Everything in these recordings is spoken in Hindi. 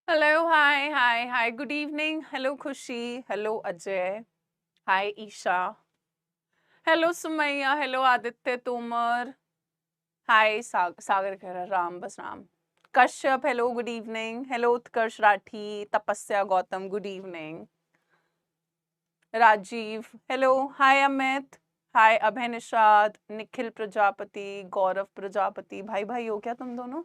Hello hi hi hi good evening. Hello Khushi, hello Ajay, hi Isha, hello Sumaiya, hello Aditya Tomar, hi Sagar कह रहा राम बस Ram, Kashyap hello good evening, hello Utkarsh Rathi, Tapasya Gautam good evening, Rajeev hello, hi Amit, hi Abhay Nishad, Nikhil Prajapati, Gaurav Prajapati, भाई भाई हो क्या तुम दोनों?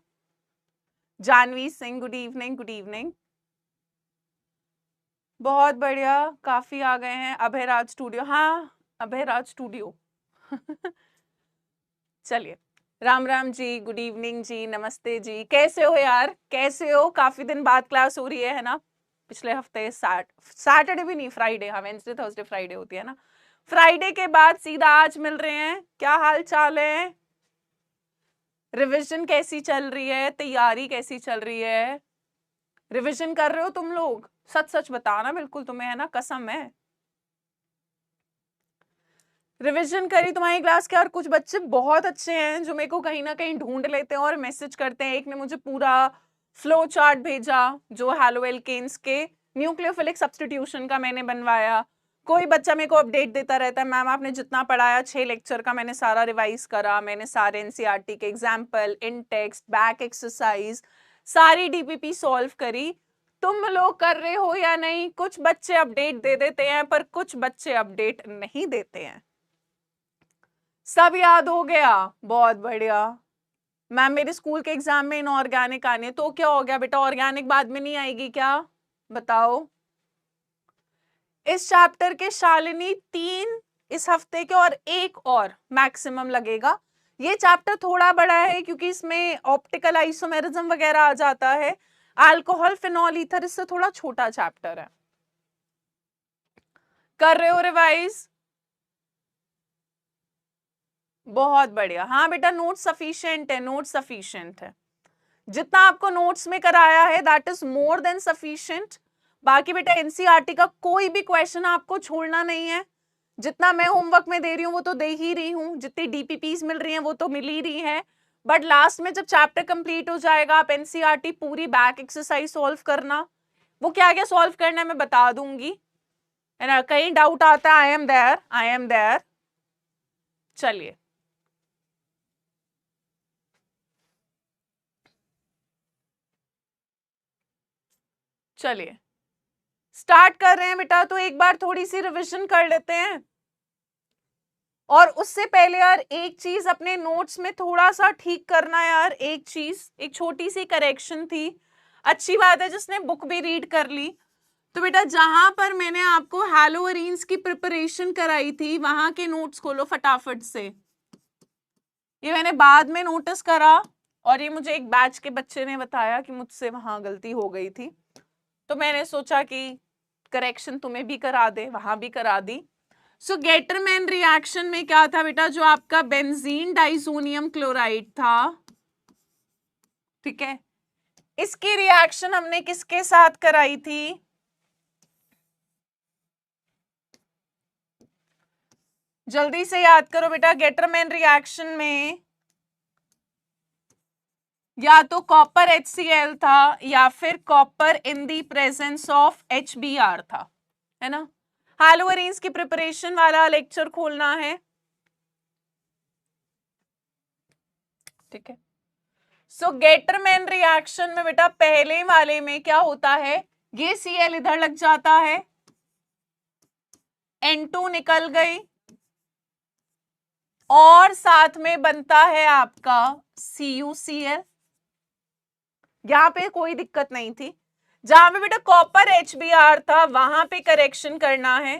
Janvi Singh good evening good evening, बहुत बढ़िया, काफी आ गए हैं। अभय राज स्टूडियो, हाँ अभय राज स्टूडियो चलिए, राम राम जी, गुड इवनिंग जी, नमस्ते जी, कैसे हो यार, कैसे हो? काफी दिन बाद क्लास हो रही है ना? पिछले हफ्ते सैटरडे भी नहीं, फ्राइडे, हाँ वेंसडे थर्सडे फ्राइडे होती है ना। फ्राइडे के बाद सीधा आज मिल रहे हैं। क्या हाल चाल है? रिवीजन कैसी चल रही है? तैयारी कैसी चल रही है? रिवीजन कर रहे हो तुम लोग? सच सच बताना, बिल्कुल, तुम्हें है ना, कसम है। रिवीजन करी तुम्हारी क्लास के? और कुछ बच्चे बहुत अच्छे हैं जो मेरे को कहीं ना कहीं ढूंढ लेते हैं और मैसेज करते हैं। एक ने मुझे पूरा फ्लो चार्ट भेजा जो हैलोएल्केन्स के न्यूक्लियोफिलिक सब्स्टिट्यूशन का मैंने बनवाया। कोई बच्चा मेरे को अपडेट देता रहता है, मैम आपने जितना पढ़ाया 6 लेक्चर का मैंने सारा रिवाइज करा, मैंने सारे एनसीईआरटी के एग्जाम्पल, इन टेक्स्ट, बैक एक्सरसाइज, सारी डीपीपी सॉल्व करी। तुम लोग कर रहे हो या नहीं? कुछ बच्चे अपडेट दे देते हैं पर कुछ बच्चे अपडेट नहीं देते हैं। सब याद हो गया? बहुत बढ़िया। मैम मेरे स्कूल के एग्जाम में इनऑर्गेनिक आने, तो क्या हो गया बेटा, ऑर्गेनिक बाद में नहीं आएगी क्या? बताओ। इस चैप्टर के शालिनी 3 इस हफ्ते के और एक और मैक्सिमम लगेगा। ये चैप्टर थोड़ा बड़ा है क्योंकि इसमें ऑप्टिकल आइसोमेरिज्म वगैरह आ जाता है। अल्कोहल फिनॉल ईथर इससे थोड़ा छोटा चैप्टर है। कर रहे हो रिवाइज? बहुत बढ़िया। हाँ बेटा, नोट सफिशिएंट है, नोट सफिशिएंट है। जितना आपको नोट्स में कराया है that is more than sufficient. बाकी बेटा एनसीईआरटी का कोई भी क्वेश्चन आपको छोड़ना नहीं है। जितना मैं होमवर्क में दे रही हूँ वो तो दे ही रही हूँ, जितनी डीपीपीज मिल रही हैं वो तो मिल ही रही है। बट लास्ट में जब चैप्टर कंप्लीट हो जाएगा, आप एनसीईआरटी पूरी बैक एक्सरसाइज सॉल्व करना। वो क्या क्या सॉल्व करना है मैं बता दूंगी, है ना? कहीं डाउट आता है, I am there, I am there. चलिए चलिए स्टार्ट कर रहे हैं बेटा। तो एक बार थोड़ी सी रिवीजन कर लेते हैं। और उससे पहले यार एक चीज अपने नोट्स में थोड़ा सा ठीक करना यार, एक चीज, एक छोटी सी करेक्शन थी। अच्छी बात है जिसने बुक भी रीड कर ली। तो बेटा जहां पर मैंने आपको हैलोअरीन्स की प्रिपरेशन कराई थी वहां के नोट्स खोलो फटाफट से। ये मैंने बाद में नोटिस करा और ये मुझे एक बैच के बच्चे ने बताया कि मुझसे वहां गलती हो गई थी, तो मैंने सोचा कि करेक्शन तुम्हें भी करा दे, वहां भी करा दी। सो गेटरमैन रिएक्शन में क्या था बेटा, जो आपका बेंजीन डाइसोनियम क्लोराइड था, ठीक है, इसकी रिएक्शन हमने किसके साथ कराई थी? जल्दी से याद करो बेटा। गेटरमैन रिएक्शन में या तो कॉपर HCl था या फिर copper in the presence of HBr था, है ना? हैलोअरीन्स की प्रिपरेशन वाला लेक्चर खोलना है, ठीक है। सो गेटरमैन रिएक्शन में बेटा पहले वाले में क्या होता है, ये Cl इधर लग जाता है, N2 निकल गई और साथ में बनता है आपका CuCl। यहां पे कोई दिक्कत नहीं थी। जहां पे बेटा कॉपर HBr था वहां पे करेक्शन करना है।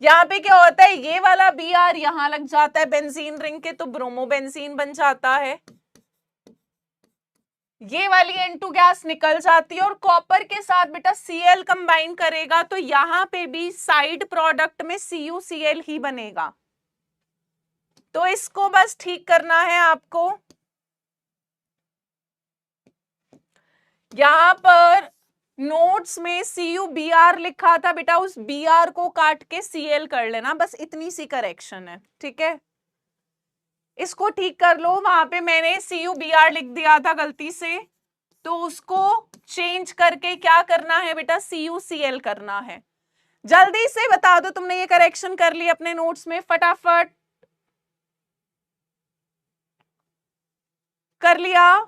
यहाँ पे क्या होता है, ये वाला Br यहां लग जाता है बेंजीन रिंग के, तो ब्रोमोबेंजीन बन जाता है। ये वाली N2 गैस निकल जाती है और कॉपर के साथ बेटा Cl कंबाइन करेगा तो यहां पे भी साइड प्रोडक्ट में CuCl ही बनेगा। तो इसको बस ठीक करना है आपको। यहां पर नोट्स में CuBr लिखा था बेटा, उस Br को काट के Cl कर लेना, बस इतनी सी करेक्शन है, ठीक है। इसको ठीक कर लो। वहां पे मैंने CuBr लिख दिया था गलती से, तो उसको चेंज करके क्या करना है बेटा, CuCl करना है। जल्दी से बता दो, तुमने ये करेक्शन कर ली अपने नोट्स में, फटाफट कर लिया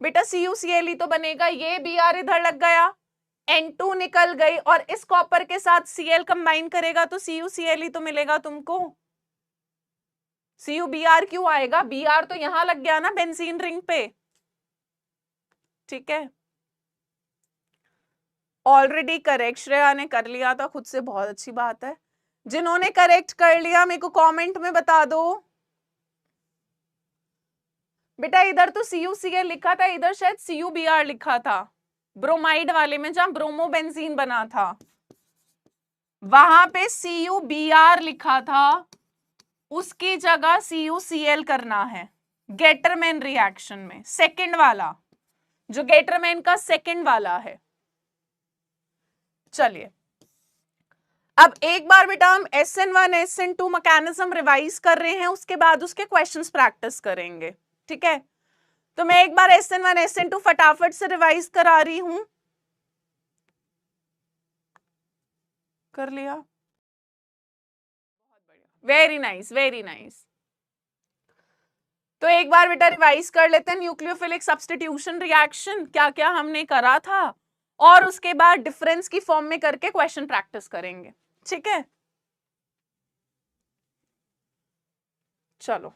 बेटा? CuCl ही तो बनेगा, ये Br इधर लग गया, N2 निकल गई और इस कॉपर के साथ Cl कंबाइन करेगा तो CuCl ही तो मिलेगा तुमको। CuBr क्यों आएगा? Br तो यहां लग गया ना बेंजीन रिंग पे, ठीक है। ऑलरेडी करेक्ट श्रेया ने कर लिया था खुद से, बहुत अच्छी बात है। जिन्होंने करेक्ट कर लिया मेरे को कमेंट में बता दो बेटा। इधर तो CuCl लिखा था, इधर शायद CuBr लिखा था, ब्रोमाइड वाले में जहां ब्रोमोबेंजीन बना था वहां पे CuBr लिखा था, उसकी जगह CuCl करना है गेटरमैन रिएक्शन में, सेकंड वाला, जो गेटरमैन का सेकंड वाला है। चलिए अब एक बार बेटा हम SN1 SN2 मैकेनिज्म रिवाइज कर रहे हैं, उसके बाद उसके क्वेश्चंस प्रैक्टिस करेंगे, ठीक है। तो मैं एक बार SN1 SN2 फटाफट से रिवाइज करा रही हूं, कर लिया? बहुत बढ़िया, वेरी नाइस वेरी नाइस। तो एक बार बेटा रिवाइज कर लेते हैं, न्यूक्लियोफिलिक सब्स्टिट्यूशन रिएक्शन क्या क्या हमने करा था, और उसके बाद डिफरेंस की फॉर्म में करके क्वेश्चन प्रैक्टिस करेंगे, ठीक है। चलो,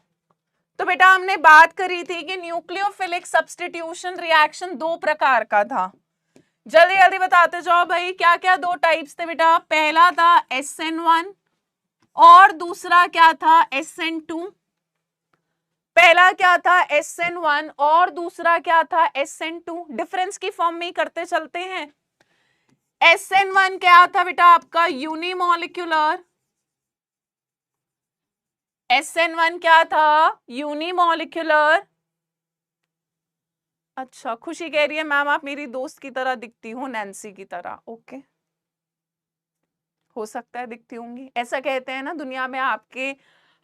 तो बेटा हमने बात करी थी कि न्यूक्लियोफिलिक सब्स्टिट्यूशन रिएक्शन दो प्रकार का था। जल्दी जल्दी बताते जाओ भाई, क्या क्या दो टाइप्स थे बेटा? पहला था SN1 और दूसरा क्या था SN2। पहला क्या था SN1 और दूसरा क्या था SN2। डिफरेंस की फॉर्म में ही करते चलते हैं। SN1 क्या था बेटा आपका? यूनिमॉलिक्यूलर। SN1 क्या था? यूनिमॉलिक्यूलर। अच्छा, खुशी कह रही है मैम आप मेरी दोस्त की तरह दिखती हो, नैन्सी की तरह। ओके, हो सकता है दिखती होंगी, ऐसा कहते हैं ना दुनिया में आपके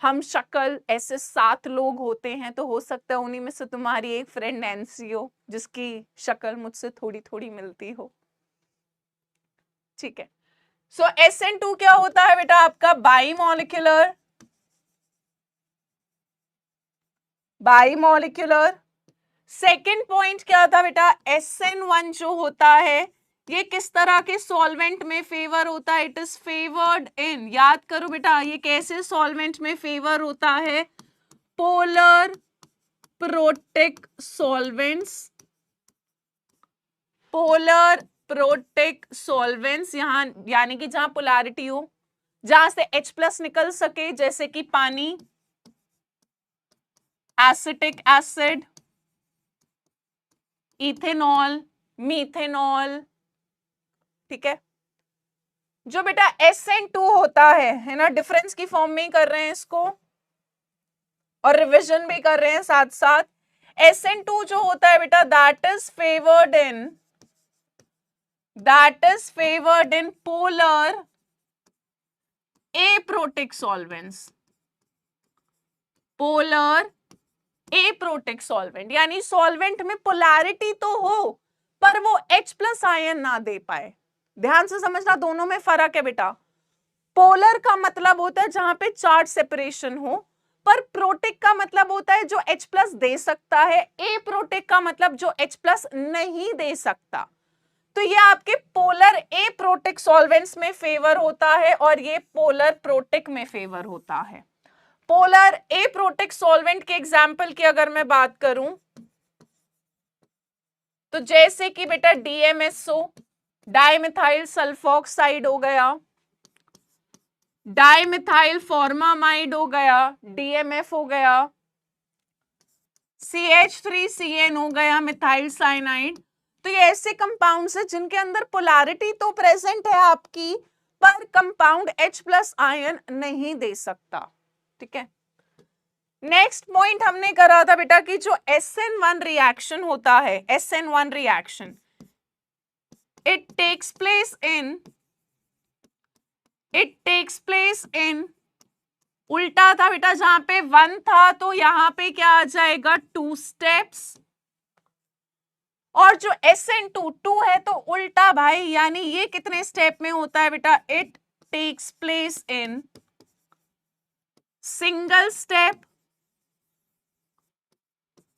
हम शक्ल ऐसे 7 लोग होते हैं, तो हो सकता है उन्हीं में से तुम्हारी एक फ्रेंड नैन्सी हो जिसकी शक्ल मुझसे थोड़ी थोड़ी मिलती हो, ठीक है। सो SN2 क्या होता है बेटा आपका? बाईमॉलिक्यूलर। बाईमॉलिक्यूलर। सेकेंड पॉइंट क्या था बेटा? SN1 जो होता है ये किस तरह के सॉल्वेंट में फेवर होता है? इट इज फेवर्ड इन, याद करो बेटा, ये कैसे सॉल्वेंट में फेवर होता है? Polar protic solvents. Polar protic solvents, यहां यानी कि जहां पोलैरिटी हो, जहां से H+ निकल सके, जैसे कि पानी, एसिटिक एसिड, इथेनॉल, मीथेनॉल, ठीक है। जो बेटा SN2 होता है ना, डिफरेंस की फॉर्म में ही कर रहे हैं इसको और रिवीजन भी कर रहे हैं साथ साथ। SN2 जो होता है बेटा that is favoured in polar aprotic solvents. Polar aprotic solvent यानी सॉल्वेंट में पोलैरिटी तो हो पर वो H+ आयन ना दे पाए। ध्यान से समझना, दोनों में फर्क है बेटा। पोलर का मतलब होता है जहां पे चार्ज सेपरेशन हो, पर प्रोटिक का मतलब होता है जो H+ दे सकता है। एप्रोटिक का मतलब जो H+ नहीं दे सकता। तो ये आपके पोलर एप्रोटिक सॉल्वेंट्स में फेवर होता है और ये पोलर प्रोटिक में फेवर होता है। पोलर एप्रोटिक सॉल्वेंट के एग्जाम्पल की अगर मैं बात करूं तो जैसे कि बेटा DMSO, डाइमिथाइल सल्फोक्साइड हो गया, डाइमिथाइल फॉर्मामाइड हो गया, DMF हो गया, CH3CN हो गया, मिथाइल साइनाइड। तो ये ऐसे कंपाउंड्स हैं जिनके अंदर पोलैरिटी तो प्रेजेंट है आपकी, पर कंपाउंड H+ आयन नहीं दे सकता, ठीक है। नेक्स्ट पॉइंट हमने करा था बेटा कि जो SN1 रिएक्शन होता है, SN1 reaction, it takes place in उल्टा था बेटा, जहां पे 1 था तो यहां पे क्या आ जाएगा? 2 स्टेप्स। जो SN2 है तो उल्टा भाई, यानी ये कितने स्टेप में होता है बेटा? It takes place in single step.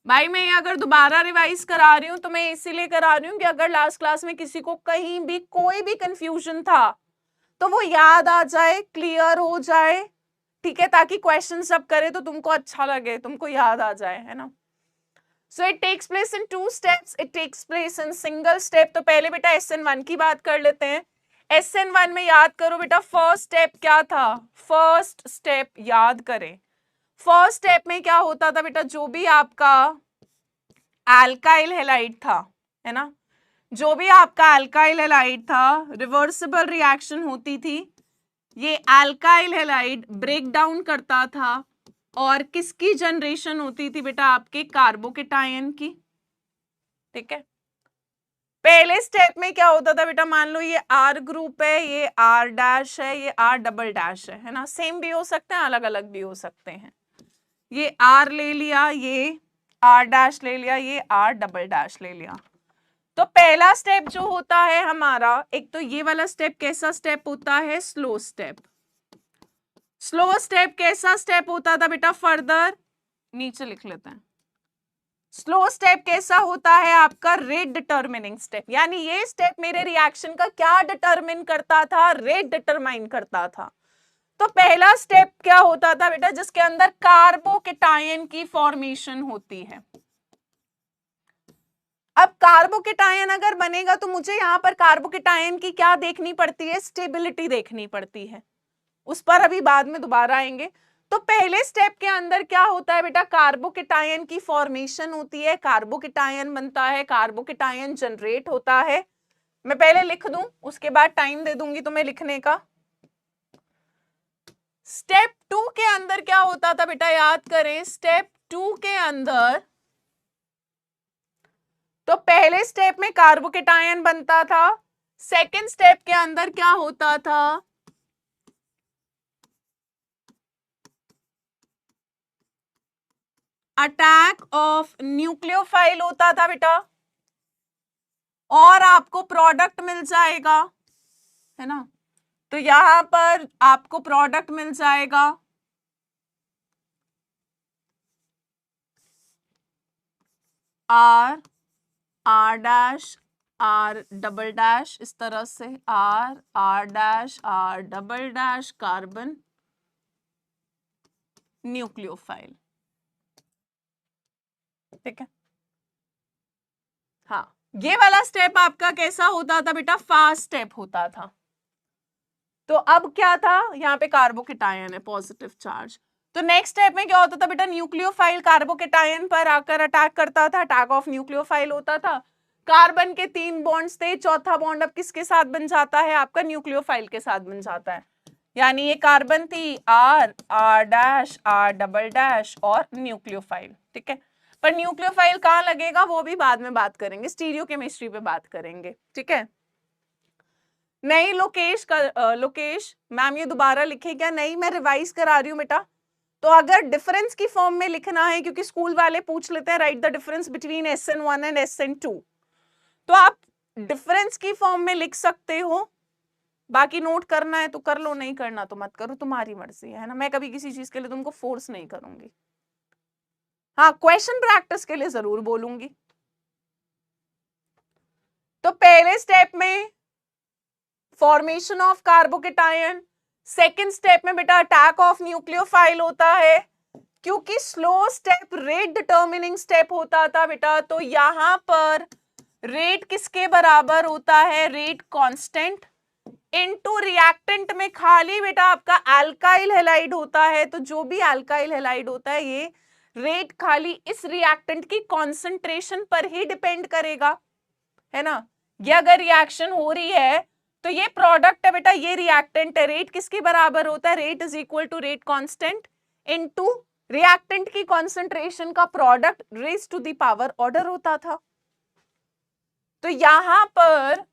भाई मैं ये अगर दोबारा रिवाइज करा रही हूं तो मैं इसीलिए करा रही हूं कि अगर लास्ट क्लास में किसी को कहीं भी कोई भी कंफ्यूजन था तो वो याद आ जाए, क्लियर हो जाए, ठीक है, ताकि क्वेश्चन जब करे तो तुमको अच्छा लगे, तुमको याद आ जाए, है ना। So it takes place in 2 steps, it takes place in single step. तो पहले बेटा SN1 की बात कर लेते हैं। SN1 में याद करो बेटा, फर्स्ट स्टेप क्या था? फर्स्ट स्टेप याद करें। फर्स्ट स्टेप में क्या होता था बेटा? जो भी आपका अल्काइल हैलाइड था, है ना, जो भी आपका अल्काइल हैलाइड था, रिवर्सिबल रिएक्शन होती थी। ये अल्काइल हैलाइड ब्रेक डाउन करता था और किसकी जनरेशन होती थी बेटा? आपके कार्बोकेटायन की, ठीक है। पहले स्टेप में क्या होता था बेटा? मान लो ये R ग्रुप है, ये R डैश है, ये R डबल डैश है ना। सेम भी हो सकते हैं, अलग अलग भी हो सकते हैं। ये R ले लिया, ये R डैश ले लिया, ये R डबल डैश ले लिया। तो पहला स्टेप जो होता है हमारा, एक तो ये वाला स्टेप कैसा स्टेप होता है? Slow step. स्लो स्टेप कैसा स्टेप होता था बेटा? फर्दर नीचे लिख लेते हैं। स्लो स्टेप कैसा होता है आपका? Rate determining step. यानी ये स्टेप मेरे रिएक्शन का क्या डिटरमिन करता था? रेट डिटरमाइन करता था। तो पहला स्टेप क्या होता था बेटा? जिसके अंदर कार्बोकेटायन की फॉर्मेशन होती है। अब कार्बोकेटायन अगर बनेगा तो मुझे यहां पर कार्बोकेटायन की क्या देखनी पड़ती है? स्टेबिलिटी देखनी पड़ती है। उस पर अभी बाद में दोबारा आएंगे। तो पहले स्टेप के अंदर क्या होता है बेटा? कार्बोकेटायन की फॉर्मेशन होती है, कार्बोकेटायन बनता है, कार्बोकेटायन जनरेट होता है। मैं पहले लिख दूं, उसके बाद टाइम दे दूंगी तुम्हें लिखने का। स्टेप 2 के अंदर क्या होता था बेटा? याद करें, स्टेप 2 के अंदर तो पहले स्टेप में कार्बोकेटायन बनता था, सेकेंड स्टेप के अंदर क्या होता था? अटैक ऑफ न्यूक्लियोफाइल होता था बेटा, और आपको प्रोडक्ट मिल जाएगा, है ना। तो यहां पर आपको प्रोडक्ट मिल जाएगा R, R dash, R double dash, इस तरह से R, R dash, R double dash, carbon nucleophile, ठीक है। हाँ, ये वाला स्टेप आपका कैसा होता था बेटा? फास्ट स्टेप होता था। तो अब क्या था? यहाँ पे कार्बोकेटायन है, पॉजिटिव चार्ज। तो नेक्स्ट स्टेप में क्या होता था बेटा? न्यूक्लियोफाइल कार्बोकेटायन पर आकर अटैक करता था, अटैक ऑफ न्यूक्लियोफाइल होता था। कार्बन के 3 बॉन्ड्स थे, चौथा बॉन्ड अब किसके साथ बन जाता है? आपका न्यूक्लियोफाइल के साथ बन जाता है। यानी ये कार्बन थी R, R dash, R double dash और न्यूक्लियोफाइल, ठीक है। पर न्यूक्लियोफाइल कहाँ लगेगा वो भी बाद में बात करेंगे, स्टीरियोकेमिस्ट्री पे बात करेंगे, ठीक है। नहीं लोकेश का लोकेश मैम ये दोबारा लिखे क्या? नहीं, मैं रिवाइज करा रही हूँ बेटा। तो अगर डिफरेंस की फॉर्म में लिखना है, क्योंकि स्कूल वाले पूछ लेते हैं right the difference between SN1 and SN2, तो आप डिफरेंस की फॉर्म में लिख सकते हो। बाकी नोट करना है तो कर लो, नहीं करना तो मत करो, तुम्हारी मर्जी है ना। मैं कभी किसी चीज के लिए तुमको फोर्स नहीं करूंगी। हाँ, क्वेश्चन प्रैक्टिस के लिए जरूर बोलूंगी। तो पहले स्टेप में formation of carbocation, second step में बेटा अटैक ऑफ न्यूक्लियोफाइल होता है। क्योंकि slow step rate determining step होता था बेटा, तो यहां पर रेट किसके बराबर होता है? रेट कांस्टेंट इनटू रिएक्टेंट में खाली बेटा आपका अल्काइल हैलाइड होता है। तो जो भी अल्काइल हैलाइड होता है, ये रेट खाली इस रिएक्टेंट की कॉन्सेंट्रेशन पर ही डिपेंड करेगा, है ना। ये अगर रिएक्शन हो रही है तो ये प्रोडक्ट है बेटा, ये रिएक्टेंट है। रेट किसके बराबर होता है? Rate is equal to rate constant into reactant की कॉन्सेंट्रेशन का product raise to the power order होता था। तो यहां पर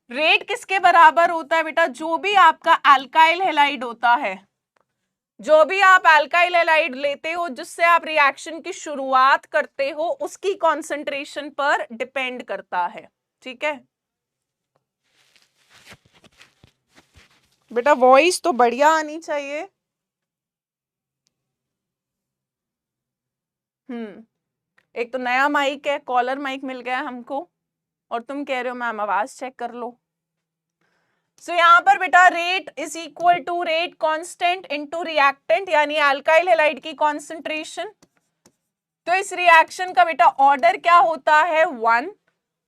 रेट किसके बराबर होता है बेटा? जो भी आपका अल्काइल हैलाइड होता है, जो भी आप अल्काइल हैलाइड लेते हो जिससे आप रिएक्शन की शुरुआत करते हो उसकी कॉन्सेंट्रेशन पर डिपेंड करता है। ठीक है बेटा, वॉइस तो बढ़िया आनी चाहिए। एक तो नया माइक है, कॉलर माइक मिल गया हमको, और तुम कह रहे हो मैम आवाज चेक कर लो। सो यहाँ पर बेटा rate is equal to rate constant into reactant, यानी अल्काइल हैलाइड की कॉन्सेंट्रेशन। तो इस रिएक्शन का बेटा ऑर्डर क्या होता है 1,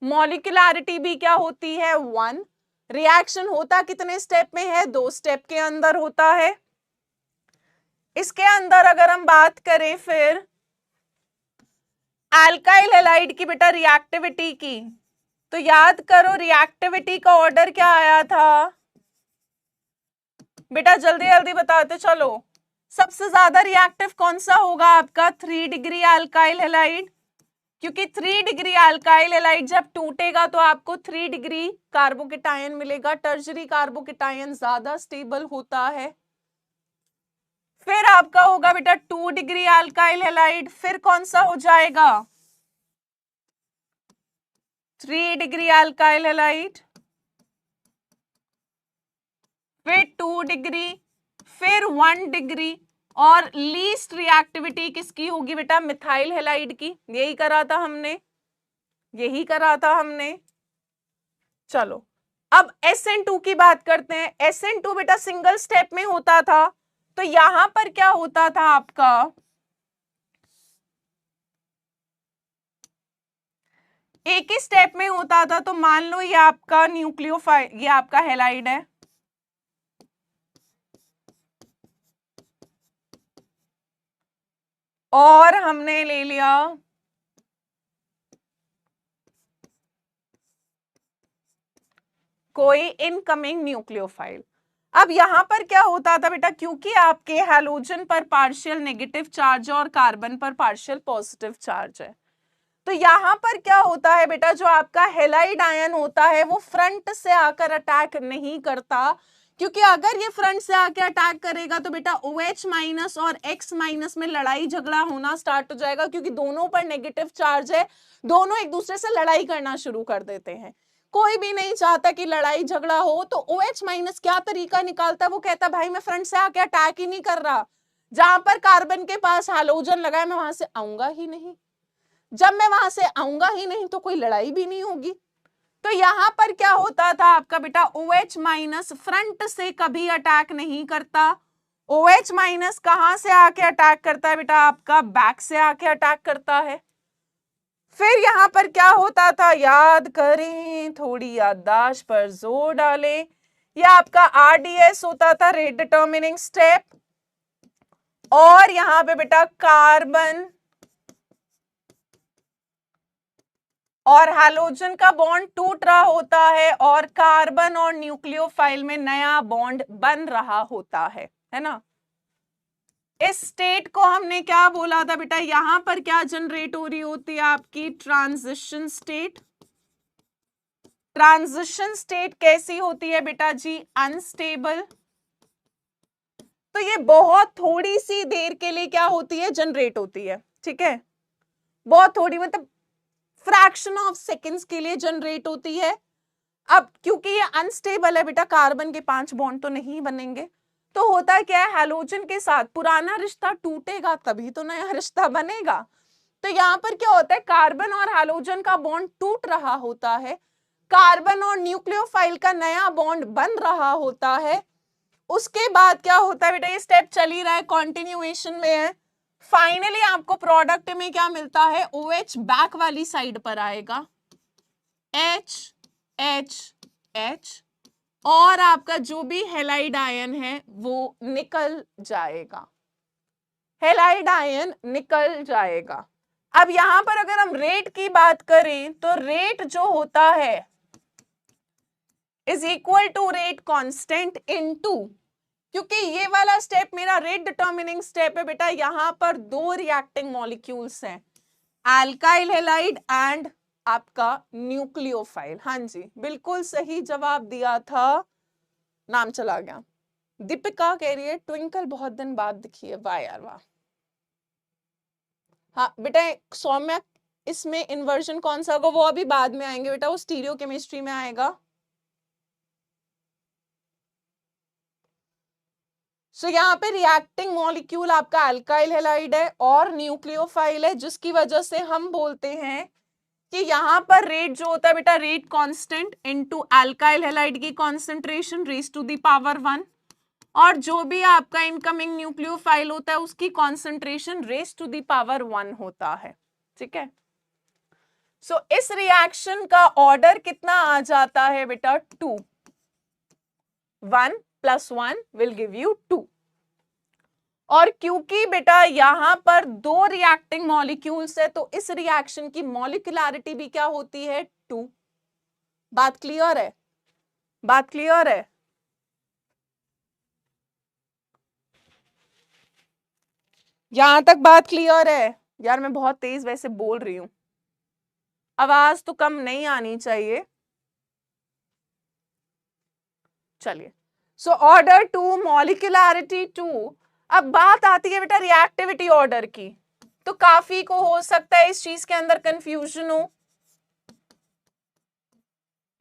मॉलिक्यूलैरिटी भी क्या होती है 1, रिएक्शन होता कितने स्टेप में है 2 स्टेप के अंदर होता है। इसके अंदर अगर हम बात करें फिर अल्काइल हैलाइड की बेटा रिएक्टिविटी की, तो याद करो रिएक्टिविटी का ऑर्डर क्या आया था बेटा, जल्दी जल्दी बताते चलो। सबसे ज्यादा रिएक्टिव कौन सा होगा आपका 3 डिग्री अल्काइल हैलाइड, क्योंकि 3 डिग्री अल्काइल हैलाइड जब टूटेगा तो आपको 3 डिग्री कार्बोकेटायन मिलेगा। टर्शरी कार्बोकेटायन ज्यादा स्टेबल होता है। फिर आपका होगा बेटा 2 डिग्री अल्काइल हैलाइड, फिर कौन सा हो जाएगा 3 डिग्री अल्काइल हैलाइड, फिर 2 डिग्री, फिर 1 डिग्री, और लीस्ट रिएक्टिविटी किसकी होगी बेटा मिथाइल हैलाइड की। यही करा था हमने, यही करा था हमने। चलो अब SN2 की बात करते हैं। SN2 बेटा सिंगल स्टेप में होता था, तो यहां पर क्या होता था आपका एक ही स्टेप में होता था। तो मान लो ये आपका न्यूक्लियोफाइल, ये आपका हैलाइड है, और हमने ले लिया कोई इनकमिंग न्यूक्लियोफाइल। अब यहां पर क्या होता था बेटा, क्योंकि आपके हैलोजन पर पार्शियल नेगेटिव चार्ज है और कार्बन पर पार्शियल पॉजिटिव चार्ज है, तो यहां पर क्या होता है बेटा, जो आपका हैलाइड आयन होता है वो फ्रंट से आकर अटैक नहीं करता, क्योंकि अगर ये फ्रंट से आके अटैक करेगा तो बेटा OH माइनस और X माइनस में लड़ाई झगड़ा होना स्टार्ट हो जाएगा, क्योंकि दोनों पर नेगेटिव चार्ज है, दोनों एक दूसरे से लड़ाई करना शुरू कर देते हैं। कोई भी नहीं चाहता कि लड़ाई झगड़ा हो, तो OH माइनस क्या तरीका निकालता है, वो कहता भाई मैं फ्रंट से आके अटैक ही नहीं कर रहा, जहां पर कार्बन के पास हैलोजन लगा है मैं वहां से आऊंगा ही नहीं, जब मैं वहां से आऊंगा ही नहीं तो कोई लड़ाई भी नहीं होगी। तो यहां पर क्या होता था आपका बेटा OH माइनस फ्रंट से कभी अटैक नहीं करता। OH माइनस कहां से आके अटैक करता है बेटा, आपका बैक से आके अटैक करता है। फिर यहां पर क्या होता था, याद करें, थोड़ी याददाश्त पर जोर डालें, यह आपका RDS होता था, रेट डिटर्मिनिंग स्टेप, और यहां पे बेटा कार्बन और हैलोजन का बॉन्ड टूट रहा होता है और कार्बन और न्यूक्लियोफाइल में नया बॉन्ड बन रहा होता है ना। इस स्टेट को हमने क्या बोला था बेटा, यहां पर क्या जनरेट हो रही होती है आपकी ट्रांजिशन स्टेट। ट्रांजिशन स्टेट कैसी होती है बेटा जी, अनस्टेबल। तो ये बहुत थोड़ी सी देर के लिए क्या होती है, जनरेट होती है, ठीक है, बहुत थोड़ी, मतलब फ्रैक्शन ऑफ सेकेंड्स के लिए जनरेट होती है। अब क्योंकि ये अनस्टेबल है बेटा, कार्बन के 5 बॉन्ड तो नहीं बनेंगे, तो होता क्या है, हैलोजन के साथ पुराना रिश्ता टूटेगा तभी तो नया रिश्ता बनेगा। तो यहाँ पर क्या होता है, कार्बन और हैलोजन का बॉन्ड टूट रहा होता है, कार्बन और न्यूक्लियोफाइल का नया बॉन्ड बन रहा होता है। उसके बाद क्या होता है बेटा, ये स्टेप चल ही रहा है, कॉन्टिन्यूएशन में है। फाइनली आपको प्रोडक्ट में क्या मिलता है, OH बैक वाली साइड पर आएगा, H H H, और आपका जो भी हैलाइड आयन है वो निकल जाएगा, हैलाइड आयन निकल जाएगा। अब यहां पर अगर हम रेट की बात करें तो रेट जो होता है is equal to rate constant into, क्योंकि ये वाला स्टेप मेरा रेट डिटर्मिनिंग स्टेप है बेटा, यहां पर 2 रिएक्टिंग मॉलिक्यूल्स हैं, अल्काइल हैलाइड एंड आपका न्यूक्लियोफाइल। हाँ जी बिल्कुल सही जवाब दिया था, नाम चला गया, दीपिका कह रही है ट्विंकल बहुत दिन बाद दिखी है, वाह यार वाह। हाँ बेटा सौम्या, इसमें इन्वर्जन कौन सा होगा वो अभी बाद में आएंगे बेटा, वो स्टीरियो केमिस्ट्री में आएगा। सो यहाँ पे रिएक्टिंग मॉलिक्यूल आपका अल्काइल हैलाइड है और न्यूक्लियोफाइल है, जिसकी वजह से हम बोलते हैं कि यहाँ पर रेट जो होता है बेटा, rate constant into alkyl halide की concentration raise to the power 1, और जो भी आपका इनकमिंग न्यूक्लियोफाइल होता है उसकी concentration raise to the power 1 होता है। ठीक है, सो इस रिएक्शन का ऑर्डर कितना आ जाता है बेटा, 2। 1 + 1 विल गिव यू 2। और क्योंकि बेटा यहां पर दो रिएक्टिंग मॉलिक्यूल्स है तो इस रिएक्शन की मॉलिक्यूलैरिटी भी क्या होती है, 2। बात क्लियर है, बात क्लियर है। यहां तक बात क्लियर है यार, मैं बहुत तेज वैसे बोल रही हूं, आवाज तो कम नहीं आनी चाहिए। चलिए, सो ऑर्डर 2, मॉलिक्यूलैरिटी 2। अब बात आती है बेटा रिएक्टिविटी ऑर्डर की, तो काफी को हो सकता है इस चीज के अंदर कंफ्यूजन हो।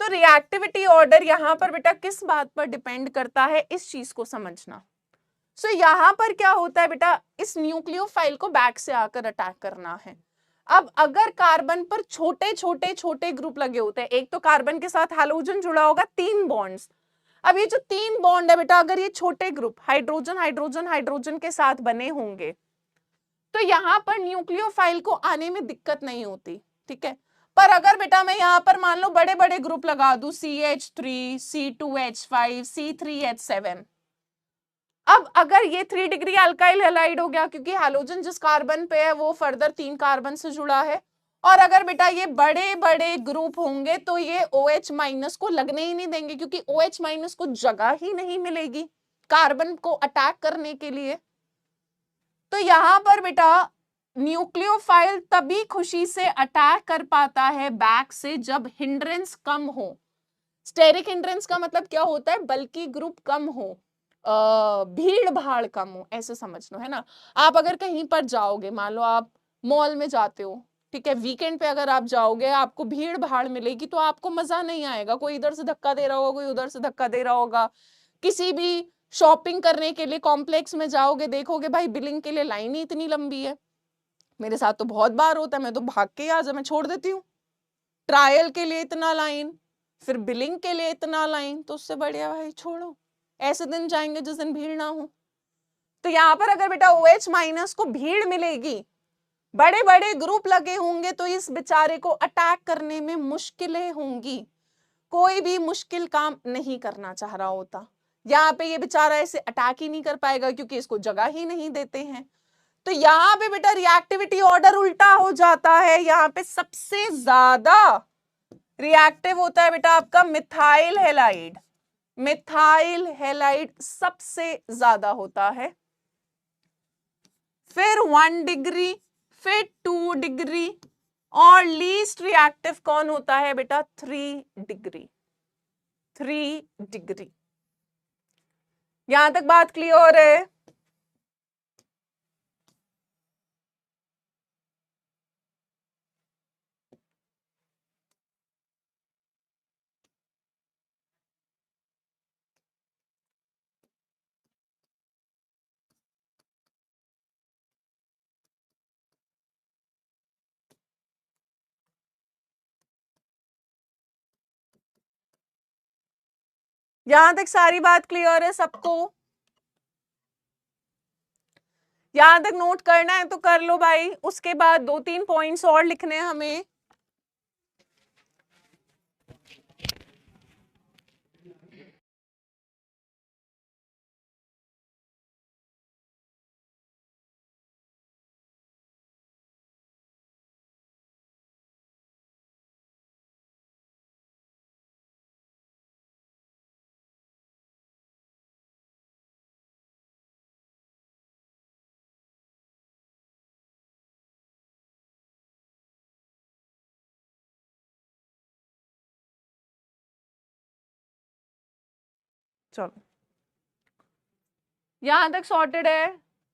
तो रिएक्टिविटी ऑर्डर यहां पर बेटा किस बात पर डिपेंड करता है, इस चीज को समझना। सो यहां पर क्या होता है बेटा, इस न्यूक्लियोफाइल को बैक से आकर अटैक करना है। अब अगर कार्बन पर छोटे छोटे छोटे ग्रुप लगे होते हैं, एक तो कार्बन के साथ हैलोजन जुड़ा होगा, 3 बॉन्ड्स। अब ये जो 3 बॉन्ड है बेटा, अगर ये छोटे ग्रुप हाइड्रोजन हाइड्रोजन हाइड्रोजन के साथ बने होंगे तो यहां पर न्यूक्लियोफाइल को आने में दिक्कत नहीं होती। ठीक है, पर अगर बेटा मैं यहां पर मान लो बड़े बड़े ग्रुप लगा दूं, CH3, C2H5, C3H7, अब अगर ये 3 डिग्री अल्काइल हैलाइड हो गया, क्योंकि हैलोजन जिस कार्बन पे है वो फर्दर 3 कार्बन से जुड़ा है, और अगर बेटा ये बड़े बड़े ग्रुप होंगे तो ये OH- को लगने ही नहीं देंगे, क्योंकि OH- को जगह ही नहीं मिलेगी कार्बन को अटैक करने के लिए। तो यहां पर बेटा न्यूक्लियोफाइल तभी खुशी से अटैक कर पाता है बैक से जब हिंड्रेंस कम हो। स्टेरिक हिंड्रेंस का मतलब क्या होता है, बल्कि ग्रुप कम हो, भीड़ भाड़ कम हो, ऐसे समझ लो, है ना। आप अगर कहीं पर जाओगे, मान लो आप मॉल में जाते हो, ठीक है, वीकेंड पे अगर आप जाओगे आपको भीड़ भाड़ मिलेगी तो आपको मजा नहीं आएगा, कोई इधर से धक्का दे रहा होगा, कोई उधर से धक्का दे रहा होगा। किसी भी शॉपिंग करने के लिए कॉम्प्लेक्स में जाओगे, देखोगे भाई बिलिंग के लिए लाइन ही इतनी लंबी है। मेरे साथ तो बहुत बार होता है, मैं तो भाग के आ जा, मैं छोड़ देती हूँ। ट्रायल के लिए इतना लाइन, फिर बिलिंग के लिए इतना लाइन, तो उससे बढ़िया भाई छोड़ो, ऐसे दिन जाएंगे जिस दिन भीड़ ना हो। तो यहाँ पर अगर बेटा OH- को भीड़ मिलेगी, बड़े बड़े ग्रुप लगे होंगे, तो इस बेचारे को अटैक करने में मुश्किलें होंगी, कोई भी मुश्किल काम नहीं करना चाह रहा होता। यहाँ पे ये बेचारा ऐसे अटैक ही नहीं कर पाएगा क्योंकि इसको जगह ही नहीं देते हैं। तो यहाँ पे बेटा रिएक्टिविटी ऑर्डर उल्टा हो जाता है, यहाँ पे सबसे ज्यादा रिएक्टिव होता है बेटा आपका मिथाइल हैलाइड। मिथाइल हैलाइड सबसे ज्यादा होता है, फिर 1 डिग्री, फिर 2 डिग्री, और लीस्ट रिएक्टिव कौन होता है बेटा, 3 डिग्री। 3 डिग्री। यहां तक बात क्लियर है। यहां तक सारी बात क्लियर है सबको? यहां तक नोट करना है तो कर लो भाई, उसके बाद 2-3 पॉइंट्स और लिखने हैं हमें। चलो यहाँ तक सॉर्टेड है?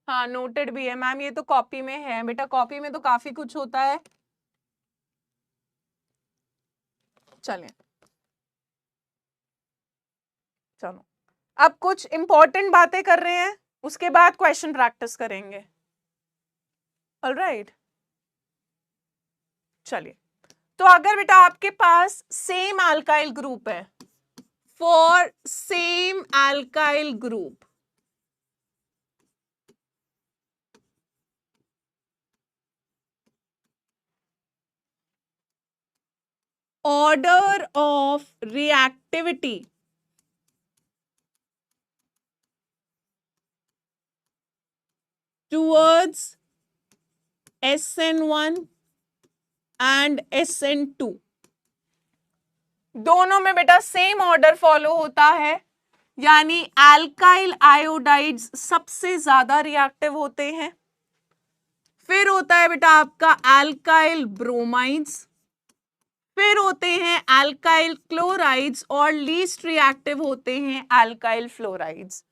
हाँ, नोटेड भी है मैम। ये तो कॉपी में है बेटा, कॉपी में तो काफी कुछ होता है। चलिए, चलो अब कुछ इंपॉर्टेंट बातें कर रहे हैं, उसके बाद क्वेश्चन प्रैक्टिस करेंगे। ऑलराइट, चलिए। तो अगर बेटा आपके पास सेम अल्काइल ग्रुप है, for same alkyl group, order of reactivity towards SN1 and SN2, दोनों में बेटा सेम ऑर्डर फॉलो होता है, यानी अल्काइल आयोडाइड्स सबसे ज्यादा रिएक्टिव होते हैं। फिर होता है बेटा आपका अल्काइल ब्रोमाइड्स, फिर होते हैं अल्काइल क्लोराइड्स, और लीस्ट रिएक्टिव होते हैं अल्काइल फ्लोराइड्स।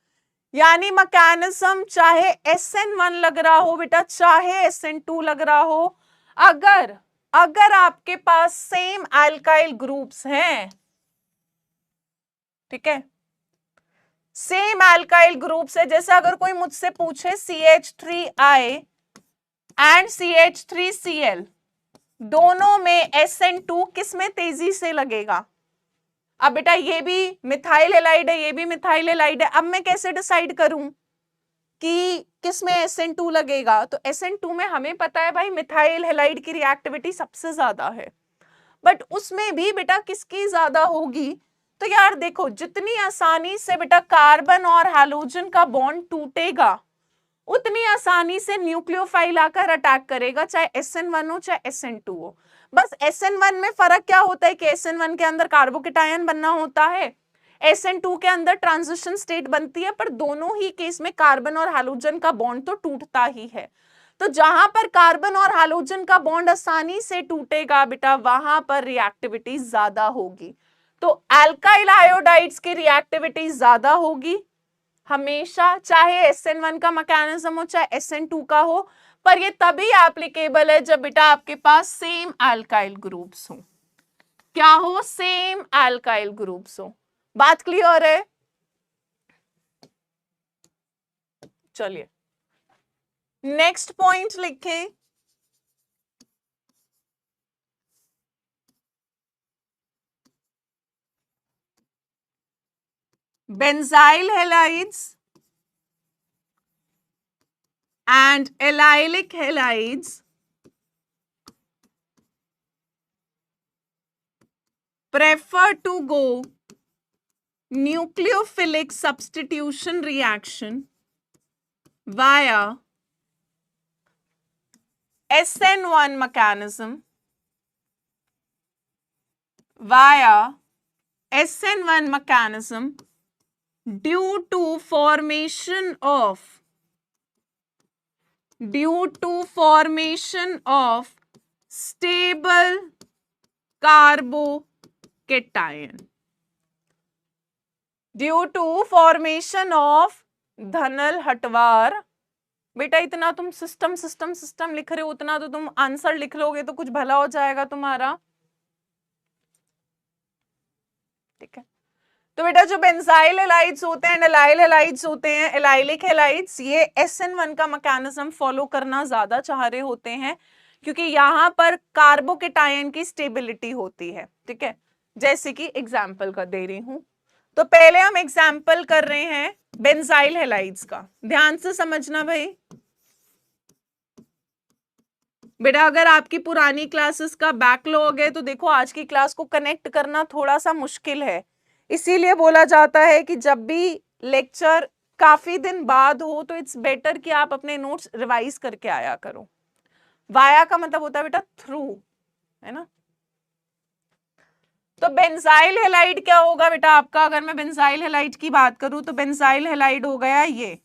यानी मैकेनिज्म चाहे SN1 लग रहा हो बेटा, चाहे SN2 लग रहा हो, अगर आपके पास सेम अल्काइल ग्रुप्स हैं, ठीक है, सेम अल्काइल ग्रुप्स है, जैसे अगर कोई मुझसे पूछे CH3I एंड CH3Cl, दोनों में SN2 किस में तेजी से लगेगा? अब बेटा ये भी मिथाइल हैलाइड है, ये भी मिथाइल हैलाइड है, अब मैं कैसे डिसाइड करूं कि किस में SN2 लगेगा? तो SN2 में हमें पता है भाई मिथाइल हैलाइड की रिएक्टिविटी सबसे ज्यादा है, बट उसमें भी बेटा किसकी ज्यादा होगी? तो यार देखो, जितनी आसानी से बेटा कार्बन और हैलोजन का बॉन्ड टूटेगा, उतनी आसानी से न्यूक्लियोफाइल आकर अटैक करेगा, चाहे SN1 हो चाहे SN2 हो। बस SN1 में फर्क क्या होता है कि SN1 के अंदर कार्बोकेटायन बनना होता है, SN2 के अंदर ट्रांजिशन स्टेट बनती है, पर दोनों ही केस में कार्बन और हैलोजन का बॉन्ड तो टूटता ही है। तो जहां पर कार्बन और हैलोजन का बॉन्ड आसानी से टूटेगा बेटा, वहां पर रिएक्टिविटी ज्यादा होगी। तो अल्काइल आयोडाइड्स की रिएक्टिविटी ज्यादा होगी हमेशा, चाहे SN1 का मैकेनिज्म हो चाहे SN2 का हो, पर ये तभी एप्लीकेबल है जब बेटा आपके पास सेम अल्काइल ग्रुप्स हो। क्या हो? सेम अल्काइल ग्रुप्स हो। बात क्लियर है? चलिए नेक्स्ट पॉइंट लिखें। Benzyl halides and allylic halides prefer to go nucleophilic substitution reaction via SN1 mechanism, due to formation of stable carbocation, due to formation of धनल हटवार। बेटा इतना तुम सिस्टम लिख रहे हो, उतना तो तुम आंसर लिख लोगे तो कुछ भला हो जाएगा तुम्हारा, ठीक है। तो बेटा जो बेंजाइल हैलाइड्स होते हैं, एलाइल हैलाइड्स होते हैं, एलाइलिक हैलाइड्स, ये SN1 का मैकेनिज्म फॉलो करना ज्यादा चाह रहे होते हैं, क्योंकि यहां पर कार्बोकेटायन की स्टेबिलिटी होती है, ठीक है। जैसे कि एग्जाम्पल का दे रही हूं, तो पहले हम एग्जाम्पल कर रहे हैं बेंजाइल हैलाइड्स का, ध्यान से समझना भाई। बेटा अगर आपकी पुरानी क्लासेस का बैकलॉग है तो देखो आज की क्लास को कनेक्ट करना थोड़ा सा मुश्किल है, इसीलिए बोला जाता है कि जब भी लेक्चर काफी दिन बाद हो तो इट्स बेटर कि आप अपने नोट्स रिवाइज करके आया करो। वाया का मतलब होता है बेटा थ्रू, है ना। तो बेंजाइल हैलाइड क्या होगा बेटा आपका? अगर मैं बेंजाइल हैलाइड की बात करूं तो बेंजाइल हैलाइड हो गया ये,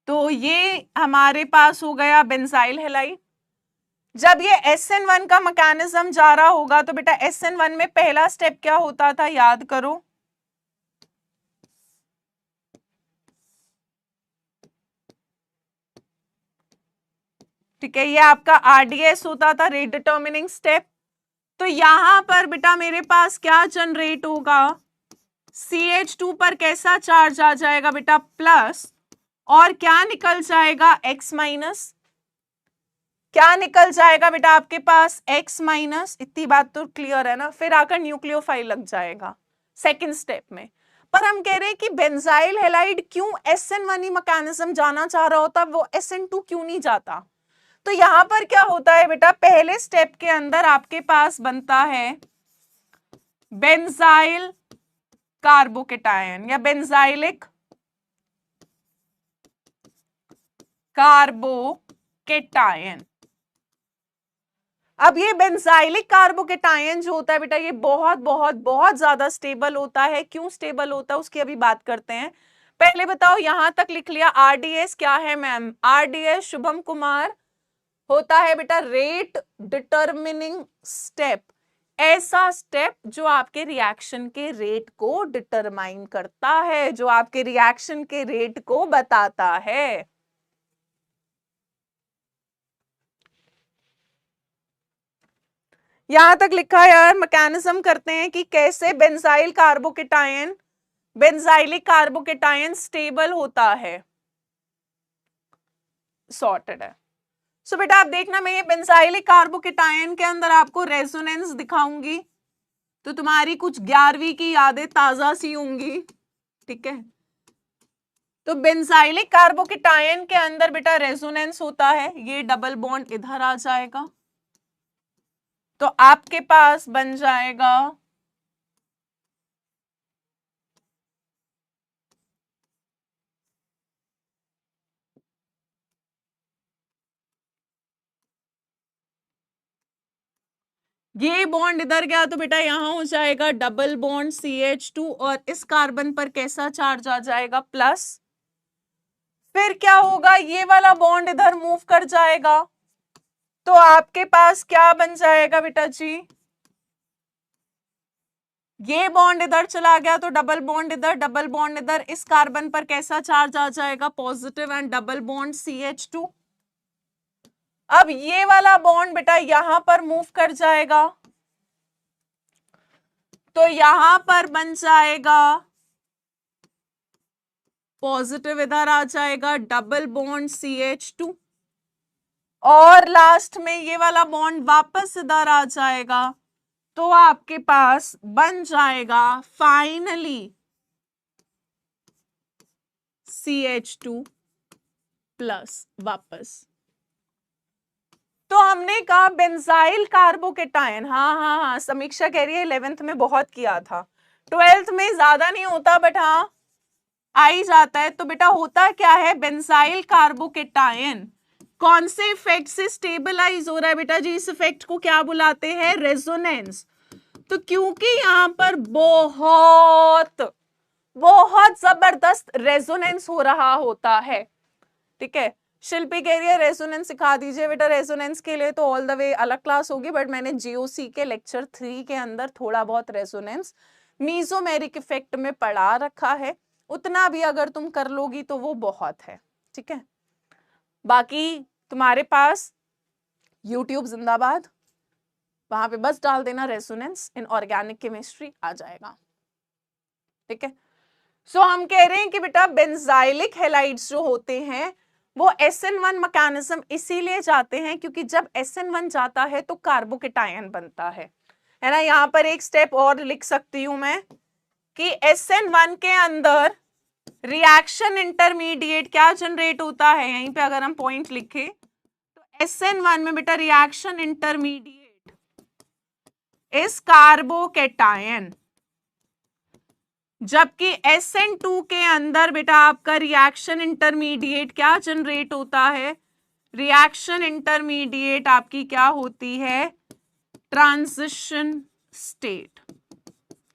तो ये हमारे पास हो गया बेंजाइल हैलाइड। जब ये SN1 का मैकेनिज्म जा रहा होगा तो बेटा SN1 में पहला स्टेप क्या होता था, याद करो। ठीक है, ये आपका RDS होता था, रेट डिटर्मिनिंग स्टेप। तो यहां पर बेटा मेरे पास क्या जनरेट होगा, CH2 पर कैसा चार्ज आ जाएगा बेटा, प्लस, और क्या निकल जाएगा, X माइनस। क्या निकल जाएगा बेटा आपके पास, X माइनस। इतनी बात तो क्लियर है ना। फिर आकर न्यूक्लियोफाइल लग जाएगा सेकेंड स्टेप में। पर हम कह रहे हैं कि बेंजाइल हैलाइड क्यों SN1 ही मैकेनिज्म जाना चाह रहा होता, वो SN2 क्यों नहीं जाता। तो यहां पर क्या होता है बेटा, पहले स्टेप के अंदर आपके पास बनता है बेंजाइल कार्बोकेटायन या बेंजाइलिक कार्बोकेटायन। अब ये बेंजाइलिक कार्बोकेटायन जो होता है बेटा, ये बहुत बहुत बहुत ज्यादा स्टेबल होता है। क्यों स्टेबल होता है उसकी अभी बात करते हैं। पहले बताओ, यहां तक लिख लिया। RDS क्या है मैम, RDS शुभम कुमार होता है बेटा रेट डिटर्मिनिंग स्टेप। ऐसा स्टेप जो आपके रिएक्शन के रेट को डिटरमाइन करता है, जो आपके रिएक्शन के रेट को बताता है। यहां तक लिखा है यार, मैकेनिज्म करते हैं कि कैसे benzyl carbocation, benzylic carbocation stable होता है, सॉर्टेड है। सो बेटा आप देखना, मैं ये बेंजाइलिक कार्बोकेटायन के अंदर आपको रेजोनेंस दिखाऊंगी तो तुम्हारी कुछ 11वीं की यादें ताजा सी होंगी। ठीक है, तो बेंजाइलिक कार्बोकेटायन के अंदर बेटा रेजोनेंस होता है, ये डबल बॉन्ड इधर आ जाएगा तो आपके पास बन जाएगा ये बॉन्ड इधर गया तो बेटा यहां हो जाएगा डबल बॉन्ड CH2 और इस कार्बन पर कैसा चार्ज आ जाएगा, प्लस। फिर क्या होगा, ये वाला बॉन्ड इधर मूव कर जाएगा तो आपके पास क्या बन जाएगा बेटा जी, ये बॉन्ड इधर चला गया तो डबल बॉन्ड इधर, डबल बॉन्ड इधर, इस कार्बन पर कैसा चार्ज आ जाएगा, positive, and double bond CH2। अब ये वाला बॉन्ड बेटा यहां पर मूव कर जाएगा तो यहां पर बन जाएगा पॉजिटिव, इधर आ जाएगा डबल बॉन्ड CH2 और लास्ट में ये वाला बॉन्ड वापस इधर आ जाएगा तो आपके पास बन जाएगा फाइनली CH2 प्लस वापस। तो हमने कहा बेंजाइल कार्बोकेटायन, हाँ, समीक्षा कह रही है 11th में बहुत किया था, 12th में ज्यादा नहीं होता बट हाँ आ ही जाता है। तो बेटा होता क्या है, बेंजाइल कार्बोकेटायन कौन से इफेक्ट से स्टेबलाइज हो रहा है बेटा जी, इस इफेक्ट को क्या बुलाते हैं, रेजोनेंस। तो क्योंकि यहां पर बहुत बहुत जबरदस्त रेजोनेंस हो रहा होता है। ठीक है, शिल्पी कह रही है रेजोनेंस सिखा दीजिए बेटा। रेजोनेंस के लिए तो ऑल द वे अलग क्लास होगी, बट मैंने GOC के लेक्चर 3 के अंदर थोड़ा बहुत रेजोनेंस मीजोमेरिक इफेक्ट में पढ़ा रखा है, उतना भी अगर तुम कर लोगी तो वो बहुत है। ठीक है, बाकी तुम्हारे पास YouTube जिंदाबाद, वहां पे बस डाल देना रेजोनेंस इन ऑर्गेनिक केमिस्ट्री, आ जाएगा। ठीक है, सो हम कह रहे हैं कि बेटा बेंजाइलिक हैलाइड्स जो होते हैं वो SN1 मैकेनिज्म इसीलिए जाते हैं क्योंकि जब SN1 जाता है तो कार्बोकेटायन बनता है ना। यहां पर एक स्टेप और लिख सकती हूं मैं कि SN1 के अंदर रिएक्शन इंटरमीडिएट क्या जनरेट होता है, यहीं पे अगर हम पॉइंट लिखें तो SN1 में बेटा रिएक्शन इंटरमीडिएट इस कार्बोकेटायन, जबकि SN2 के अंदर बेटा आपका रिएक्शन इंटरमीडिएट क्या जनरेट होता है, रिएक्शन इंटरमीडिएट आपकी क्या होती है, ट्रांजिशन स्टेट,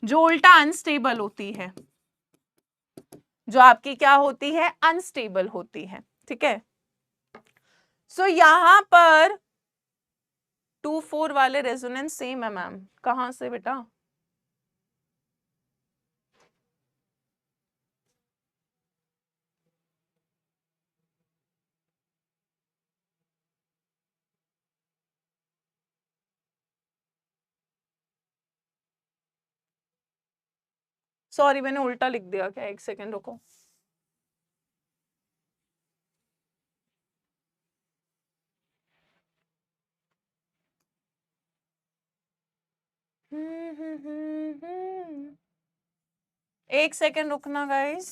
जो उल्टा अनस्टेबल होती है, जो आपकी क्या होती है, अनस्टेबल होती है। ठीक है, सो यहां पर 2,4 वाले रेजोनेंस सेम है मैम। कहाँ से बेटा? सॉरी मैंने उल्टा लिख दिया क्या? एक सेकेंड रुको। एक सेकेंड रुकना गाइस।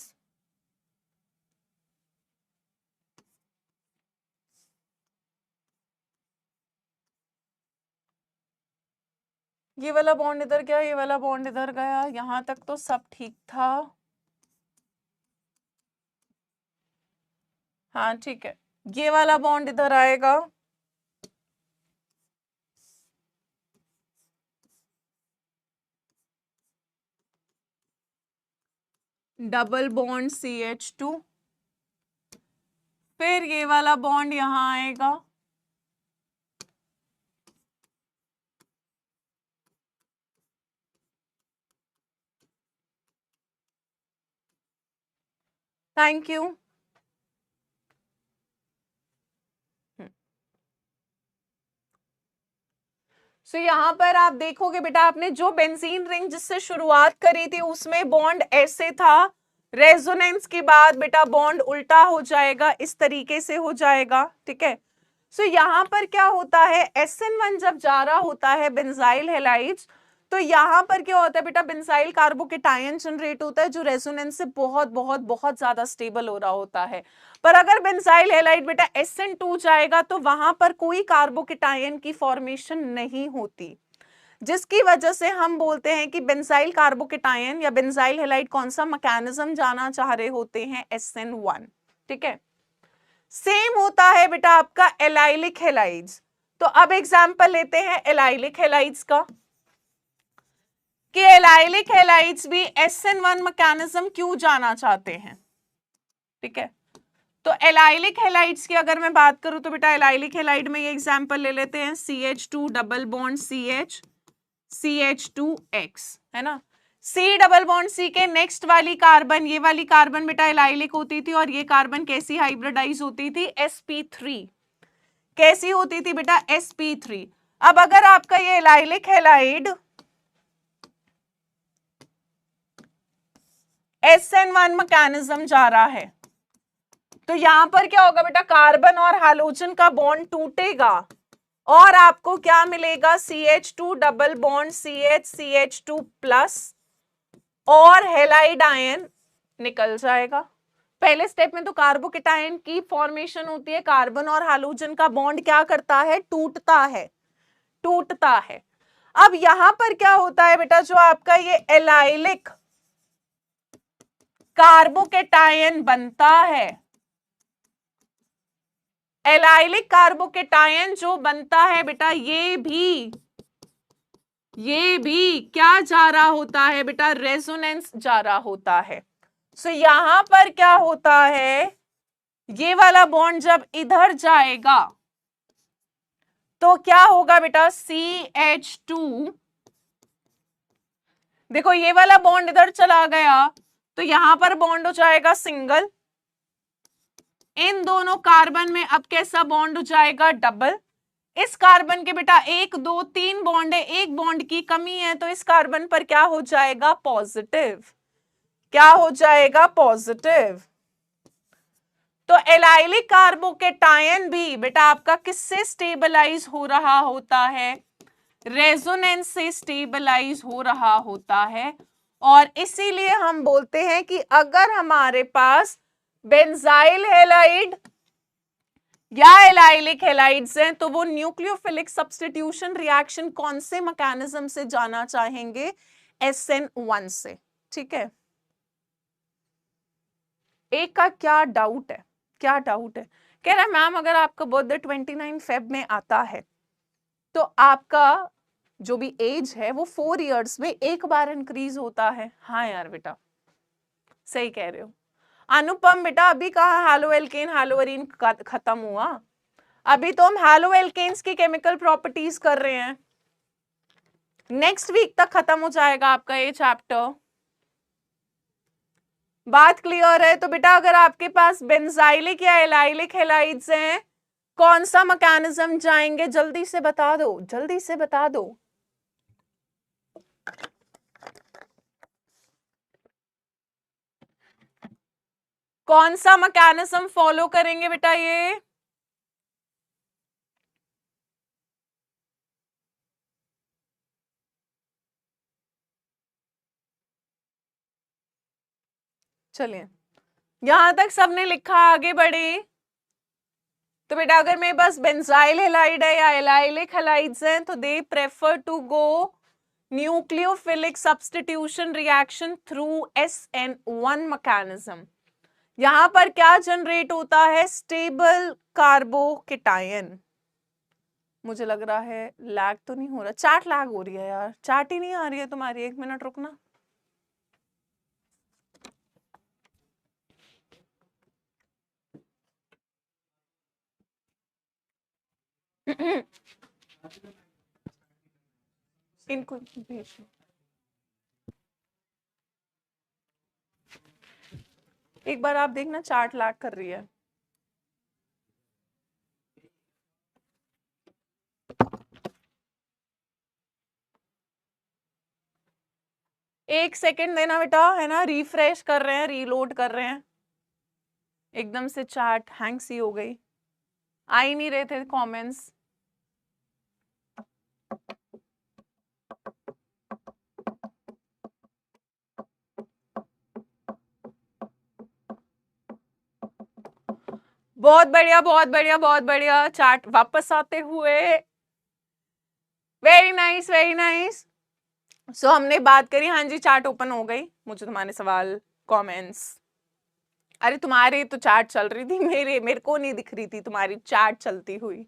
ये वाला बॉन्ड इधर गया, ये वाला बॉन्ड इधर गया, यहाँ तक तो सब ठीक था। हाँ ठीक है, ये वाला बॉन्ड इधर आएगा, डबल बॉन्ड CH2, फिर ये वाला बॉन्ड यहाँ आएगा, थैंक यू। सो यहाँ पर आप देखोगे बेटा, आपने जो बेंजीन रिंग जिससे शुरुआत करी थी उसमें बॉन्ड ऐसे था, रेजोनेंस के बाद बेटा बॉन्ड उल्टा हो जाएगा, इस तरीके से हो जाएगा, ठीक है। सो यहाँ पर क्या होता है, SN1 जब जा रहा होता है बेंजाइल हैलाइड्स, तो यहाँ पर क्या होता है बेटा, बेंजाइल कार्बोकेटायन जनरेट होता है जो रेजोनेंस से बहुत बहुत बहुत ज्यादा स्टेबल हो रहा होता है। पर अगर बेंजाइल हैलाइड बेटा SN2 जाएगा तो वहां पर कोई कार्बोकेटायन की फॉर्मेशन नहीं होती, जिसकी वजह से हम बोलते हैं कि बेंजाइल कार्बोकेटायन या बेंजाइल हैलाइड कौन सा मैकेनिज्म जाना चाह रहे होते हैं, SN1, ठीक है। सेम होता है बेटा आपका एलाइलिक हैलाइड्स। तो अब एग्जांपल लेते हैं एलाइलिक हैलाइड्स का, कि एलाइलिक हैलाइड्स भी SN1 मैकेनिज्म क्यों जाना चाहते हैं, ठीक है। तो एलाइलिक हैलाइड्स की अगर मैं बात करूं तो बेटा एलाइलिक हैलाइड में ये एग्जांपल ले लेते हैं, CH2 double bond CH, CH2X, है ना। C डबल बॉन्ड C के नेक्स्ट वाली कार्बन, ये वाली कार्बन बेटा एलाइलिक होती थी और ये कार्बन कैसी हाइब्रिडाइज होती थी, sp3। कैसी होती थी बेटा, sp3। अब अगर आपका ये एलाइलिक हैलाइड SN1 मैकेनिज्म जा रहा है तो यहां पर क्या होगा बेटा, कार्बन और हाइड्रोजन का बॉन्ड टूटेगा और आपको क्या मिलेगा, CH2 double bond CH, CH2 plus और हैलाइड आयन निकल जाएगा। पहले स्टेप में तो कार्बोकेटायन की फॉर्मेशन होती है, कार्बन और हाइड्रोजन का बॉन्ड क्या करता है, टूटता है, टूटता है। अब यहां पर क्या होता है बेटा, जो आपका ये एलाइलिक कार्बोकेटायन बनता है, एलाइलिक कार्बोकेटायन जो बनता है बेटा, ये भी क्या जा रहा होता है बेटा, रेजोनेंस जा रहा होता है। सो यहां पर क्या होता है, ये वाला बॉन्ड जब इधर जाएगा तो क्या होगा बेटा, CH2, देखो ये वाला बॉन्ड इधर चला गया तो यहां पर बॉन्ड हो जाएगा सिंगल, इन दोनों कार्बन में अब कैसा बॉन्ड हो जाएगा, डबल। इस कार्बन के बेटा 1 2 3 बॉन्ड है, एक बॉन्ड की कमी है तो इस कार्बन पर क्या हो जाएगा, पॉजिटिव। क्या हो जाएगा, पॉजिटिव। तो एलाइलिक कार्बोकेटायन भी बेटा आपका किससे स्टेबलाइज हो रहा होता है, रेजोनेंस से स्टेबलाइज हो रहा होता है। और इसीलिए हम बोलते हैं कि अगर हमारे पास बेंजाइल हैलाइड या एलाइलिक हैलाइड्स हैं तो वो न्यूक्लियोफिलिक सब्स्टिट्यूशन रिएक्शन कौन से मैकेनिज्म से जाना चाहेंगे, SN1 से, ठीक है। एक का क्या डाउट है, क्या डाउट है, कह रहा है मैम अगर आपका बर्थडे 29 फेब में आता है तो आपका जो भी एज है वो 4 इयर्स में एक बार इंक्रीज होता है। हाँ यार बेटा सही कह रहे हो। अनुपम बेटा अभी कहा हैलोएल्केन हैलोअरीन खत्म हुआ, अभी तो हम हैलो एल्केन्स की केमिकल प्रॉपर्टीज कर रहे हैं, नेक्स्ट वीक तक खत्म हो जाएगा आपका ये चैप्टर। बात क्लियर है? तो बेटा अगर आपके पास बेंजाइलिक या एलाइलिक हैलाइड्स हैं, कौन सा मैकेनिज्म जाएंगे? जल्दी से बता दो, जल्दी से बता दो। कौन सा मैकेनिज्म फॉलो करेंगे बेटा ये? चलिए, यहां तक सबने लिखा, आगे बढ़े। तो बेटा अगर मेरे पास बेंजाइल हैलाइड है या एलाइलिक हैलाइड्स हैं, तो they prefer to go nucleophilic substitution reaction through SN1 mechanism. यहां पर क्या जनरेट होता है? Stable carbocation. मुझे लग रहा है लैग तो नहीं हो रहा, चैट लैग हो रही है यार, चैट ही नहीं आ रही है तुम्हारी, 1 मिनट रुकना। इनको भेज, एक बार आप देखना, चार्ट लैग कर रही है। एक सेकंड देना बेटा, है ना, रिफ्रेश कर रहे हैं, रीलोड कर रहे हैं। एकदम से चैट हैंग सी हो गई, आ ही नहीं रहे थे कमेंट्स। बहुत बढ़िया, बहुत बढ़िया, बहुत बढ़िया, चैट वापस आते हुए, वेरी नाइस, वेरी नाइस। सो हमने बात करी, हाँ जी चैट ओपन हो गई। मुझे तुम्हारे सवाल, कमेंट्स, अरे तुम्हारी तो चैट चल रही थी, मेरे को नहीं दिख रही थी तुम्हारी चैट चलती हुई।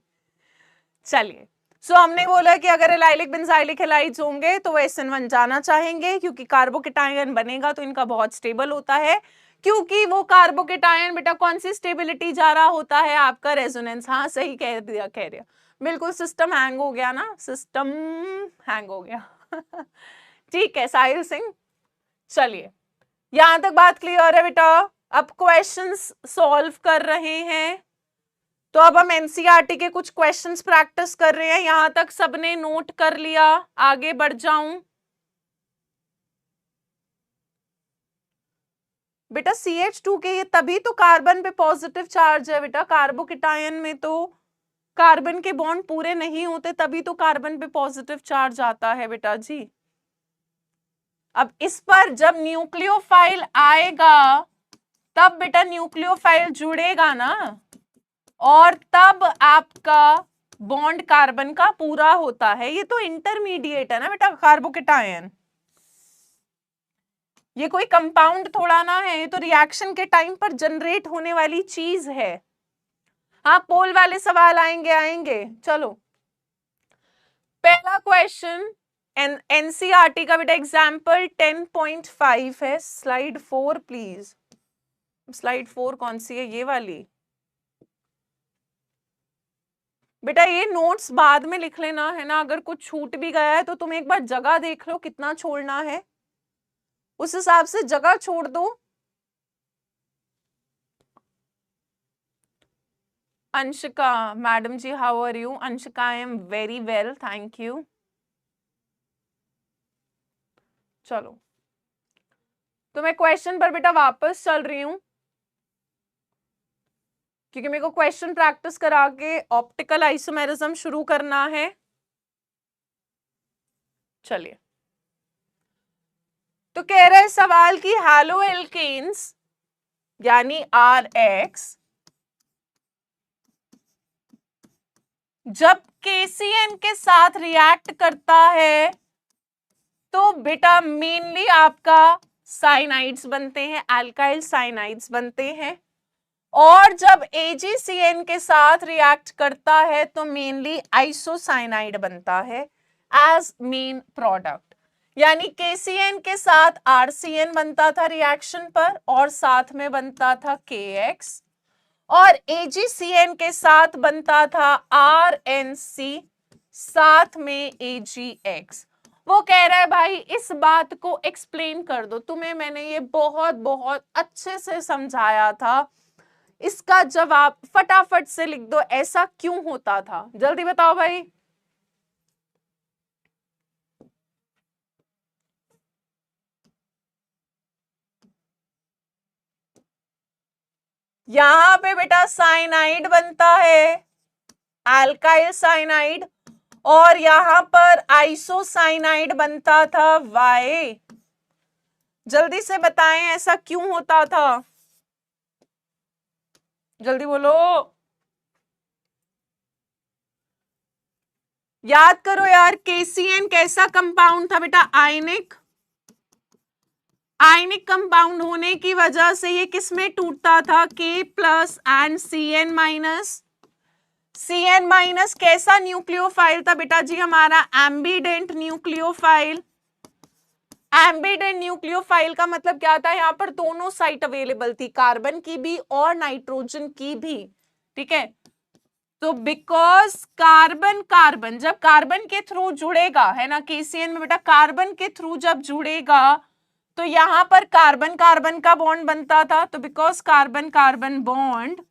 चलिए, सो हमने बोला कि अगर एलाइलिक बेंजाइलिक हैलाइड्स होंगे तो वो SN1 जाना चाहेंगे, क्योंकि कार्बोकेटायन बनेगा तो इनका बहुत स्टेबल होता है। क्योंकि वो कार्बोकेटायन बेटा कौन सी स्टेबिलिटी जा रहा होता है? आपका रेजोनेंस। हाँ सही कह दिया, कह रहा, बिल्कुल सिस्टम हैंग हो गया ना, सिस्टम हैंग हो गया। ठीक है साहिल सिंह, चलिए यहां तक बात क्लियर है बेटा। अब क्वेश्चंस सॉल्व कर रहे हैं, तो अब हम एनसीईआरटी के कुछ क्वेश्चंस प्रैक्टिस कर रहे हैं। यहां तक सबने नोट कर लिया? आगे बढ़ जाऊं बेटा? CH2 के ये तभी तो कार्बन पे पॉजिटिव चार्ज है बेटा, कार्बोकेटायन में तो कार्बन के बॉन्ड पूरे नहीं होते, तभी तो कार्बन पे पॉजिटिव चार्ज आता है बेटा जी। अब इस पर जब न्यूक्लियोफाइल आएगा तब बेटा न्यूक्लियोफाइल जुड़ेगा ना, और तब आपका बॉन्ड कार्बन का पूरा होता है। ये तो इंटरमीडिएट है ना बेटा कार्बोकेटायन, ये कोई कंपाउंड थोड़ा ना है, ये तो रिएक्शन के टाइम पर जनरेट होने वाली चीज है। हाँ पोल वाले सवाल आएंगे, आएंगे। चलो पहला क्वेश्चन एनसीईआरटी का बेटा एग्जाम्पल 10.5 है, स्लाइड 4 प्लीज। स्लाइड 4 कौन सी है? ये वाली बेटा, ये नोट्स बाद में लिख लेना, है ना। अगर कुछ छूट भी गया है तो तुम एक बार जगह देख लो कितना छोड़ना है, उस हिसाब से जगह छोड़ दो। Anshika madam ji, how are you? Anshika, I am very well, thank you. चलो तो मैं क्वेश्चन पर बेटा वापस चल रही हूं, क्योंकि मेरे को क्वेश्चन प्रैक्टिस करा के ऑप्टिकल आइसोमेरिज्म शुरू करना है। चलिए, तो कह रहे सवाल की हैलो एल्केन्स यानी RX जब KCN के साथ रिएक्ट करता है तो बेटा मेनली आपका साइनाइड्स बनते हैं, अल्काइल साइनाइड्स बनते हैं। और जब AgCN के साथ रिएक्ट करता है तो मेनली आइसोसाइनाइड बनता है एज मेन प्रोडक्ट। यानी KCN के साथ RCN बनता था रिएक्शन पर, और साथ में बनता था KX, और AgCN के साथ बनता था RNC, साथ में AgX। वो कह रहा है भाई इस बात को एक्सप्लेन कर दो, तुम्हें मैंने ये बहुत बहुत अच्छे से समझाया था, इसका जवाब फटाफट से लिख दो, ऐसा क्यों होता था, जल्दी बताओ भाई। यहां पे बेटा साइनाइड बनता है, अल्काइल साइनाइड, और यहां पर आइसोसाइनाइड बनता था वाई। जल्दी से बताएं ऐसा क्यों होता था, जल्दी बोलो, याद करो यार। KCN कैसा कंपाउंड था बेटा, आयनिक। आयनिक कंपाउंड होने की वजह से ये किसमें टूटता था, K plus and CN minus. CN minus कैसा न्यूक्लियोफाइल था बेटा जी, हमारा एम्बिडेंट न्यूक्लियोफाइल। एम्बिडेंट न्यूक्लियोफाइल का मतलब क्या था, यहां पर दोनों साइट अवेलेबल थी, कार्बन की भी और नाइट्रोजन की भी, ठीक है। तो बिकॉज कार्बन कार्बन जब कार्बन के थ्रू जुड़ेगा, है ना, KCN में बेटा कार्बन के थ्रू जब जुड़ेगा तो यहां पर कार्बन कार्बन का बॉन्ड बनता था, तो because carbon carbon bond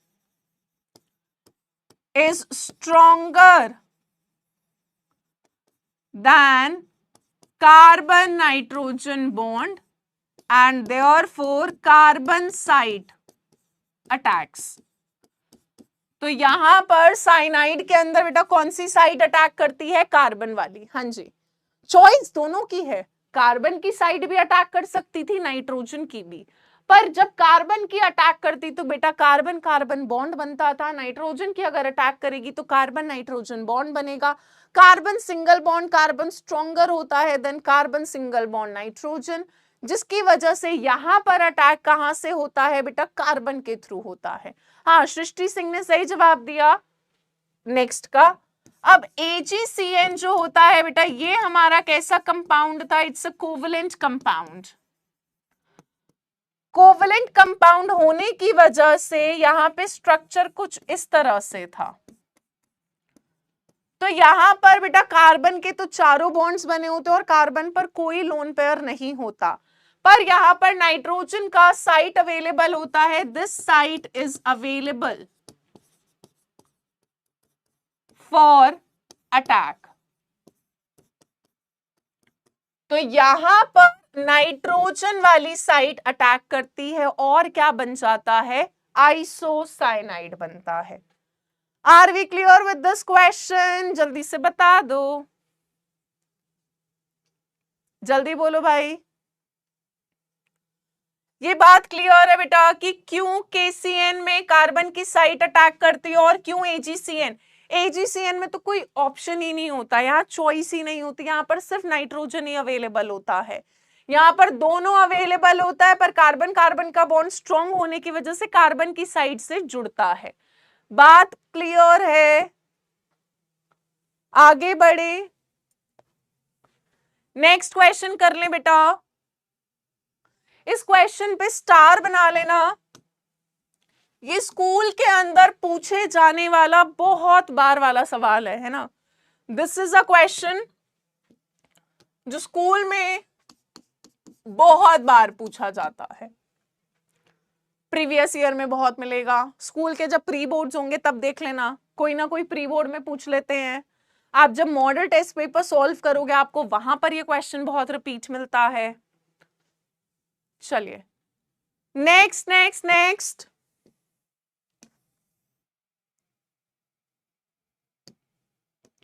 is stronger than carbon nitrogen bond and therefore carbon site attacks। तो यहां पर साइनाइड के अंदर बेटा कौन सी साइट अटैक करती है, कार्बन वाली। हाँ जी, चॉइस दोनों की है, कार्बन की साइड भी अटैक कर सकती थी, नाइट्रोजन की भी, पर जब कार्बन की अटैक करती तो बेटा कार्बन कार्बन बॉन्ड बनता था, नाइट्रोजन की अगर अटैक करेगी तो कार्बन नाइट्रोजन बॉन्ड बनेगा। Carbon single bond carbon stronger होता है than carbon single bond nitrogen, जिसकी वजह से यहां पर अटैक कहां से होता है बेटा, कार्बन के थ्रू होता है। हाँ, सृष्टि सिंह ने सही जवाब दिया। नेक्स्ट का, अब AgCN जो होता है बेटा, ये हमारा कैसा कंपाउंड था, it's a covalent compound. Covalent compound होने की वजह से यहां पे स्ट्रक्चर कुछ इस तरह से था। तो यहां पर बेटा कार्बन के तो चारों बॉन्ड्स बने होते और कार्बन पर कोई लोन पेयर नहीं होता, पर यहां पर नाइट्रोजन का साइट अवेलेबल होता है, this site is available for attack. तो यहां पर नाइट्रोजन वाली साइट अटैक करती है और क्या बन जाता है, आइसोसाइनाइड बनता है। Are we clear with this question, जल्दी से बता दो, जल्दी बोलो भाई। ये बात क्लियर है बेटा कि क्यों KCN में कार्बन की साइट अटैक करती है और क्यों AgCN में तो कोई ऑप्शन ही नहीं होता, यहाँ चॉइस ही नहीं होती, यहाँ पर सिर्फ नाइट्रोजन ही अवेलेबल होता है। यहाँ पर दोनों अवेलेबल होता है पर कार्बन कार्बन का बॉन्ड स्ट्रॉन्ग होने की वजह से कार्बन की साइड से जुड़ता है। बात क्लियर है, आगे बढ़े, नेक्स्ट क्वेश्चन कर ले बेटा। इस क्वेश्चन पे स्टार बना लेना, ये स्कूल के अंदर पूछे जाने वाला बहुत बार वाला सवाल है ना। दिस इज अ क्वेश्चन जो स्कूल में बहुत बार पूछा जाता है, प्रीवियस ईयर में बहुत मिलेगा, स्कूल के जब प्री बोर्ड्स होंगे तब देख लेना, कोई ना कोई प्री बोर्ड में पूछ लेते हैं। आप जब मॉडल टेस्ट पेपर सॉल्व करोगे आपको वहां पर ये क्वेश्चन बहुत रिपीट मिलता है। चलिए नेक्स्ट नेक्स्ट नेक्स्ट,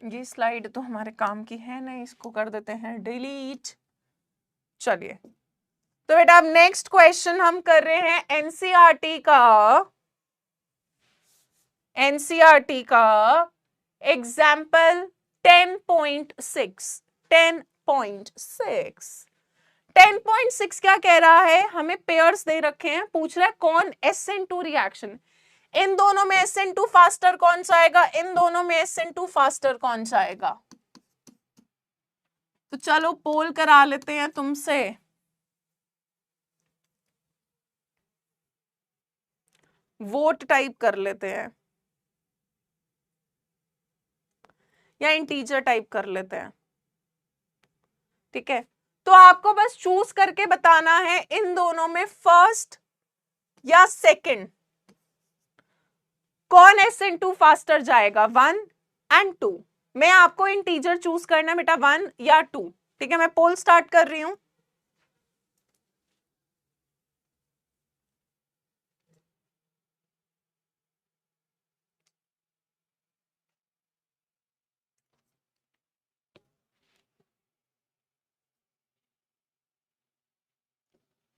ये स्लाइड तो हमारे काम की है नहीं, इसको कर देते हैं डिलीट। चलिए तो बेटा अब नेक्स्ट क्वेश्चन हम कर रहे हैं एनसीईआरटी का एग्जाम्पल 10.6। 10.6 क्या कह रहा है, हमें पेयर्स दे रखे हैं, पूछ रहा है कौन SN2 रिएक्शन, इन दोनों में SN2 फास्टर कौन सा आएगा, इन दोनों में SN2 फास्टर कौन सा आएगा। तो चलो पोल करा लेते हैं तुमसे। वोट टाइप कर लेते हैं या इंटीजर टाइप कर लेते हैं, ठीक है। तो आपको बस चूज करके बताना है इन दोनों में फर्स्ट या सेकंड कौन SN2 फास्टर जाएगा, 1 and 2। मैं आपको इंटीजर चूज करना है बेटा, 1 या 2, ठीक है। मैं पोल स्टार्ट कर रही हूं।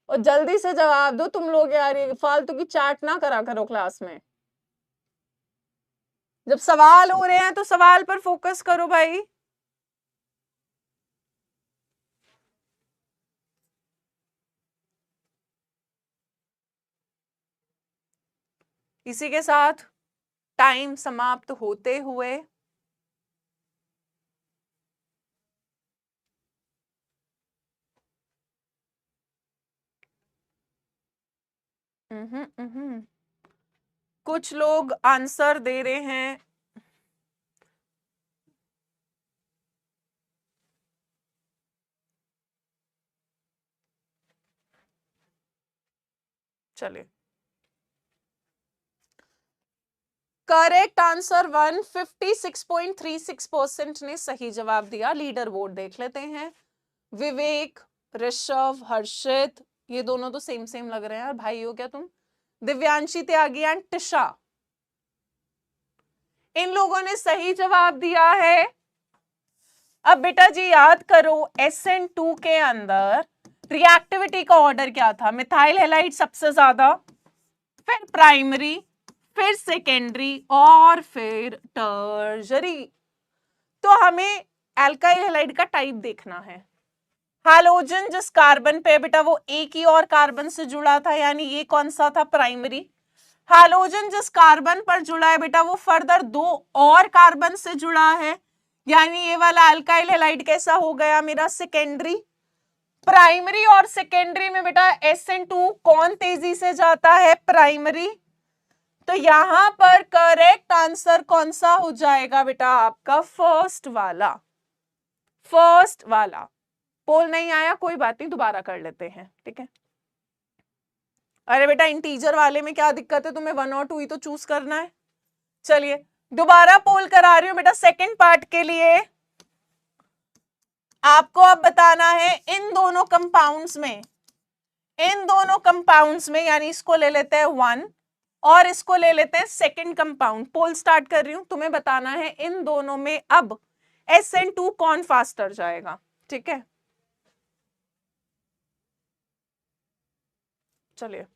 और जल्दी से जवाब दो तुम लोग यार, ये फालतू की चैट ना करा करो क्लास में। जब सवाल हो रहे हैं तो सवाल पर फोकस करो भाई। इसी के साथ टाइम समाप्त होते हुए कुछ लोग आंसर दे रहे हैं। चलिए, करेक्ट आंसर 156.36% ने सही जवाब दिया। लीडर बोर्ड देख लेते हैं। विवेक, ऋषभ, हर्षित, ये दोनों तो सेम सेम लग रहे हैं। भाई हो क्या तुम? दिव्यांशी, त्यागी एंड टिशा, इन लोगों ने सही जवाब दिया है। अब बेटा जी याद करो, SN2 के अंदर रिएक्टिविटी का ऑर्डर क्या था? मिथाइल हैलाइड सबसे ज्यादा, फिर प्राइमरी, फिर सेकेंडरी और फिर टर्शरी। तो हमें एल्काइल हैलाइड का टाइप देखना है। हाइड्रोजन जिस कार्बन पे बेटा वो एक ही और कार्बन से जुड़ा था, यानी ये कौन सा था? प्राइमरी। हाइड्रोजन जिस कार्बन पर जुड़ा है बेटा वो फर्दर 2 और कार्बन से जुड़ा है, यानी ये वाला अल्काइल हैलाइड कैसा हो गया मेरा? सेकेंडरी। प्राइमरी और सेकेंडरी में बेटा SN2 कौन तेजी से जाता है? प्राइमरी। तो यहां पर करेक्ट आंसर कौन सा हो जाएगा बेटा? आपका फर्स्ट वाला। फर्स्ट वाला। पोल नहीं आया, कोई बात नहीं, दोबारा कर लेते हैं, ठीक है। अरे बेटा इंटीजर वाले में क्या दिक्कत है? तुम्हें 1 और 2 ही तो चूज करना है। चलिए दोबारा पोल करा रही हूं बेटा सेकंड पार्ट के लिए। आपको अब बताना है इन दोनों कंपाउंड्स में, यानी इसको ले लेते हैं 1 और इसको ले लेते हैं सेकंड कंपाउंड। पोल स्टार्ट कर रही हूं, तुम्हें बताना है इन दोनों में अब SN2 कौन फास्टर जाएगा, ठीक है। चलिए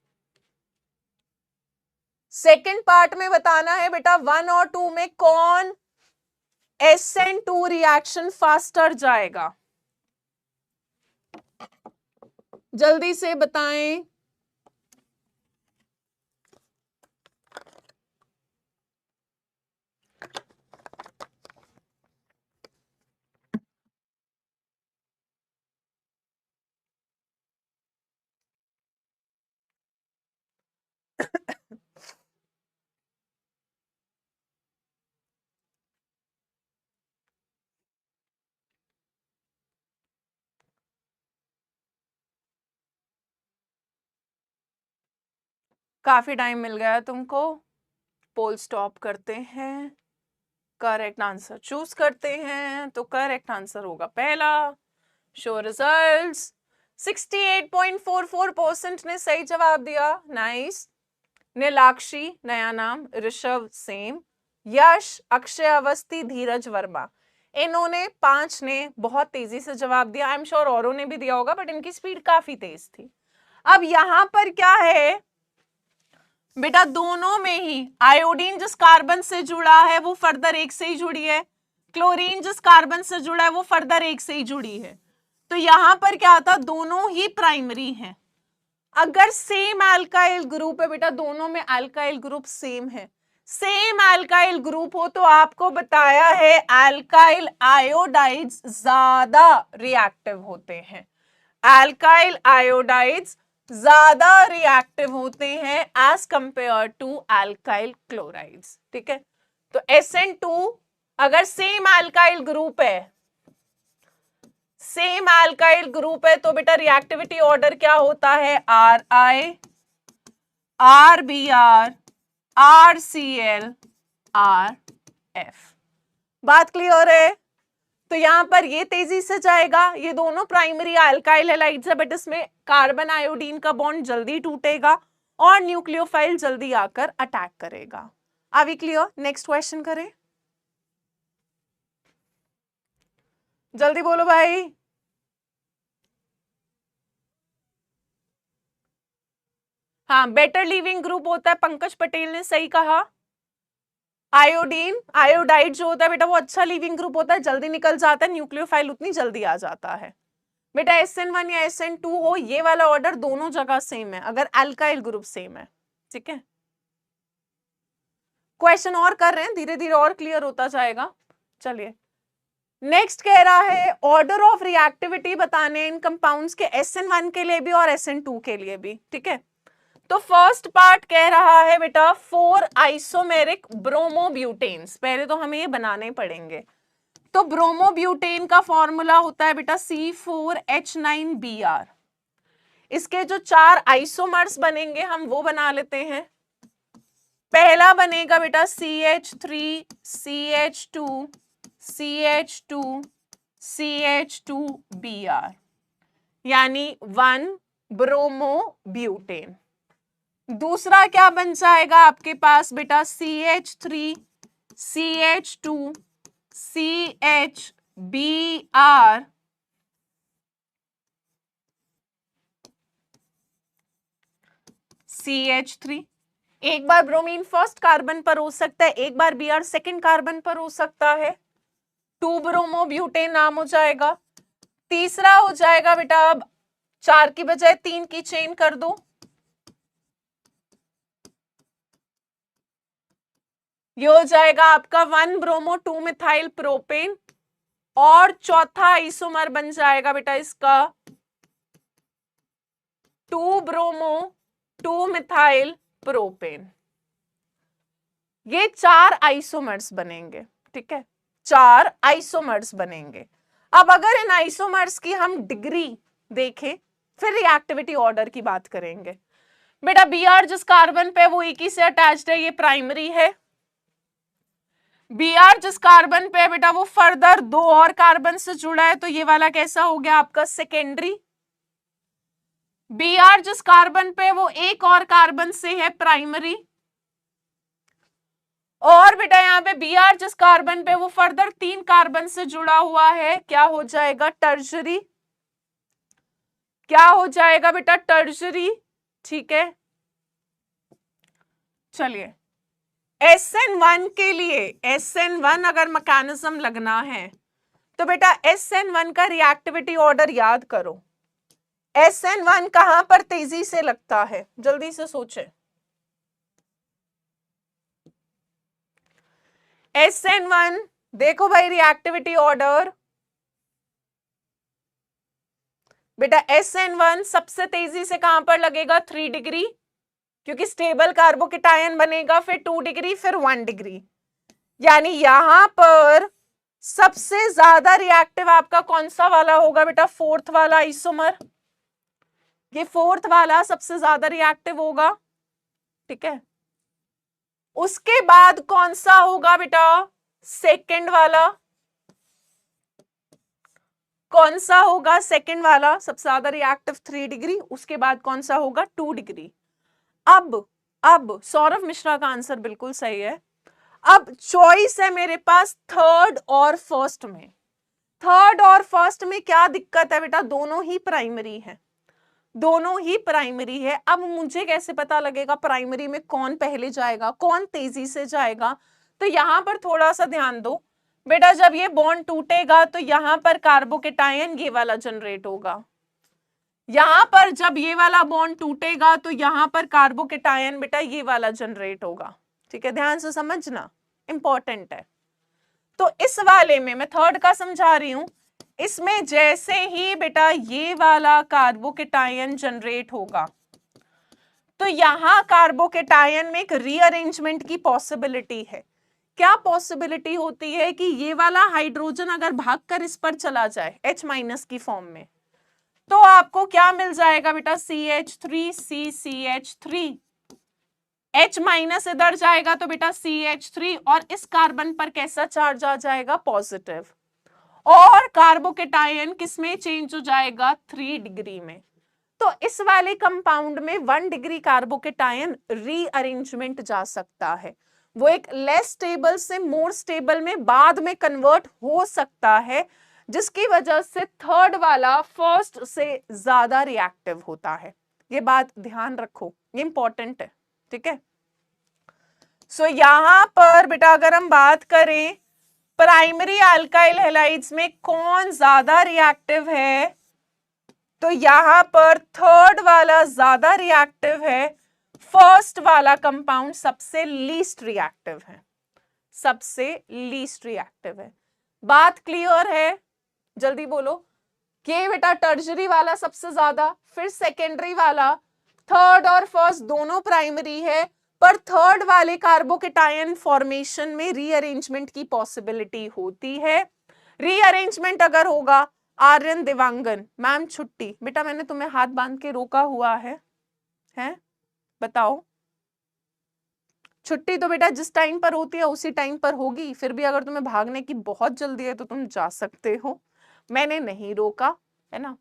सेकंड पार्ट में बताना है बेटा 1 और 2 में कौन SN2 रिएक्शन फास्टर जाएगा, जल्दी से बताएं। काफी टाइम मिल गया है तुमको। पोल स्टॉप करते हैं, करेक्ट आंसर चूज करते हैं। तो करेक्ट आंसर होगा पहला। Show results. 68.44% ने सही जवाब दिया। नाइस। नीलाक्षी, नया नाम, ऋषभ सेम, यश, अक्षय अवस्थी, धीरज वर्मा, इन्होंने 5 ने बहुत तेजी से जवाब दिया। आई एम श्योर औरों ने भी दिया होगा, बट इनकी स्पीड काफी तेज थी। अब यहां पर क्या है बेटा, दोनों में ही आयोडीन जिस कार्बन से जुड़ा है वो फर्दर 1 से ही जुड़ी है, क्लोरीन जिस कार्बन से जुड़ा है वो फर्दर 1 से ही जुड़ी है। तो यहां पर क्या था, दोनों ही प्राइमरी हैं। अगर सेम अल्काइल ग्रुप है बेटा, दोनों में अल्काइल ग्रुप सेम है, सेम अल्काइल ग्रुप हो तो आपको बताया है अल्काइल आयोडाइड्स ज्यादा रिएक्टिव होते हैं। अल्काइल आयोडाइड्स ज्यादा रिएक्टिव होते हैं as compare to alkyl chlorides. ठीक है, तो SN2 अगर सेम अल्काइल ग्रुप है, सेम अल्काइल ग्रुप है, तो बेटा रिएक्टिविटी ऑर्डर क्या होता है? RI, RBr, RCl, RF। बात क्लियर है? तो यहां पर ये तेजी से जाएगा, ये दोनों प्राइमरी अल्काइल हैलाइड्स है, बट इसमें कार्बन आयोडीन का बॉन्ड जल्दी टूटेगा और न्यूक्लियोफाइल जल्दी आकर अटैक करेगा। Are we clear? Next question करें, जल्दी बोलो भाई। हाँ, बेटर लीविंग ग्रुप होता है, पंकज पटेल ने सही कहा। आयोडीन, आयोडाइड जो होता है बेटा वो अच्छा लीविंग ग्रुप होता है, जल्दी निकल जाता है, न्यूक्लियोफाइल उतनी जल्दी आ जाता है। बेटा SN1 या SN2 हो, ये वाला ऑर्डर दोनों जगह सेम है अगर अल्काइल ग्रुप सेम है। ठीक है, क्वेश्चन और कर रहे हैं, धीरे धीरे और क्लियर होता जाएगा। चलिए नेक्स्ट कह रहा है ऑर्डर ऑफ रिएक्टिविटी बताने इन कंपाउंड्स के, SN1 के लिए भी और SN2 के लिए भी। ठीक है, तो फर्स्ट पार्ट कह रहा है बेटा 4 आइसोमेरिक ब्रोमोब्यूटेन्स। पहले तो हमें ये बनाने पड़ेंगे। तो ब्रोमोब्यूटेन का फॉर्मूला होता है बेटा C4H9Br। इसके जो 4 आइसोमर्स बनेंगे हम वो बना लेते हैं। पहला बनेगा बेटा CH3 CH2 CH2 CH2Br, यानी 1 ब्रोमोब्यूटेन। दूसरा क्या बन जाएगा आपके पास बेटा CH3 CH2 CHBr CH3। एक बार ब्रोमीन फर्स्ट कार्बन पर हो सकता है, एक बार Br सेकंड कार्बन पर हो सकता है, 2 ब्रोमोब्यूटेन नाम हो जाएगा। तीसरा हो जाएगा बेटा, अब 4 की बजाय 3 की चेन कर दो, ये हो जाएगा आपका 1 ब्रोमो 2 मिथाइल प्रोपेन। और चौथा आइसोमर बन जाएगा बेटा इसका 2 ब्रोमो 2 मिथाइल प्रोपेन। ये 4 आइसोमर्स बनेंगे। ठीक है, 4 आइसोमर्स बनेंगे। अब अगर इन आइसोमर्स की हम डिग्री देखें, फिर रिएक्टिविटी ऑर्डर की बात करेंगे। बेटा Br जिस कार्बन पे वो एक ही से अटैच्ड है, ये प्राइमरी है। Br जिस कार्बन पे है बेटा वो फर्दर 2 और कार्बन से जुड़ा है, तो ये वाला कैसा हो गया आपका सेकेंडरी। Br जिस कार्बन पे वो एक और कार्बन से है, प्राइमरी। और बेटा यहाँ पे Br जिस कार्बन पे वो फर्दर 3 कार्बन से जुड़ा हुआ है, क्या हो जाएगा? टर्शरी। क्या हो जाएगा बेटा? टर्शरी। ठीक है, चलिए SN1 के लिए, SN1 अगर मैकेनिज्म लगना है तो बेटा SN1 का रिएक्टिविटी ऑर्डर याद करो। SN1 कहां पर तेजी से लगता है, जल्दी से सोचे। SN1 देखो भाई रिएक्टिविटी ऑर्डर, बेटा SN1 सबसे तेजी से कहां पर लगेगा? 3 डिग्री, क्योंकि स्टेबल कार्बोकेटायन बनेगा, फिर 2 डिग्री, फिर 1 डिग्री। यानी यहां पर सबसे ज्यादा रिएक्टिव आपका कौन सा वाला होगा बेटा? 4th वाला आइसोमर। ये 4th वाला सबसे ज्यादा रिएक्टिव होगा। ठीक है, उसके बाद कौन सा होगा बेटा? सेकंड वाला। कौन सा होगा? सेकंड वाला सबसे ज्यादा रिएक्टिव 3 डिग्री। उसके बाद कौन सा होगा? 2 डिग्री। अब सौरभ मिश्रा का आंसर बिल्कुल सही है। अब चॉइस है मेरे पास 3rd और 1st में। 3rd और 1st में क्या दिक्कत है बेटा? दोनों ही प्राइमरी है, दोनों ही प्राइमरी है। अब मुझे कैसे पता लगेगा प्राइमरी में कौन पहले जाएगा, कौन तेजी से जाएगा? तो यहां पर थोड़ा सा ध्यान दो बेटा, जब ये बॉन्ड टूटेगा तो यहां पर कार्बोकेटायन ये वाला जनरेट होगा। यहां पर जब ये वाला बॉन्ड टूटेगा तो यहां पर कार्बोकेटायन बेटा ये वाला जनरेट होगा। ठीक है, ध्यान से समझना, इंपॉर्टेंट है। तो इस वाले में मैं 3rd का समझा रही हूं, इसमें जैसे ही बेटा ये वाला कार्बोकेटायन जनरेट होगा, तो यहां कार्बोकेटायन में एक रीअरेंजमेंट की पॉसिबिलिटी है। क्या पॉसिबिलिटी होती है कि ये वाला हाइड्रोजन अगर भागकर इस पर चला जाए H माइनस की फॉर्म में, तो आपको क्या मिल जाएगा बेटा, CH3CCH3। H माइनस इधर जाएगा तो बेटा CH3, और इस कार्बन पर कैसा चार्ज आ जाएगा, पॉजिटिव। और कार्बोकेटायन किसमें चेंज हो जाएगा, 3 डिग्री में। तो इस वाले कंपाउंड में 1 डिग्री कार्बोकेटायन रीअरेंजमेंट जा सकता है। वो एक लेस स्टेबल से मोर स्टेबल में बाद में कन्वर्ट हो सकता है, जिसकी वजह से थर्ड वाला फर्स्ट से ज्यादा रिएक्टिव होता है। ये बात ध्यान रखो, ये इंपॉर्टेंट है, ठीक है। सो यहां पर बेटा अगर हम बात करें प्राइमरी अल्काइल हैलाइड्स में कौन ज्यादा रिएक्टिव है, तो यहां पर थर्ड वाला ज्यादा रिएक्टिव है, फर्स्ट वाला कंपाउंड सबसे लीस्ट रिएक्टिव है, सबसे लीस्ट रिएक्टिव है। बात क्लियर है, जल्दी बोलो। कि बेटा टर्जरी वाला सबसे ज्यादा, फिर सेकेंडरी वाला, थर्ड और फर्स्ट दोनों प्राइमरी है, पर थर्ड वाले कार्बोकेटायन फॉर्मेशन में रीअरेंजमेंट की पॉसिबिलिटी होती है। रीअरेंजमेंट अगर होगा, आर्यन देवांगन मैम छुट्टी, बेटा मैंने तुम्हें हाथ बांध के रोका हुआ है, बताओ। छुट्टी तो बेटा जिस टाइम पर होती है उसी टाइम पर होगी, फिर भी अगर तुम्हें भागने की बहुत जल्दी है तो तुम जा सकते हो, मैंने नहीं रोका, है ना।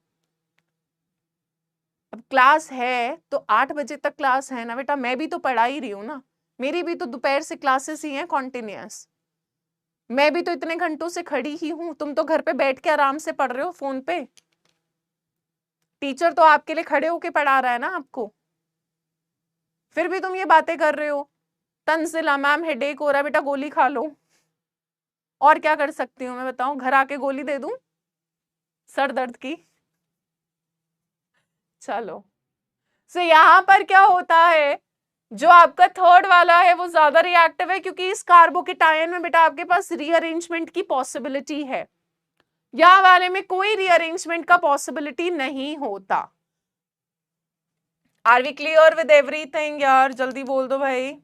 अब क्लास है तो 8 बजे तक क्लास है ना बेटा, मैं भी तो पढ़ा ही रही हूँ ना, मेरी भी तो दोपहर से क्लासेस ही हैं कॉन्टिन्यूअस, मैं भी तो इतने घंटों से खड़ी ही हूँ, तुम तो घर पे बैठ के आराम से पढ़ रहे हो फोन पे, टीचर तो आपके लिए खड़े होके पढ़ा रहा है ना आपको, फिर भी तुम ये बातें कर रहे हो। तंजिला मैम हेडेक हो रहा है, बेटा गोली खा लो, और क्या कर सकती हूँ मैं बताऊं, घर आके गोली दे दूं सर दर्द की। चलो, सो यहां पर क्या होता है, जो आपका थर्ड वाला है वो ज्यादा रिएक्टिव है, क्योंकि इस कार्बोकेटायन में बेटा आपके पास रीअरेंजमेंट की पॉसिबिलिटी है, यहां वाले में कोई रीअरेंजमेंट का पॉसिबिलिटी नहीं होता। Are we clear with everything यार, जल्दी बोल दो भाई।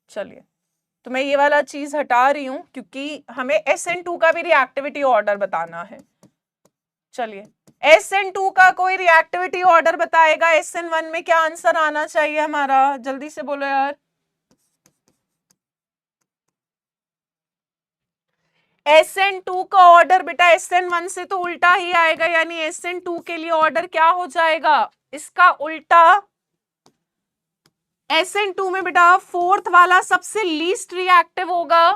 चलिए, तो मैं ये वाला चीज हटा रही हूं क्योंकि हमें SN2 का भी रिएक्टिविटी ऑर्डर बताना है। चलिए, SN2 का कोई रिएक्टिविटी ऑर्डर बताएगा, SN1 में क्या आंसर आना चाहिए हमारा, जल्दी से बोलो यार। SN2 का ऑर्डर बेटा SN1 से तो उल्टा ही आएगा, यानी SN2 के लिए ऑर्डर क्या हो जाएगा, इसका उल्टा। SN2 में बेटा फोर्थ वाला सबसे लीस्ट रिएक्टिव होगा,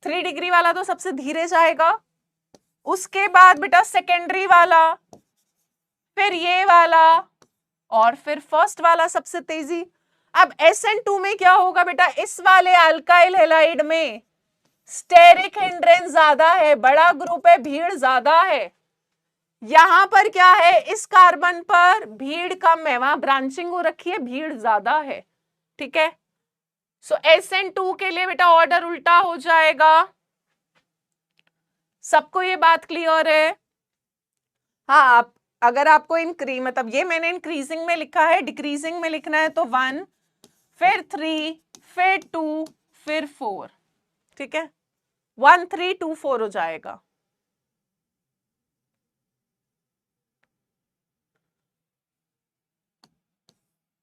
3 डिग्री वाला तो सबसे धीरे जाएगा, उसके बाद बेटा सेकेंडरी वाला, फिर ये वाला, और फिर फर्स्ट वाला सबसे तेजी। अब SN2 में क्या होगा बेटा, इस वाले अल्काइल हैलाइड में स्टेरिक हिंड्रेंस ज्यादा है, बड़ा ग्रुप है, भीड़ ज्यादा है। यहां पर क्या है, इस कार्बन पर भीड़ कम है, वहां ब्रांचिंग हो रखी है, भीड़ ज्यादा है, ठीक है। सो SN2 के लिए बेटा ऑर्डर उल्टा हो जाएगा। सबको ये बात क्लियर है? हाँ, आप अगर आपको मतलब ये मैंने इंक्रीजिंग में लिखा है, डिक्रीजिंग में लिखना है तो 1, फिर 3, फिर 2, फिर 4, ठीक है, 1 3 2 4 हो जाएगा।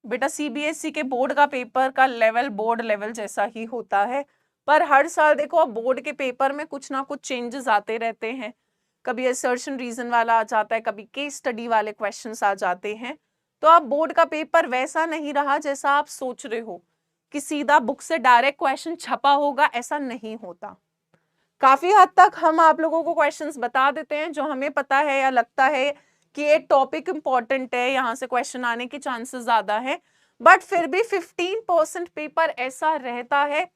बेटा CBSE के बोर्ड का पेपर का लेवल बोर्ड लेवल जैसा ही होता है, पर हर साल देखो अब बोर्ड के पेपर में कुछ ना कुछ चेंजेस आते रहते हैं, कभी असर्शन रीजन वाला आ जाता है, कभी केस स्टडी वाले क्वेश्चंस आ जाते हैं। तो अब बोर्ड का पेपर वैसा नहीं रहा जैसा आप सोच रहे हो कि सीधा बुक से डायरेक्ट क्वेश्चन छपा होगा, ऐसा नहीं होता। काफी हद तक हम आप लोगों को क्वेश्चंस बता देते हैं जो हमें पता है या लगता है कि ये टॉपिक इंपॉर्टेंट है, यहाँ से क्वेश्चन आने के चांसेस ज्यादा है, बट फिर भी 15% पेपर ऐसा रहता है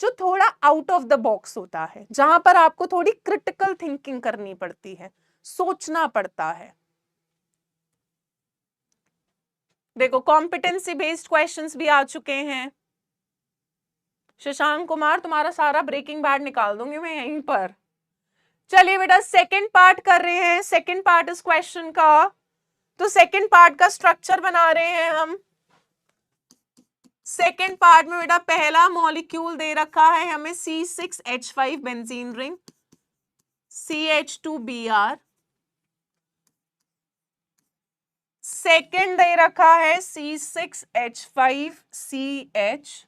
जो थोड़ा आउट ऑफ द बॉक्स होता है, जहां पर आपको थोड़ी क्रिटिकल थिंकिंग करनी पड़ती है, सोचना पड़ता है। देखो कॉम्पिटेंसी बेस्ड क्वेश्चंस भी आ चुके हैं। शशांक कुमार, तुम्हारा सारा ब्रेकिंग बैड निकाल दूंगी मैं यहीं पर, चलिए बेटा सेकंड पार्ट कर रहे हैं, सेकंड पार्ट इस क्वेश्चन का। तो सेकंड पार्ट का स्ट्रक्चर बना रहे हैं हम। सेकंड पार्ट में बेटा पहला मॉलिक्यूल दे रखा है हमें C6H5 benzene ring, CH2Br। Second दे रखा है C6H5CH,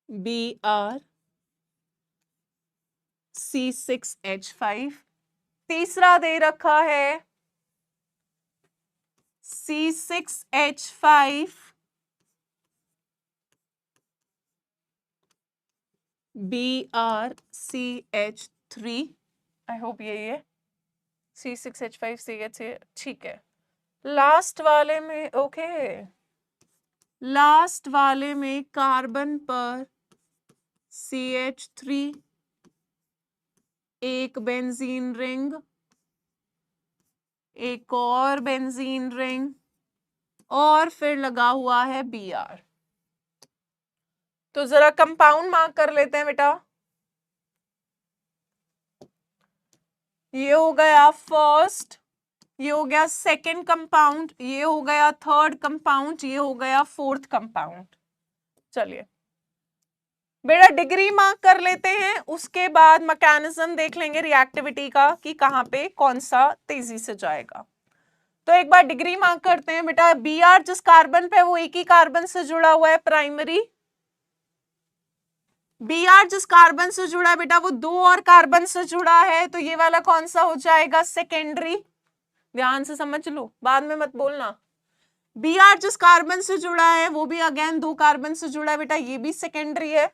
Br, C6H5। तीसरा दे रखा है C6H5 BrCH3। आई होप यही है, C6H5CH, ठीक है। लास्ट वाले में लास्ट वाले में कार्बन पर CH3, एक बेंजीन रिंग, एक और बेंजीन रिंग, और फिर लगा हुआ है Br। तो जरा कंपाउंड मार्क कर लेते हैं बेटा। ये हो गया फर्स्ट, ये हो गया सेकंड कंपाउंड, ये हो गया थर्ड कंपाउंड, ये हो गया फोर्थ कंपाउंड। चलिए बेटा डिग्री मार्क कर लेते हैं, उसके बाद मैकेनिज्म देख लेंगे रिएक्टिविटी का कि कहां पे कौन सा तेजी से जाएगा। तो एक बार डिग्री मार्क करते हैं बेटा। Br जिस कार्बन पे वो एक ही कार्बन से जुड़ा हुआ है प्राइमरी, Br जिस कार्बन से जुड़ा है बेटा वो दो और कार्बन से जुड़ा है, तो ये वाला कौन सा हो जाएगा, सेकेंडरी। ध्यान से समझ लो, बाद में मत बोलना। Br जिस कार्बन से जुड़ा है वो भी अगेन दो कार्बन से जुड़ा है बेटा, ये भी सेकेंडरी है।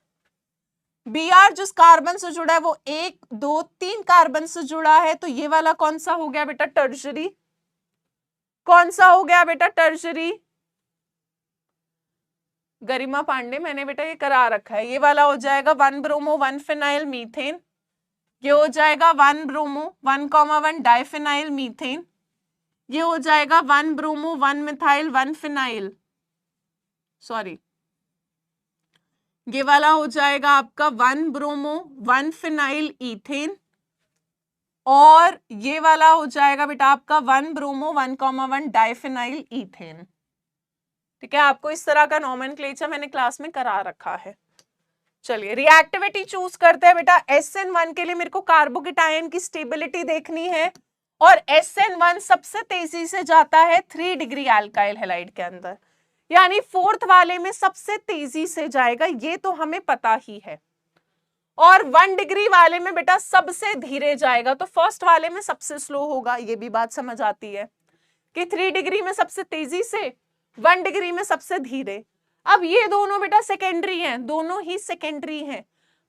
Br जिस कार्बन से जुड़ा है वो एक दो तीन कार्बन से जुड़ा है, तो ये वाला कौन सा हो गया बेटा, टर्शरी। कौन सा हो गया बेटा, टर्शरी। गरिमा पांडे, मैंने बेटा ये करा रखा है। ये वाला हो जाएगा 1 ब्रोमो 1 फिनाइल मीथेन, ये हो जाएगा 1 ब्रोमो 1,1 डाइफिनाइल मीथेन, ये हो जाएगा 1 ब्रोमो 1 मिथाइल 1 फिनाइल, सॉरी ये वाला हो जाएगा आपका 1 ब्रोमो 1 फिनाइल ईथेन, और ये वाला हो जाएगा बेटा आपका 1 ब्रोमो 1,1 डाइफिनाइल ईथेन। ठीक है, आपको इस तरह का नोमेनक्लेचर मैंने क्लास में करा रखा है। चलिए रिएक्टिविटी चूज करते हैं बेटा। SN1 के लिए मेरे को कार्बोकेटायन की स्टेबिलिटी देखनी है, और SN1 सबसे तेजी से जाता है 3 डिग्री अल्काइल हैलाइड के अंदर, यानी फोर्थ वाले में सबसे तेजी से जाएगा, ये तो हमें पता ही है। और 1 डिग्री वाले में बेटा सबसे धीरे जाएगा, तो फर्स्ट वाले में सबसे स्लो होगा, ये भी बात समझ आती है कि 3 डिग्री में सबसे तेजी से, 1 डिग्री में सबसे धीरे। अब ये दोनों बेटा सेकेंडरी हैं, दोनों ही सेकेंडरी हैं,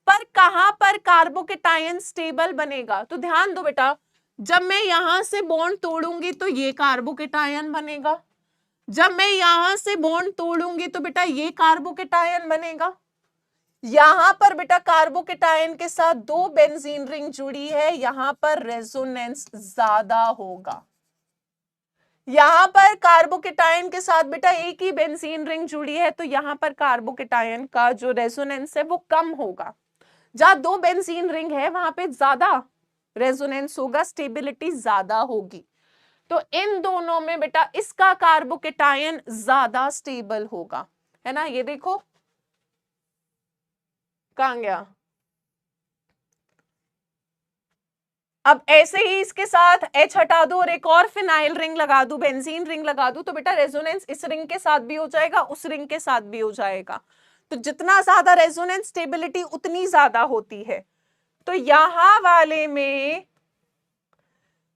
पर कहां पर कार्बोकेटायन स्टेबल बनेगा, तो ध्यान दो बेटा, जब मैं यहां से बॉन्ड तोड़ूंगी तो ये कार्बोकेटायन बनेगा, जब मैं यहां से बॉन्ड तोड़ूंगी तो बेटा ये कार्बोकेटायन बनेगा। यहां पर बेटा कार्बोकेटायन के साथ 2 बेंजीन रिंग जुड़ी है, यहां पर रेजोनेंस ज्यादा होगा। यहां पर कार्बोकेटायन के साथ बेटा एक ही बेंजीन रिंग जुड़ी है, तो यहां पर कार्बोकेटायन का जो रेजोनेंस है वो कम होगा। जहां 2 बेंजीन रिंग है वहां पे ज्यादा रेजोनेंस होगा, स्टेबिलिटी ज्यादा होगी। तो इन दोनों में बेटा इसका कार्बोकेटायन ज्यादा स्टेबल होगा, है ना। ये देखो कहां गया। अब ऐसे ही इसके साथ H हटा दो और एक और फिनाइल रिंग लगा दू, बेंजीन रिंग लगा दू, तो बेटा रेजोनेंस इस रिंग के साथ भी हो जाएगा, उस रिंग के साथ भी हो जाएगा। तो जितना ज्यादा रेजोनेंस स्टेबिलिटी उतनी ज्यादा होती है। तो यहां वाले में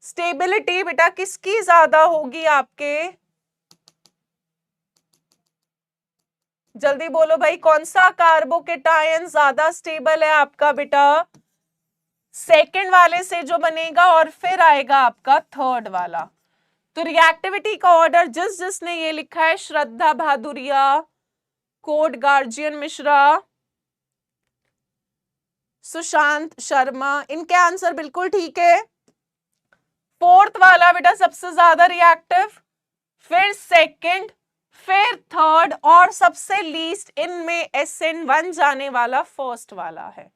स्टेबिलिटी बेटा किसकी ज्यादा होगी आपके, जल्दी बोलो भाई, कौन सा कार्बोकेटायन ज्यादा स्टेबल है आपका बेटा, सेकंड वाले से जो बनेगा, और फिर आएगा आपका थर्ड वाला। तो रिएक्टिविटी का ऑर्डर जिसने ये लिखा है, श्रद्धा भादुरिया, कोड गार्जियन मिश्रा, सुशांत शर्मा, इनके आंसर बिल्कुल ठीक है। फोर्थ वाला बेटा सबसे ज्यादा रिएक्टिव, फिर सेकंड, फिर थर्ड और सबसे लीस्ट इनमें SN1 जाने वाला फर्स्ट वाला है।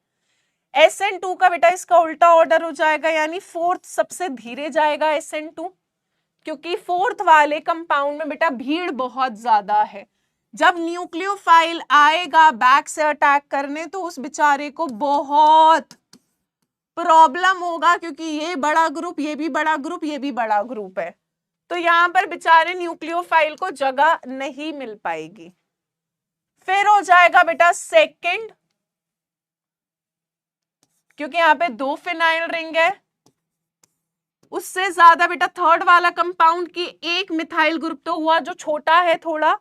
SN2 का बेटा इसका उल्टा ऑर्डर हो जाएगा, यानी फोर्थ सबसे धीरे जाएगा SN2, क्योंकि फोर्थ वाले कंपाउंड में बेटा भीड़ बहुत ज्यादा है। जब न्यूक्लियोफाइल आएगा बैक से अटैक करने तो उस बेचारे को बहुत प्रॉब्लम होगा, क्योंकि ये बड़ा ग्रुप, ये भी बड़ा ग्रुप, ये भी बड़ा ग्रुप है, तो यहां पर बेचारे न्यूक्लियोफाइल को जगह नहीं मिल पाएगी। फिर हो जाएगा बेटा सेकंड, क्योंकि यहां पे 2 फिनाइल रिंग है, उससे ज्यादा बेटा थर्ड वाला कंपाउंड की एक मिथाइल ग्रुप तो हुआ जो छोटा है थोड़ा,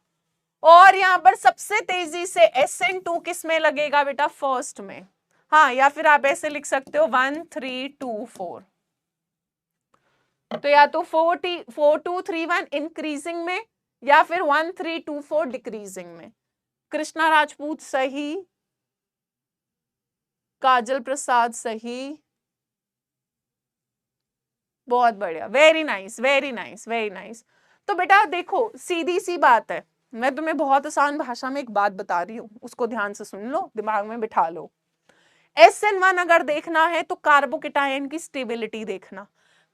और यहां पर सबसे तेजी से SN2 किस में लगेगा बेटा फर्स्ट में। हाँ, या फिर आप ऐसे लिख सकते हो 1 3 2 4, तो या तो 4 2 3 1 इंक्रीजिंग में या फिर 1 3 2 4 डिक्रीजिंग में। कृष्णा राजपूत सही, काजल प्रसाद सही, बहुत बढ़िया, very nice very nice very nice. तो बेटा देखो सीधी सी बात है, मैं तुम्हें बहुत आसान भाषा में एक बात बता रही हूँ, उसको ध्यान से सुन लो, दिमाग में बिठा लो। SN1 अगर देखना है तो कार्बोकेटायन की स्टेबिलिटी देखना,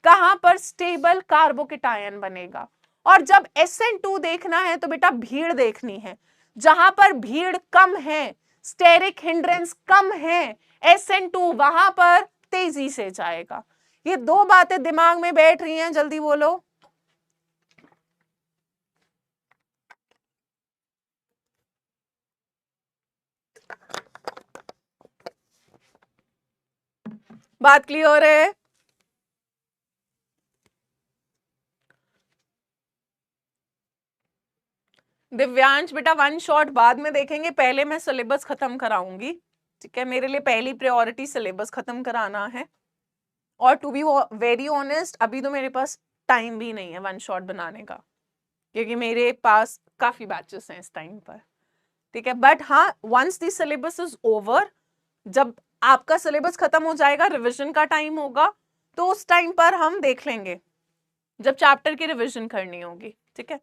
कहां पर स्टेबल कार्बोकेटायन बनेगा। और जब SN2 देखना है तो बेटा भीड़ देखनी है, जहां पर भीड़ कम है, स्टेरिक हिंड्रेंस कम है, SN2 वहां पर तेजी से जाएगा। ये दो बातें दिमाग में बैठ रही हैं, जल्दी बोलो। बात क्लियर है? दिव्यांश बेटा वन शॉट बाद में देखेंगे, पहले मैं सिलेबस खत्म कराऊंगी, ठीक है। मेरे लिए पहली प्रायोरिटी सिलेबस खत्म कराना है, और टू बी वेरी ऑनेस्ट अभी तो मेरे पास टाइम भी नहीं है वन शॉट बनाने का, क्योंकि मेरे पास काफी बैचेस हैं इस टाइम पर, ठीक है। बट हाँ, once the syllabus is over, जब आपका सिलेबस खत्म हो जाएगा, रिविजन का टाइम होगा, तो उस टाइम पर हम देख लेंगे, जब चैप्टर की रिविजन करनी होगी, ठीक है।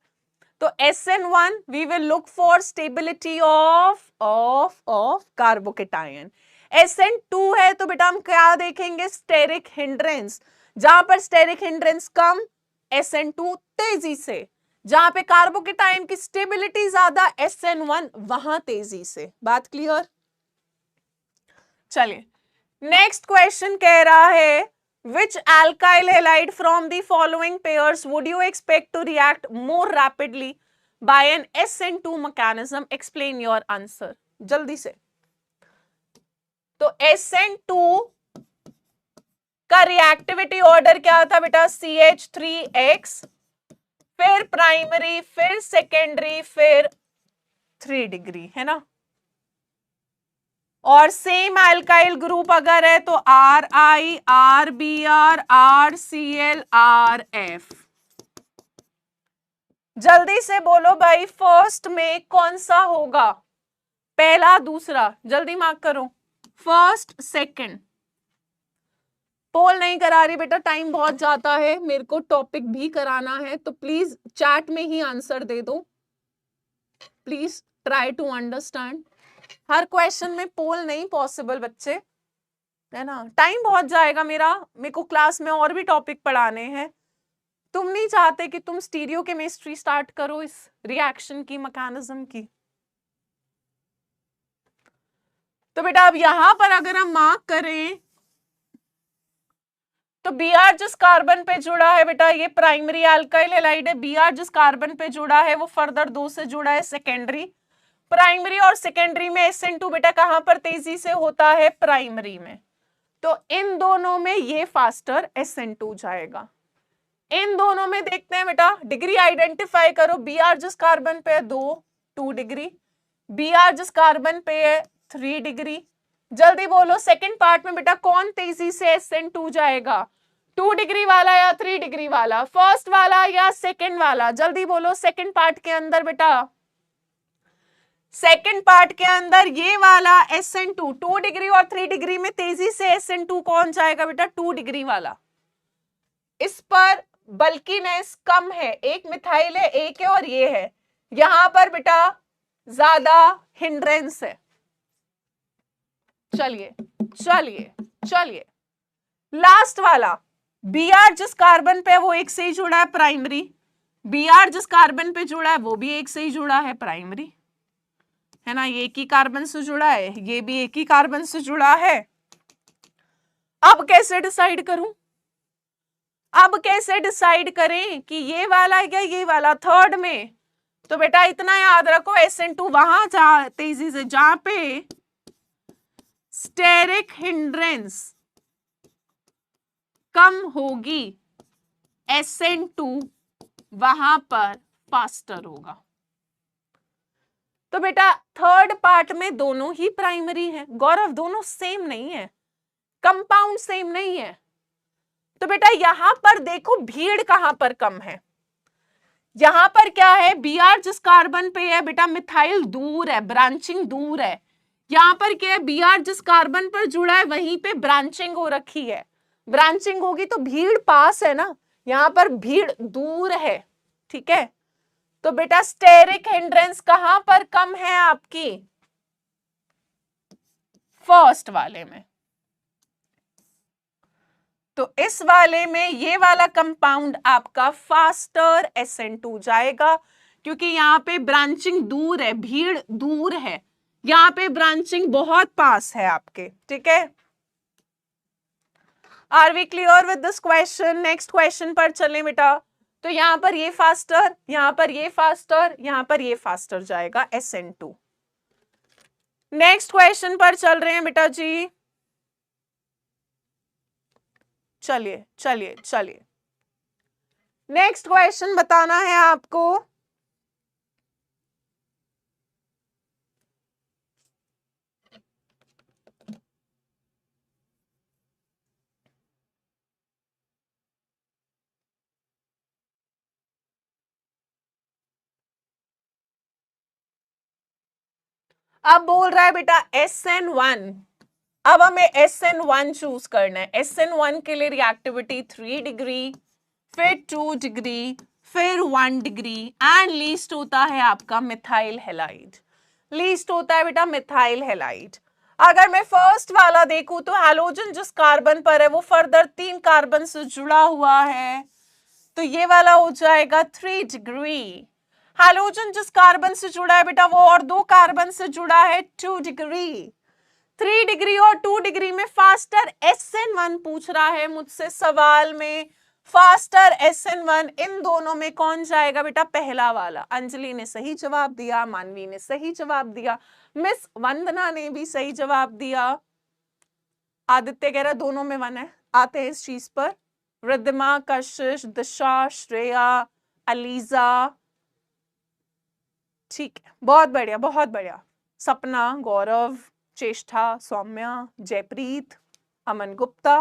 तो SN1 we will look for stability of carbocation. SN2 है तो बेटा हम क्या देखेंगे, स्टेरिक हिंड्रेंस, जहां पर स्टेरिक हिंड्रेंस कम, SN2 तेजी से, जहां पे कार्बोकेटायन की स्टेबिलिटी ज्यादा, SN1 वहां तेजी से। बात क्लियर? चलिए नेक्स्ट क्वेश्चन कह रहा है, which alkyl halide from the following pairs would you expect to react more rapidly by an SN2 mechanism? Explain your answer. जल्दी से। तो SN2 का रिएक्टिविटी ऑर्डर क्या था बेटा, CH3X, फिर प्राइमरी, फिर सेकेंडरी, फिर 3 डिग्री, है ना। और सेम अल्काइल ग्रुप अगर है तो RI, RBr, RCl, RF। जल्दी से बोलो भाई, फर्स्ट में कौन सा होगा, पहला दूसरा, जल्दी मार्क करो, फर्स्ट सेकंड। पोल नहीं करा रही बेटा, टाइम बहुत जाता है, मेरे को टॉपिक भी कराना है, तो प्लीज चैट में ही आंसर दे दो, प्लीज ट्राई टू अंडरस्टैंड। हर क्वेश्चन में पोल नहीं पॉसिबल बच्चे, है ना, टाइम बहुत जाएगा मेरे को क्लास में और भी टॉपिक पढ़ाने हैं। तुम नहीं चाहते कि तुम स्टीरियो केमिस्ट्री स्टार्ट करो इस रिएक्शन की, मैकेनिज्म की। तो बेटा अब यहां पर अगर हम मार्क करें तो Br जिस कार्बन पे जुड़ा है बेटा, ये प्राइमरी अल्काइल हैलाइड है, Br जिस कार्बन पे जुड़ा है वो फर्दर 2 से जुड़ा है सेकेंडरी। प्राइमरी और सेकेंडरी में SN2 बेटा कहां पर तेजी से होता है, प्राइमरी में, तो इन दोनों में ये फास्टर SN2 जाएगा। इन दोनों में देखते हैं बेटा, डिग्री आइडेंटिफाई करो, Br जिस कार्बन पे है 2 डिग्री, Br जिस कार्बन पे है 3 डिग्री। जल्दी बोलो सेकंड पार्ट में बेटा कौन तेजी से SN2 जाएगा, 2 डिग्री वाला या 3 डिग्री वाला, फर्स्ट वाला या सेकंड वाला, जल्दी बोलो। सेकंड पार्ट के अंदर बेटा, सेकंड पार्ट के अंदर ये वाला SN2 2 डिग्री और 3 डिग्री में तेजी से SN2 कौन जाएगा बेटा, 2 डिग्री वाला। इस पर बल्कीनेस कम है, एक मिथाइल है, एक है और ये है, यहां पर बेटा ज्यादा हिंड्रेंस है। चलिए चलिए चलिए, लास्ट वाला, Br जिस कार्बन पे वो एक से ही जुड़ा है प्राइमरी, Br जिस कार्बन पे जुड़ा है वो भी एक से ही जुड़ा है प्राइमरी, है ना, ये एक ही कार्बन से जुड़ा है, ये भी एक ही कार्बन से जुड़ा है। अब कैसे डिसाइड करूं, अब कैसे डिसाइड करें कि ये वाला या ये वाला थर्ड में? तो बेटा इतना याद रखो, SN2 वहां जा तेजी से जहां पे स्टेरिक हिंड्रेंस कम होगी, SN2 वहां पर फास्टर होगा। तो बेटा थर्ड पार्ट में दोनों ही प्राइमरी है गौरव, दोनों सेम नहीं है, कंपाउंड सेम नहीं है। तो बेटा यहां पर देखो भीड़ कहां पर कम है, यहां पर क्या है, Br जिस कार्बन पे है बेटा मिथाइल दूर है, ब्रांचिंग दूर है। यहां पर क्या है, Br जिस कार्बन पर जुड़ा है वहीं पे ब्रांचिंग हो रखी है, ब्रांचिंग होगी तो भीड़ पास है ना, यहां पर भीड़ दूर है, ठीक है। तो बेटा स्टेरिक हिंड्रेंस कहां पर कम है आपकी, फर्स्ट वाले में। तो इस वाले में ये वाला कंपाउंड आपका फास्टर SN2 जाएगा, क्योंकि यहां पे ब्रांचिंग दूर है, भीड़ दूर है, यहां पे ब्रांचिंग बहुत पास है आपके, ठीक है। Are we clear with this question? Next question पर चलें बेटा। तो यहां पर ये फास्टर, यहां पर ये फास्टर, यहां पर ये फास्टर जाएगा SN2। नेक्स्ट क्वेश्चन पर चल रहे हैं बेटा जी, चलिए चलिए चलिए, नेक्स्ट क्वेश्चन बताना है आपको। अब बोल रहा है बेटा SN1, अब हमें SN1 चूज करना है। SN1 के लिए रिएक्टिविटी 3 डिग्री, फिर 2 डिग्री, फिर 1 डिग्री, एंड लीस्ट होता है आपका मिथाइल हैलाइड, लीस्ट होता है बेटा मिथाइल हैलाइड। अगर मैं फर्स्ट वाला देखूं तो हैलोजन जिस कार्बन पर है वो फर्दर 3 कार्बन से जुड़ा हुआ है, तो ये वाला हो जाएगा 3 डिग्री। हैलोजन जिस कार्बन से जुड़ा है बेटा वो और 2 कार्बन से जुड़ा है, 2 डिग्री। 3 डिग्री और 2 डिग्री में फास्टर SN1 पूछ रहा है मुझसे सवाल में, फास्टर SN1, इन दोनों में कौन जाएगा बेटा, पहला वाला। अंजलि ने सही जवाब दिया, मानवी ने सही जवाब दिया, मिस वंदना ने भी सही जवाब दिया, आदित्य कह रहा दोनों में 1 है। आते हैं इस चीज पर, रिद्धिमा, कशिश, दिशा, श्रेया, अलीजा, ठीक है, बहुत बढ़िया बहुत बढ़िया, Sapna, Gaurav, Cheshta, Saumya, Jaypreet, Aman Gupta,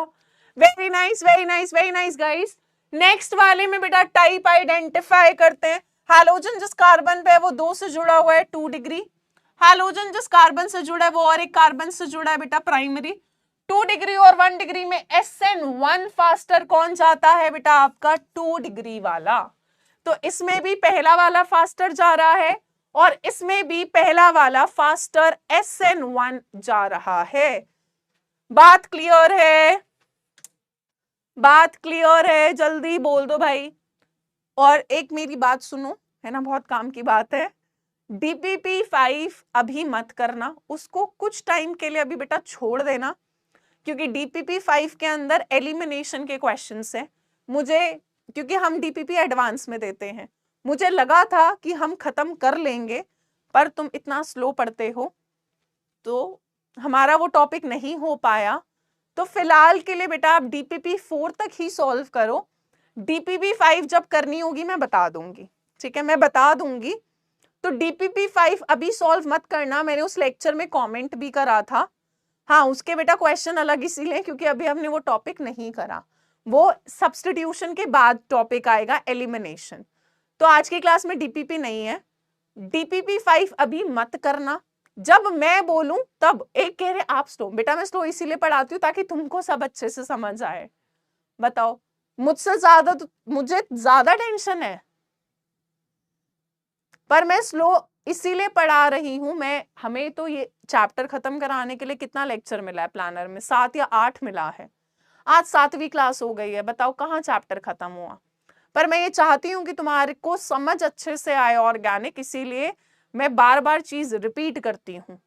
very nice very nice very nice guys. Next वाले में बेटा टाइप आइडेंटिफाई करते हैं। हैलोजन जिस कार्बन पे है वो 2 से जुड़ा हुआ है, 2 डिग्री। हैलोजन जिस कार्बन से जुड़ा है वो और एक कार्बन से जुड़ा है बेटा प्राइमरी, 2 डिग्री और 1 डिग्री में SN1 फास्टर कौन जाता है बेटा आपका, 2 डिग्री वाला। तो इसमें भी पहला वाला फास्टर जा रहा है और इसमें भी पहला वाला फास्टर SN1 जा रहा है। बात क्लियर है, बात क्लियर है, जल्दी बोल दो भाई। और एक मेरी बात सुनो, है ना, बहुत काम की बात है, DPP5 अभी मत करना, उसको कुछ टाइम के लिए अभी बेटा छोड़ देना, क्योंकि DPP5 के अंदर एलिमिनेशन के क्वेश्चंस हैं। मुझे, क्योंकि हम DPP एडवांस में देते हैं, मुझे लगा था कि हम खत्म कर लेंगे, पर तुम इतना स्लो पढ़ते हो तो हमारा वो टॉपिक नहीं हो पाया। तो फिलहाल के लिए बेटा आप DPP4 तक ही सॉल्व करो, DPP5 जब करनी होगी मैं बता दूंगी, ठीक है, मैं बता दूंगी। तो DPP5 अभी सॉल्व मत करना, मैंने उस लेक्चर में कमेंट भी करा था। हाँ, उसके बेटा क्वेश्चन अलग इसीलिए क्योंकि अभी हमने वो टॉपिक नहीं करा, वो सब्स्टिट्यूशन के बाद टॉपिक आएगा एलिमिनेशन। तो आज की क्लास में DPP नहीं है, DPP5 अभी मत करना, जब मैं बोलूं तब। एक कह रहे आप स्लो, बेटा मैं स्लो इसीलिए पढ़ाती हूँ ताकि तुमको सब अच्छे से समझ आए। बताओ, मुझसे ज्यादा तो मुझे ज्यादा टेंशन है, पर मैं स्लो इसीलिए पढ़ा रही हूं, हमें तो ये चैप्टर खत्म कराने के लिए कितना लेक्चर मिला है प्लानर में, 7 या 8 मिला है। आज 7वीं क्लास हो गई है, बताओ कहाँ चैप्टर खत्म हुआ। पर मैं ये चाहती हूँ कि तुम्हारे को समझ अच्छे से आए ऑर्गेनिक, इसीलिए मैं बार बार चीज रिपीट करती हूँ।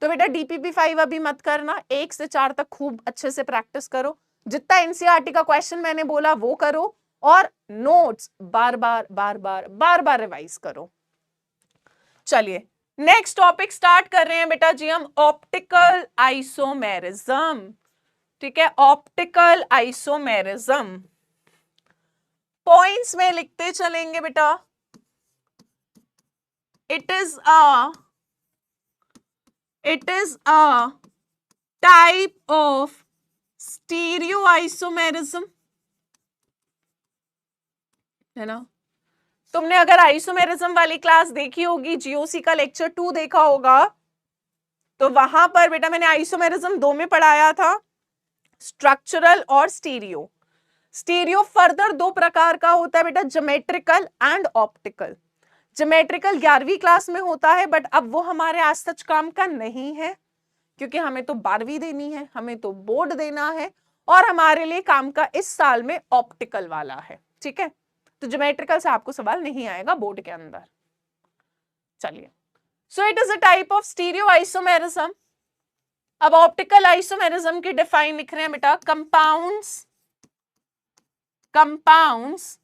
तो बेटा DPP5 अभी मत करना, 1 से 4 तक खूब अच्छे से प्रैक्टिस करो, जितना NCERT का क्वेश्चन मैंने बोला वो करो, और नोट्स बार बार रिवाइज करो। चलिए नेक्स्ट टॉपिक स्टार्ट कर रहे हैं बेटा जी हम, ऑप्टिकल आइसोमेरिज्म। ठीक है, ऑप्टिकल आइसोमेरिज्म पॉइंट्स में लिखते चलेंगे बेटा। It is a type of stereo isomerism, है ना। तुमने अगर आइसोमेरिज्म वाली क्लास देखी होगी, GOC का लेक्चर 2 देखा होगा, तो वहां पर बेटा मैंने आइसोमेरिज्म 2 में पढ़ाया था, स्ट्रक्चरल और स्टीरियो। स्टीरियो फर्दर 2 प्रकार का होता है बेटा, ज्योमेट्रिकल एंड ऑप्टिकल। ज्योमेट्रिकल 11वीं क्लास में होता है, बट अब वो हमारे आज सच काम का नहीं है, क्योंकि हमें तो 12वीं देनी है, हमें तो बोर्ड देना है, और हमारे लिए काम का इस साल में ऑप्टिकल वाला है। ठीक है, तो ज्योमेट्रिकल से आपको सवाल नहीं आएगा बोर्ड के अंदर। चलिए, so it is a type of stereo isomerism. अब ऑप्टिकल आइसोमेरिज्म की डिफाइन लिख रहे हैं बेटा, कंपाउंड्स।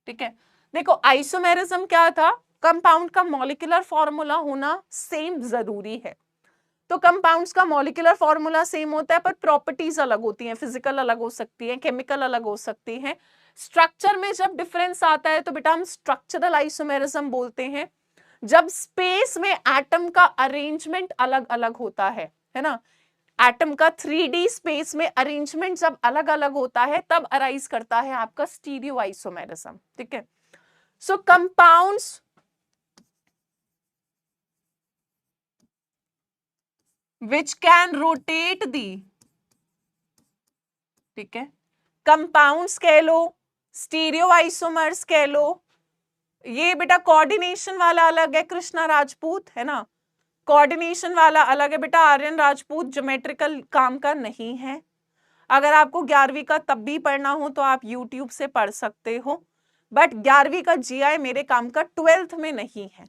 ठीक है, देखो आइसोमेरिज्म क्या था, कंपाउंड का मॉलिक्यूलर फॉर्मूला होना सेम जरूरी है। तो कंपाउंड्स का मॉलिक्यूलर फॉर्मूला सेम होता है, पर प्रॉपर्टीज अलग होती हैं, फिजिकल अलग हो सकती है, केमिकल अलग हो सकती है। स्ट्रक्चर में जब डिफरेंस आता है तो बेटा हम स्ट्रक्चरल आइसोमेरिज्म बोलते हैं। जब स्पेस में एटम का अरेंजमेंट अलग अलग होता है ना, एटम का 3D स्पेस में अरेंजमेंट जब अलग अलग होता है, तब अराइज करता है आपका स्टीरियो आइसोमेरिज्म। ठीक है, सो compounds which can rotate the, ठीक है, कंपाउंड्स कह लो, स्टीरियो आइसोमर्स कह लो। ये बेटा कोऑर्डिनेशन वाला अलग है, कृष्णा राजपूत, है ना, कोऑर्डिनेशन वाला अलग है बेटा, आर्यन राजपूत ज्योमेट्रिकल काम का नहीं है। अगर आपको 11वीं का तब भी पढ़ना हो तो आप YouTube से पढ़ सकते हो, बट 11वीं का GI मेरे काम का 12th में नहीं है,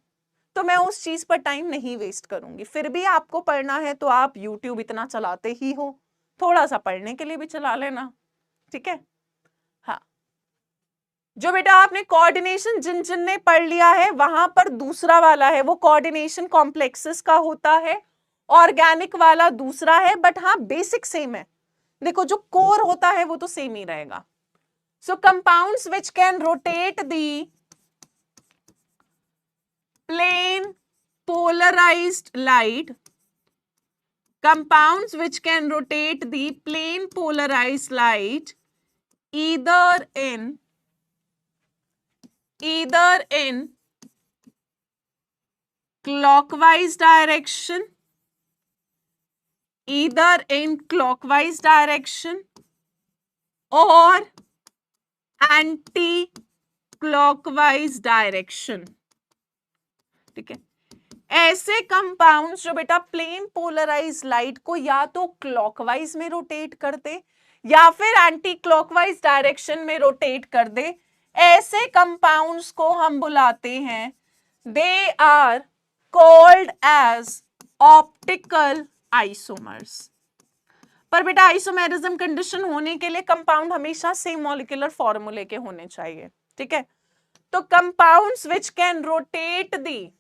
तो मैं उस चीज पर टाइम नहीं वेस्ट करूंगी। फिर भी आपको पढ़ना है तो आप YouTube इतना चलाते ही हो, थोड़ा सा पढ़ने के लिए भी चला लेना। ठीक है, हाँ, जो बेटा आपने कोऑर्डिनेशन जिन जिन ने पढ़ लिया है वहां पर दूसरा वाला है, वो कोऑर्डिनेशन कॉम्प्लेक्सेस का होता है, ऑर्गेनिक वाला दूसरा है, बट हाँ बेसिक सेम है। देखो जो कोर होता है वो तो सेम ही रहेगा। So compounds which can rotate the plane polarized light, compounds which can rotate the plane polarized light either in clockwise direction, or anti-clockwise direction। ठीक है, ऐसे कंपाउंड्स जो बेटा प्लेन पोलराइज लाइट को या तो क्लॉकवाइज में रोटेट कर दे या फिर एंटी क्लॉकवाइज डायरेक्शन में रोटेट कर दे, ऐसे कंपाउंड्स को हम बुलाते हैं, they are called as optical isomers. पर बेटा आइसोमेरिज्म कंडीशन होने के लिए कंपाउंड हमेशा सेम मॉलिक्यूलर फॉर्मूले के होने चाहिए। ठीक है, तो compounds which can rotate the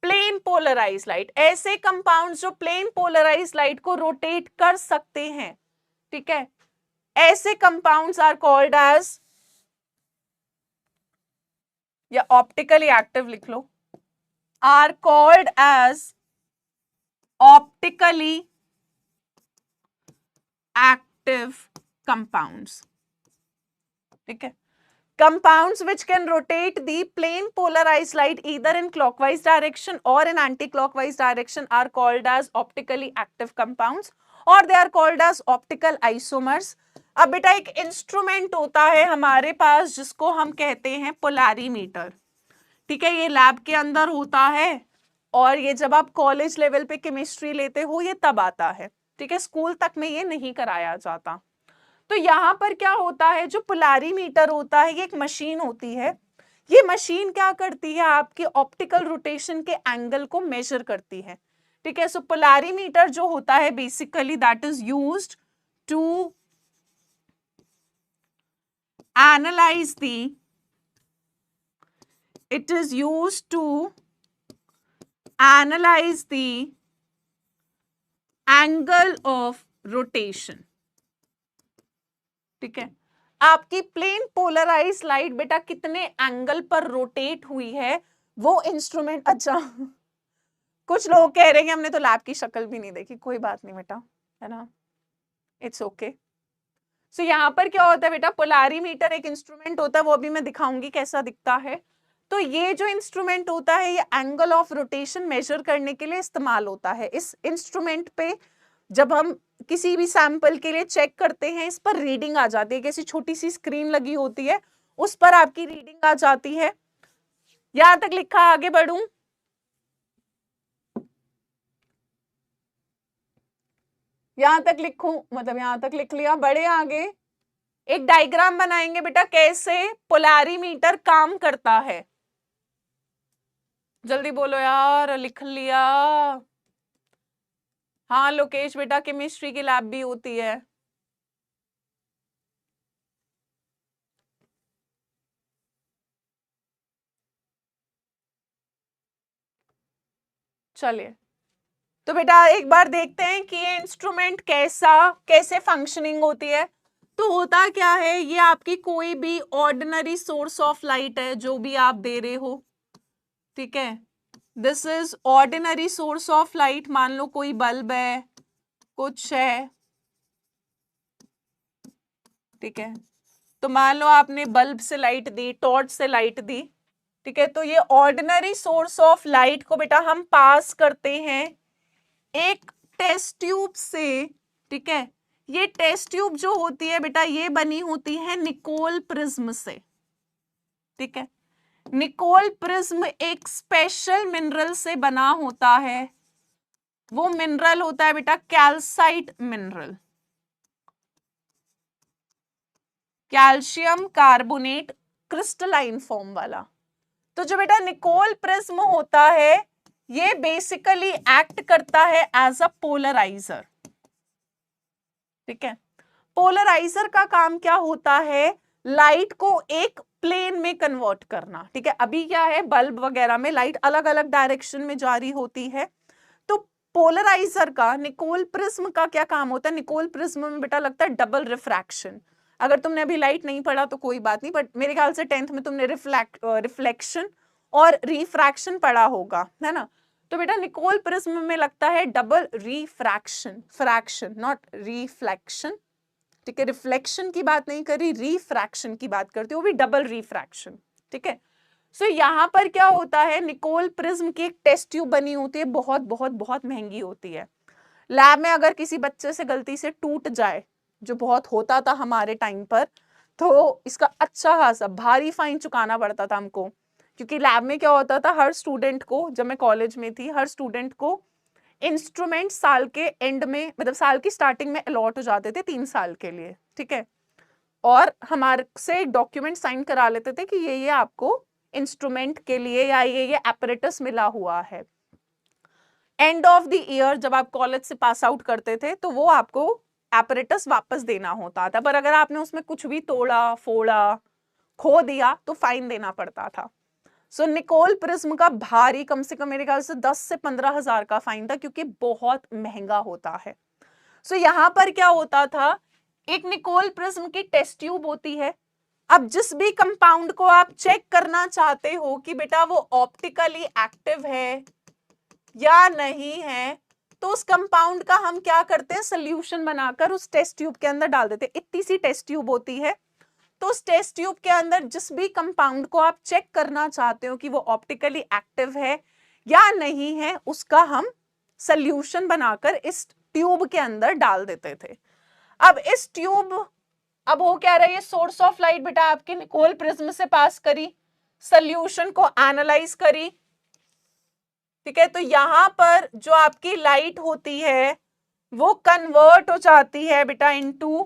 plane polarise light, ऐसे कंपाउंड्स जो प्लेन पोलराइज लाइट को रोटेट कर सकते हैं, ठीक है, ऐसे कंपाउंड्स आर कॉल्ड एज, या ऑप्टिकली एक्टिव लिख लो, are called as optically active compounds. ठीक है, compounds which can rotate the plane polarized light either in clockwise direction or in anti-clockwise direction are called as optically active compounds, or they are called as optical isomers। अब बेटा एक इंस्ट्रूमेंट होता है हमारे पास जिसको हम कहते हैं पोलैरीमीटर। ठीक है, ये लैब के अंदर होता है और ये जब आप कॉलेज लेवल पे केमिस्ट्री लेते हो ये तब आता है। ठीक है, स्कूल तक में ये नहीं कराया जाता। तो यहाँ पर क्या होता है, जो पोलैरीमीटर होता है ये एक मशीन होती है। ये मशीन क्या करती है, आपकी ऑप्टिकल रोटेशन के एंगल को मेजर करती है। ठीक है, सो पोलैरीमीटर जो होता है basically that is used to analyse the it is used to analyze the angle of rotation। ठीक है, आपकी प्लेन पोलराइज लाइट बेटा कितने एंगल पर रोटेट हुई है वो इंस्ट्रूमेंट। अच्छा कुछ लोग कह रहे हैं हमने तो लैब की शक्ल भी नहीं देखी, कोई बात नहीं बेटा, है ना, इट्स ओके। सो यहाँ पर क्या होता है बेटा, पोलैरीमीटर एक इंस्ट्रूमेंट होता है, वो अभी मैं दिखाऊंगी कैसा दिखता है। तो ये जो इंस्ट्रूमेंट होता है ये एंगल ऑफ रोटेशन मेजर करने के लिए इस्तेमाल होता है। इस इंस्ट्रूमेंट पे जब हम किसी भी सैंपल के लिए चेक करते हैं, इस पर रीडिंग आ जाती है, कैसी छोटी सी स्क्रीन लगी होती है उस पर आपकी रीडिंग आ जाती है। यहां तक लिखा, आगे बढ़ूं, यहां तक लिखूं, मतलब यहां तक लिख लिया, बड़े आगे एक डायग्राम बनाएंगे बेटा कैसे पोलैरीमीटर काम करता है। जल्दी बोलो यार, लिख लिया। हाँ लोकेश बेटा, केमिस्ट्री की लैब भी होती है। चलिए तो बेटा एक बार देखते हैं कि ये इंस्ट्रूमेंट कैसे फंक्शनिंग होती है। तो होता क्या है, ये आपकी कोई भी ऑर्डिनरी सोर्स ऑफ लाइट है जो भी आप दे रहे हो। ठीक है, this is ordinary source of light. मान लो कोई बल्ब है, कुछ है, ठीक है, तो मान लो आपने बल्ब से लाइट दी, टॉर्च से लाइट दी। ठीक है, तो ये ऑर्डिनरी सोर्स ऑफ लाइट को बेटा हम पास करते हैं एक टेस्ट ट्यूब से। ठीक है, ये टेस्ट ट्यूब जो होती है बेटा ये बनी होती है निकोल प्रिज्म से। ठीक है, निकोल प्रिज्म एक स्पेशल मिनरल से बना होता है, वो मिनरल होता है बेटा calcite mineral, calcium carbonate crystalline form वाला। तो जो बेटा निकोल प्रिज्म होता है ये बेसिकली एक्ट करता है एज अ पोलराइजर। ठीक है, पोलराइजर का काम क्या होता है, लाइट को एक प्लेन में कन्वर्ट करना। ठीक है, अभी क्या है, बल्ब वगैरह में लाइट अलग अलग डायरेक्शन में जारी होती है, तो पोलराइजर का, निकोल प्रिज्म का क्या काम होता है, निकोल प्रिज्म में बेटा लगता है डबल रिफ्रैक्शन। अगर तुमने अभी लाइट नहीं पढ़ा तो कोई बात नहीं, बट मेरे ख्याल से 10th में तुमने रिफ्लेक्शन और रिफ्रैक्शन पढ़ा होगा, है ना। तो बेटा निकोल प्रिज्म में लगता है double refraction, fraction not reflection. ठीक है, रिफ्लेक्शन की बात नहीं करी, रिफ्रैक्शन की बात करती हूँ, वो भी डबल रिफ्रैक्शन। ठीक है, सो यहाँ पर क्या होता है, निकोल प्रिज्म की एक टेस्ट ट्यूब बनी होती है, बहुत बहुत बहुत महंगी होती है। लैब में अगर किसी बच्चे से गलती से टूट जाए, जो बहुत होता था हमारे टाइम पर, तो इसका अच्छा खासा भारी फाइन चुकाना पड़ता था हमको। क्योंकि लैब में क्या होता था, हर स्टूडेंट को, जब मैं कॉलेज में थी, हर स्टूडेंट को इंस्ट्रूमेंट साल के एंड में, मतलब साल की स्टार्टिंग में अलॉट हो जाते थे 3 साल के लिए। ठीक है, और हमारे से एक डॉक्यूमेंट साइन करा लेते थे कि ये आपको इंस्ट्रूमेंट के लिए या ये एपरेटस मिला हुआ है। एंड ऑफ द ईयर जब आप कॉलेज से पास आउट करते थे तो वो आपको एपरेटस वापस देना होता था, पर अगर आपने उसमें कुछ भी तोड़ा फोड़ा खो दिया तो फाइन देना पड़ता था। सो निकोल प्रिज्म का भारी, कम से कम मेरे ख्याल से 10 से 15 हजार का फाइन था, क्योंकि बहुत महंगा होता है। सो यहाँ पर क्या होता था, एक निकोल प्रिज्म की टेस्ट ट्यूब होती है। अब जिस भी कंपाउंड को आप चेक करना चाहते हो कि बेटा वो ऑप्टिकली एक्टिव है या नहीं है, तो उस कंपाउंड का हम क्या करते हैं, सोल्यूशन बनाकर उस टेस्ट ट्यूब के अंदर डाल देते हैं। इतनी सी टेस्ट ट्यूब होती है, तो उस टेस्ट ट्यूब के अंदर जिस भी कंपाउंड को आप चेक करना चाहते हो कि वो ऑप्टिकली एक्टिव है या नहीं है, उसका हम सोल्यूशन बनाकर इस ट्यूब के अंदर डाल देते थे। अब इस ट्यूब, अब हो क्या रहा है, ये सोर्स ऑफ लाइट बेटा आपके निकोल प्रिज्म से पास करी, सॉल्यूशन को एनालाइज करी, ठीक है, तो यहां पर जो आपकी लाइट होती है वो कन्वर्ट हो जाती है बेटा इनटू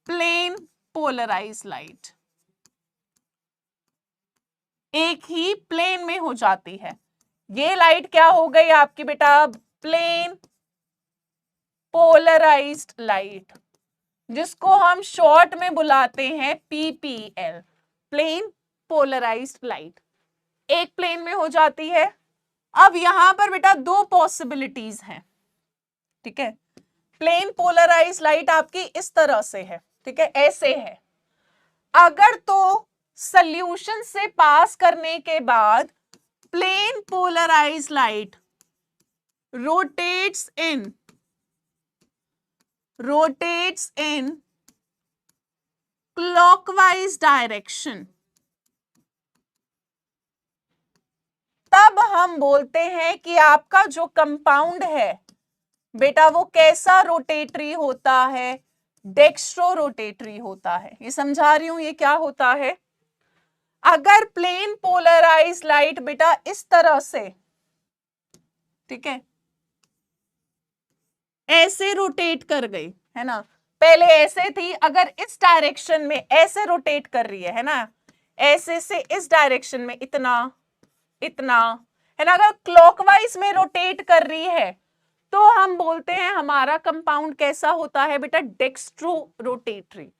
प्लेन पोलराइज लाइट, एक ही प्लेन में हो जाती है। ये लाइट क्या हो गई आपकी बेटा, प्लेन पोलराइज्ड लाइट, जिसको हम शॉर्ट में बुलाते हैं पीपीएल, प्लेन पोलराइज्ड लाइट, एक प्लेन में हो जाती है। अब यहां पर बेटा दो पॉसिबिलिटीज हैं, ठीक है, प्लेन पोलराइज्ड लाइट आपकी इस तरह से है, ठीक है, ऐसे है। अगर तो सॉल्यूशन से पास करने के बाद plane polarised light rotates in clockwise direction, तब हम बोलते हैं कि आपका जो कंपाउंड है बेटा वो कैसा रोटेटरी होता है, डेक्स्ट्रो रोटेटरी होता है। ये समझा रही हूं ये क्या होता है। अगर प्लेन पोलराइज लाइट बेटा इस तरह से, ठीक है, ऐसे रोटेट कर गई है ना, पहले ऐसे थी, अगर इस डायरेक्शन में ऐसे रोटेट कर रही है ना, ऐसे से इस डायरेक्शन में इतना इतना है ना, अगर क्लॉकवाइज में रोटेट कर रही है तो हम बोलते हैं हमारा कंपाउंड कैसा होता है बेटा, डेक्स्ट्रो रोटेटरी।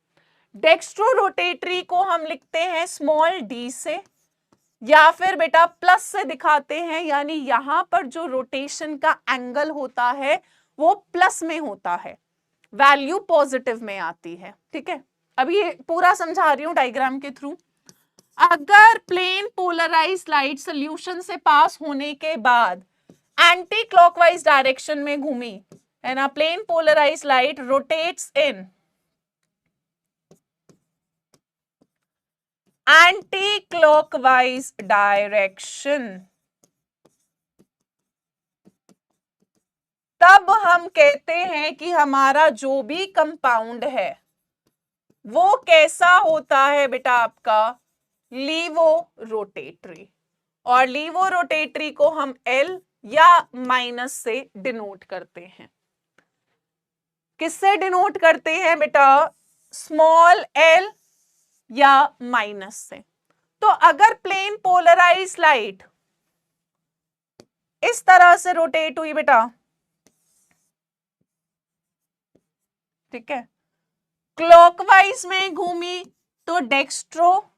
डेक्स्ट्रो रोटेटरी को हम लिखते हैं स्मॉल डी से, या फिर बेटा प्लस से दिखाते हैं, यानी यहां पर जो रोटेशन का एंगल होता है वो प्लस में होता है, वैल्यू पॉजिटिव में आती है, ठीक है। अभी ये पूरा समझा रही हूं डायग्राम के थ्रू। अगर प्लेन पोलराइज लाइट सॉल्यूशन से पास होने के बाद एंटी क्लॉकवाइज डायरेक्शन में घूमी है ना, प्लेन पोलराइज लाइट रोटेट्स इन एंटी क्लॉकवाइज डायरेक्शन, तब हम कहते हैं कि हमारा जो भी कंपाउंड है वो कैसा होता है बेटा, आपका लीवो रोटेटरी। और लीवो रोटेटरी को हम एल या माइनस से डिनोट करते हैं। किससे डिनोट करते हैं बेटा, स्मॉल एल या माइनस से। तो अगर प्लेन पोलराइज लाइट इस तरह से रोटेट हुई बेटा, ठीक है, क्लॉकवाइज में घूमी तो डेक्स्ट्रो,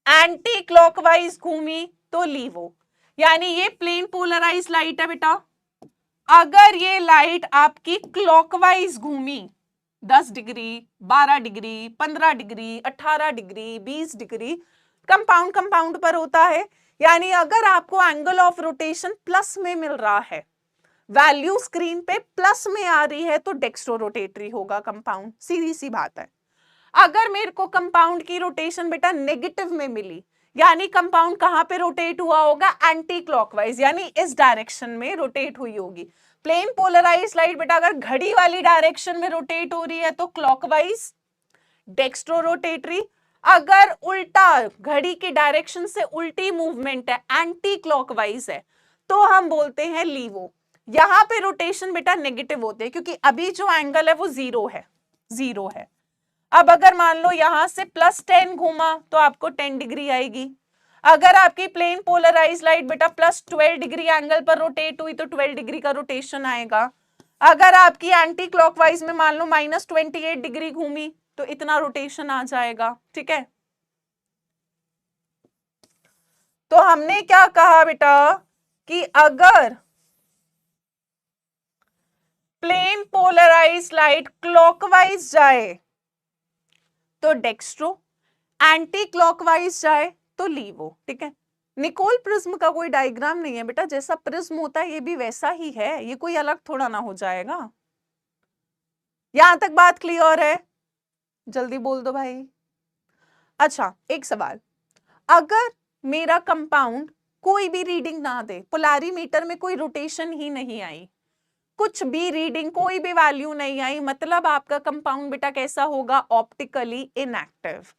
एंटी क्लॉकवाइज घूमी तो लीवो, यानी ये प्लेन पोलराइज लाइट है बेटा। अगर ये लाइट आपकी क्लॉकवाइज घूमी 10 degree, 12 degree, 15 degree, 18 degree, 20 degree, compound पर होता है, यानी अगर आपको एंगल ऑफ रोटेशन प्लस में मिल रहा है, वैल्यू स्क्रीन पे प्लस में आ रही है, तो डेक्स्ट्रो रोटेटरी होगा कंपाउंड, सीधी सी बात है। अगर मेरे को कंपाउंड की रोटेशन बेटा नेगेटिव में मिली, यानी कंपाउंड कहां पे रोटेट हुआ होगा, एंटी क्लॉकवाइज, यानी इस डायरेक्शन में रोटेट हुई होगी। प्लेन पोलराइज लाइट बेटा अगर घड़ी वाली डायरेक्शन में रोटेट हो रही है तो क्लॉकवाइज, डेक्स्ट्रो रोटेटरी। अगर उल्टा, घड़ी की डायरेक्शन से उल्टी मूवमेंट है, एंटी क्लॉकवाइज है, तो हम बोलते हैं लीवो। यहां पे रोटेशन बेटा नेगेटिव होते हैं क्योंकि अभी जो एंगल है वो जीरो है। अब अगर मान लो यहां से +10 घूमा तो आपको 10 डिग्री आएगी। अगर आपकी प्लेन पोलराइज लाइट बेटा +12 डिग्री एंगल पर रोटेट हुई तो 12 डिग्री का रोटेशन आएगा। अगर आपकी एंटी क्लॉकवाइज में मान लो -28 डिग्री घूमी तो इतना रोटेशन आ जाएगा, ठीक है। तो हमने क्या कहा बेटा कि अगर प्लेन पोलराइज लाइट क्लॉकवाइज जाए तो डेक्स्ट्रो, एंटी क्लॉकवाइज जाए तो लीवो, ठीक है। निकोल प्रिज्म का कोई डायग्राम नहीं है बेटा, जैसा प्रिज्म होता है ये भी वैसा ही है, ये कोई अलग थोड़ा ना हो जाएगा। यहां तक बात क्लियर है? जल्दी बोल दो भाई। अच्छा, एक सवाल, अगर मेरा कंपाउंड कोई भी रीडिंग ना दे, पोलैरिमीटर में कोई रोटेशन ही नहीं आई, कुछ भी रीडिंग, कोई भी वैल्यू नहीं आई, मतलब आपका कंपाउंड बेटा कैसा होगा, ऑप्टिकली इनएक्टिव।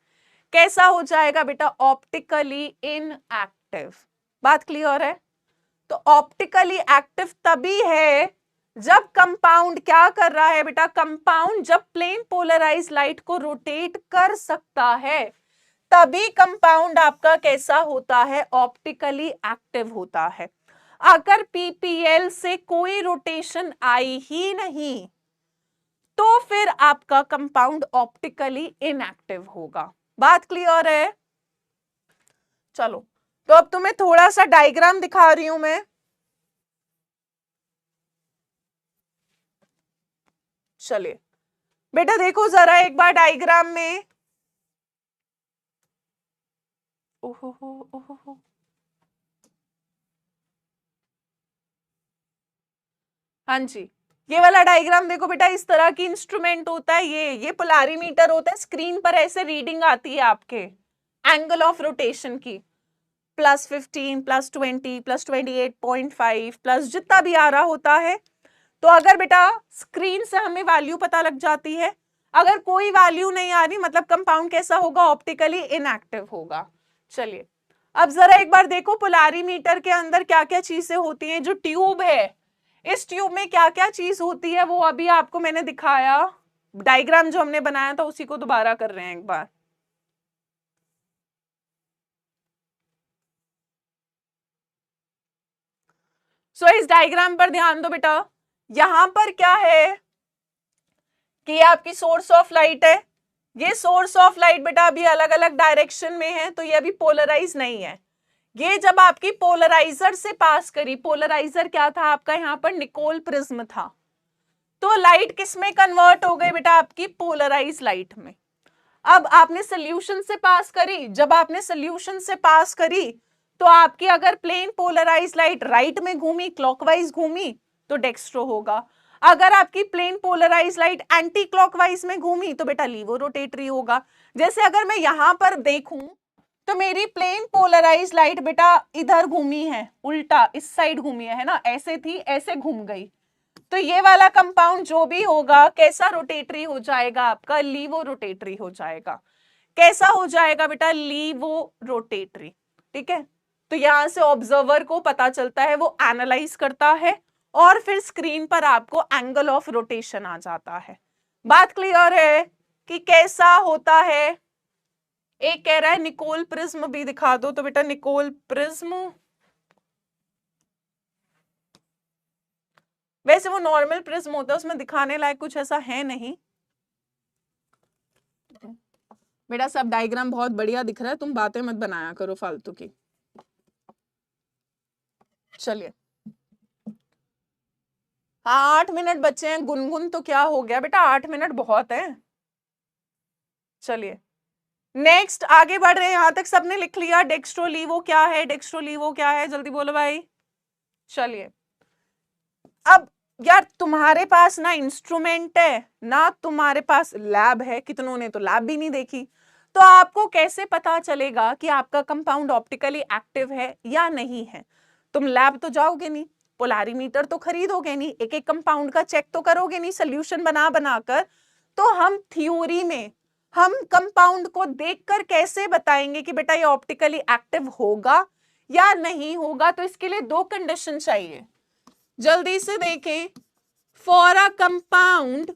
कैसा हो जाएगा बेटा? Optically inactive. बात क्लियर है? तो ऑप्टिकली एक्टिव तभी है जब कंपाउंड क्या कर रहा है बेटा? कंपाउंड जब प्लेन पोलराइज लाइट को रोटेट कर सकता है तभी कंपाउंड आपका कैसा होता है? ऑप्टिकली एक्टिव होता है। अगर पीपीएल से कोई रोटेशन आई ही नहीं तो फिर आपका कंपाउंड ऑप्टिकली इनएक्टिव होगा। बात क्लियर है? चलो, तो अब तुम्हें थोड़ा सा डायग्राम दिखा रही हूं मैं। चलिए बेटा देखो जरा एक बार डायग्राम में। ओहो ओहो, हाँ जी, ये वाला डायग्राम देखो बेटा, इस तरह की इंस्ट्रूमेंट होता है। ये पोलारीमीटर होता है। स्क्रीन पर ऐसे रीडिंग आती है आपके एंगल ऑफ रोटेशन की, +15, +20, +28.5 प्लस जितना भी आ रहा होता है। तो अगर बेटा स्क्रीन से हमें वैल्यू पता लग जाती है, अगर कोई वैल्यू नहीं आ रही मतलब कंपाउंड कैसा होगा? ऑप्टिकली इनएक्टिव होगा। चलिए अब जरा एक बार देखो पोलारीमीटर के अंदर क्या क्या चीजें होती हैं। जो ट्यूब है, इस ट्यूब में क्या क्या चीज होती है वो अभी आपको मैंने दिखाया। डायग्राम जो हमने बनाया था उसी को दोबारा कर रहे हैं एक बार। इस डायग्राम पर ध्यान दो बेटा। यहां पर क्या है कि ये आपकी सोर्स ऑफ लाइट है। ये सोर्स ऑफ लाइट बेटा अभी अलग अलग डायरेक्शन में है, तो ये अभी पोलराइज नहीं है। ये जब आपकी पोलराइजर से पास करी, पोलराइजर क्या था आपका? यहाँ पर निकोल प्रिज्म था। तो लाइट किस में कन्वर्ट हो गई बेटा? आपकी पोलराइज लाइट में। अब आपने सोल्यूशन से पास करी, जब आपने सोल्यूशन से पास करी तो आपकी अगर प्लेन पोलराइज लाइट राइट में घूमी, क्लॉकवाइज घूमी तो डेक्स्ट्रो होगा। अगर आपकी plane polarise light anti clockwise में घूमी तो बेटा लीवो रोटेटरी होगा। जैसे अगर मैं यहां पर देखूं तो मेरी प्लेन पोलराइज लाइट बेटा इधर घूमी है, उल्टा इस साइड घूमी है ना, ऐसे थी ऐसे घूम गई, तो ये वाला कंपाउंड जो भी होगा कैसा रोटेटरी हो जाएगा? आपका लीवो रोटेटरी हो जाएगा। कैसा हो जाएगा बेटा? Laevo rotatory. ठीक है, तो यहां से ऑब्जर्वर को पता चलता है, वो एनालाइज करता है और फिर स्क्रीन पर आपको एंगल ऑफ रोटेशन आ जाता है। बात क्लियर है कि कैसा होता है? एक कह रहा है निकोल प्रिज्म भी दिखा दो, तो बेटा निकोल प्रिज्म वैसे वो नॉर्मल प्रिज्म होता है, उसमें दिखाने लायक कुछ ऐसा है नहीं बेटा। सब डायग्राम बहुत बढ़िया दिख रहा है, तुम बातें मत बनाया करो फालतू की। चलिए, हाँ 8 मिनट बचे हैं। गुनगुन तो क्या हो गया बेटा, 8 मिनट बहुत है। चलिए नेक्स्ट आगे बढ़ रहे हैं। यहां तक सबने लिख लिया डेक्स्ट्रोलीवो क्या है? डेक्स्ट्रोलीवो क्या है? जल्दी बोलो भाई। चलिए अब यार तुम्हारे पास ना इंस्ट्रूमेंट है ना तुम्हारे पास लैब है, कितनों ने तो लैब भी नहीं देखी, तो आपको कैसे पता चलेगा कि आपका कंपाउंड ऑप्टिकली एक्टिव है या नहीं है? तुम लैब तो जाओगे नहीं, पोलारीमीटर तो खरीदोगे नहीं, एक एक कंपाउंड का चेक तो करोगे नहीं सोल्यूशन बना बनाकर। तो हम थ्योरी में हम कंपाउंड को देखकर कैसे बताएंगे कि बेटा ये ऑप्टिकली एक्टिव होगा या नहीं होगा? तो इसके लिए 2 कंडीशन चाहिए। जल्दी से देखें। फॉर अ कंपाउंड,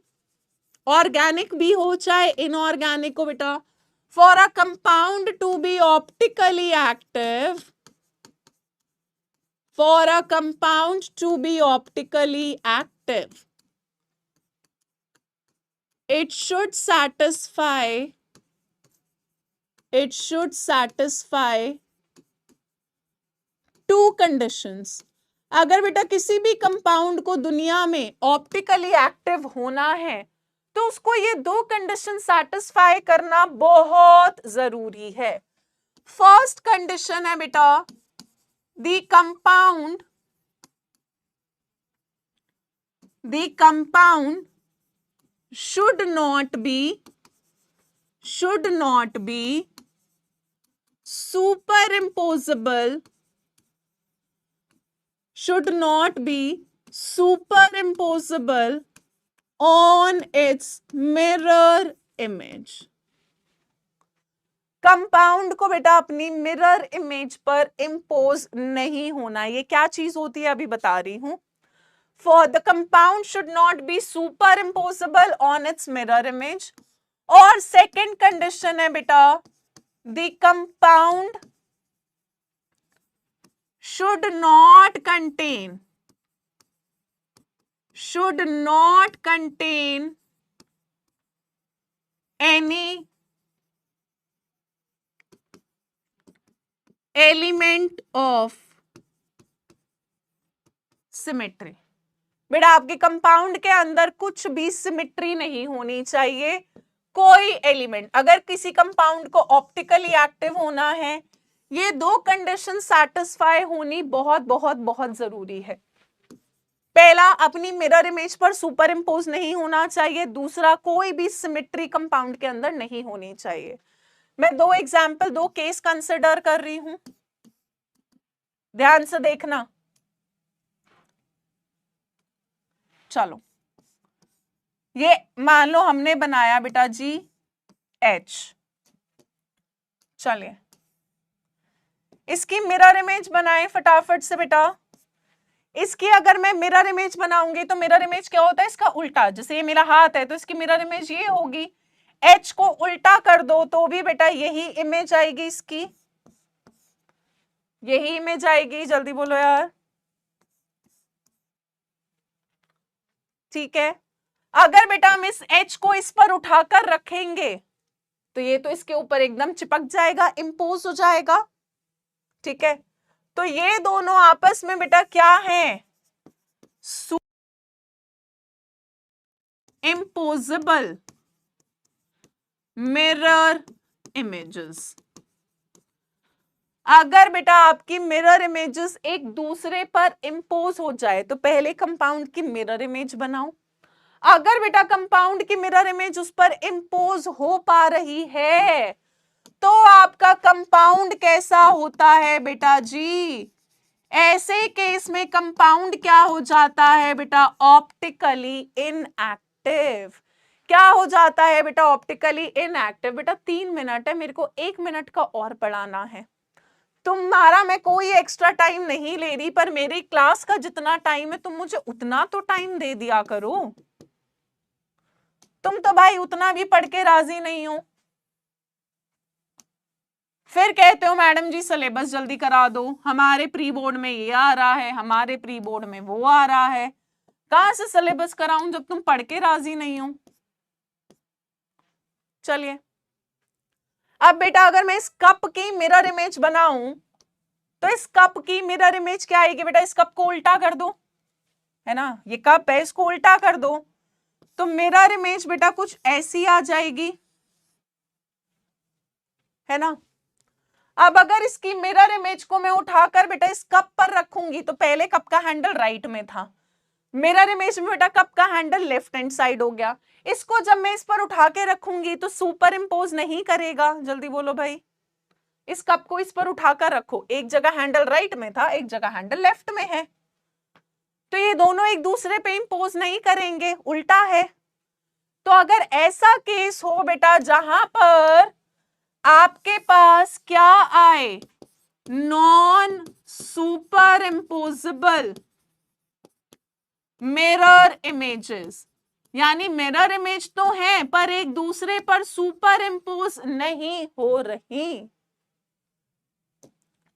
ऑर्गेनिक भी हो चाहे इनऑर्गेनिक हो बेटा, for a compound to be optically active, for a compound to be optically active, it should satisfy two conditions. अगर बेटा किसी भी कंपाउंड को दुनिया में ऑप्टिकली एक्टिव होना है तो उसको ये 2 कंडीशन सेटिस्फाई करना बहुत जरूरी है। फर्स्ट कंडीशन है बेटा, the compound should not be superimposable on its mirror image. Compound को बेटा अपनी मिरर इमेज पर इंपोज नहीं होना। ये क्या चीज होती है अभी बता रही हूं। For the compound should not be superimposable on its mirror image. और सेकेंड कंडीशन है बेटा, the compound should not contain any element of symmetry। बेटा आपके कंपाउंड के अंदर कुछ भी सिमेट्री नहीं होनी चाहिए, कोई एलिमेंट। अगर किसी कंपाउंड को ऑप्टिकली एक्टिव होना है, ये दो कंडीशन सैटिस्फाई होनी बहुत बहुत बहुत जरूरी है। पहला, अपनी मिरर इमेज पर सुपर इंपोज नहीं होना चाहिए। दूसरा, कोई भी सिमेट्री कंपाउंड के अंदर नहीं होनी चाहिए। मैं दो एग्जाम्पल, दो केस कंसिडर कर रही हूं, ध्यान से देखना। चलो, ये मान लो हमने बनाया बेटा जी H। चलिए इसकी मिरर इमेज बनाए फटाफट से बेटा। इसकी अगर मैं मिरर इमेज बनाऊंगी तो मिरर इमेज क्या होता है, इसका उल्टा। जैसे ये मेरा हाथ है तो इसकी मिरर इमेज ये होगी। H को उल्टा कर दो तो भी बेटा यही इमेज आएगी, इसकी यही इमेज आएगी। जल्दी बोलो यार, ठीक है। अगर बेटा हम इस H को इस पर उठाकर रखेंगे तो ये तो इसके ऊपर एकदम चिपक जाएगा, इंपोज हो जाएगा, ठीक है। तो ये दोनों आपस में बेटा क्या है, इम्पोजेबल मिरर इमेजेस। अगर बेटा आपकी मिरर इमेजेस एक दूसरे पर इंपोज हो जाए तो पहले कंपाउंड की मिरर इमेज बनाओ। अगर बेटा कंपाउंड की मिरर इमेज उस पर इंपोज हो पा रही है तो आपका कंपाउंड कैसा होता है बेटा जी, ऐसे केस में कंपाउंड क्या हो जाता है बेटा, ऑप्टिकली इनएक्टिव। क्या हो जाता है बेटा, ऑप्टिकली इनएक्टिव। बेटा 3 मिनट है, मेरे को 1 मिनट का और पढ़ाना है। तुम्हारा मैं कोई एक्स्ट्रा टाइम नहीं ले रही, पर मेरी क्लास का जितना टाइम है तुम मुझे उतना तो टाइम दे दिया करो। तुम तो भाई उतना भी पढ़ के राजी नहीं हो, फिर कहते हो मैडम जी सिलेबस जल्दी करा दो, हमारे प्री बोर्ड में ये आ रहा है, हमारे प्री बोर्ड में वो आ रहा है। कहां से सिलेबस कराऊं जब तुम पढ़ के राजी नहीं हो। चलिए अब बेटा अगर मैं इस कप की मिरर इमेज बनाऊं तो इस कप की मिरर इमेज क्या आएगी बेटा, इस कप को उल्टा कर दो, है ना, ये कप है, इसको उल्टा कर दो तो मिरर इमेज बेटा कुछ ऐसी आ जाएगी, है ना। अब अगर इसकी मिरर इमेज को मैं उठाकर बेटा इस कप पर रखूंगी तो पहले कप का हैंडल राइट में था, मिरर इमेज में बेटा कप का हैंडल लेफ्ट हैंड साइड हो गया। इसको जब मैं इस पर उठा के रखूंगी तो सुपर इंपोज नहीं करेगा। जल्दी बोलो भाई, इस कप को इस पर उठाकर रखो, एक जगह हैंडल राइट में था, एक जगह हैंडल लेफ्ट में है, तो ये दोनों एक दूसरे पे इंपोज नहीं करेंगे, उल्टा है। तो अगर ऐसा केस हो बेटा जहां पर आपके पास क्या आए, नॉन सुपर इंपोजेबल मिरर इमेजेस, यानी मिरर इमेज तो है पर एक दूसरे पर सुपर इंपोज नहीं हो रही,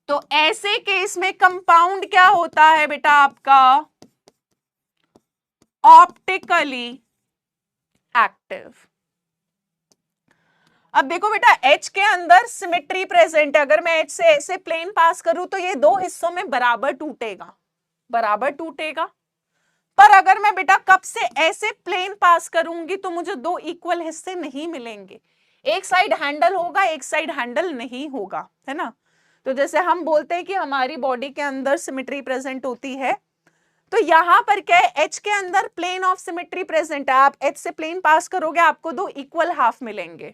तो ऐसे केस में कंपाउंड क्या होता है बेटा आपका, ऑप्टिकली एक्टिव। अब देखो बेटा H के अंदर सिमेट्री प्रेजेंट है। अगर मैं H से ऐसे प्लेन पास करूं तो ये दो हिस्सों में बराबर टूटेगा, बराबर टूटेगा। पर अगर मैं बेटा कप से ऐसे प्लेन पास करूंगी तो मुझे दो इक्वल हिस्से नहीं मिलेंगे, एक साइड हैंडल होगा, एक साइड हैंडल नहीं होगा, है ना। तो जैसे हम बोलते हैं कि हमारी बॉडी के अंदर सिमेट्री प्रेजेंट होती है, तो यहां पर क्या है, H के अंदर प्लेन ऑफ सिमेट्री प्रेजेंट है। आप H से प्लेन पास करोगे आपको दो इक्वल हाफ मिलेंगे,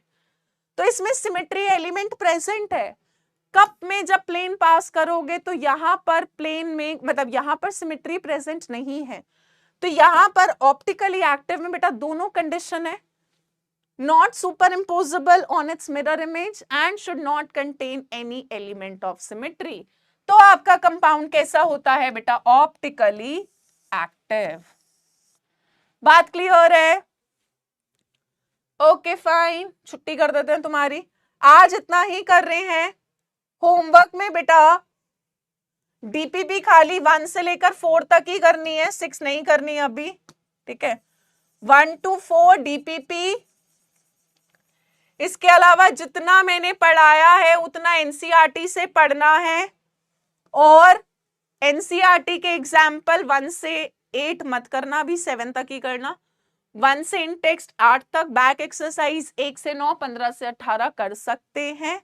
तो इसमें सिमेट्री एलिमेंट प्रेजेंट है। कप में जब प्लेन पास करोगे तो यहां पर प्लेन में मतलब यहां पर सिमेट्री प्रेजेंट नहीं है, तो यहां पर ऑप्टिकली एक्टिव में बेटा दोनों कंडीशन है, not superimposable on its mirror image and should not contain any element of symmetry. तो आपका कंपाउंड कैसा होता है बेटा? Optically active. बात क्लियर है? ओके फाइन, छुट्टी कर देते हैं तुम्हारी। आज इतना ही कर रहे हैं। होमवर्क में बेटा डीपीपी खाली 1 से लेकर 4 तक ही करनी है, 6 नहीं करनी अभी, ठीक है? 1 to 4 डीपीपी। इसके अलावा जितना मैंने पढ़ाया है उतना एनसीईआरटी से पढ़ना है, और एनसीईआरटी के एग्जाम्पल 1 से 8 मत करना, भी 7 तक ही करना। 1 से इन टेक्स्ट 8 तक बैक एक्सरसाइज 1 से 9, 15 से 18 कर सकते हैं।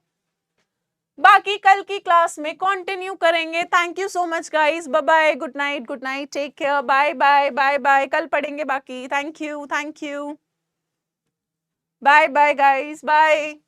बाकी कल की क्लास में कंटिन्यू करेंगे। Thank you so much guys, bye bye, good night, take care, bye bye bye bye. कल पढ़ेंगे बाकी। Thank you, bye bye guys, bye.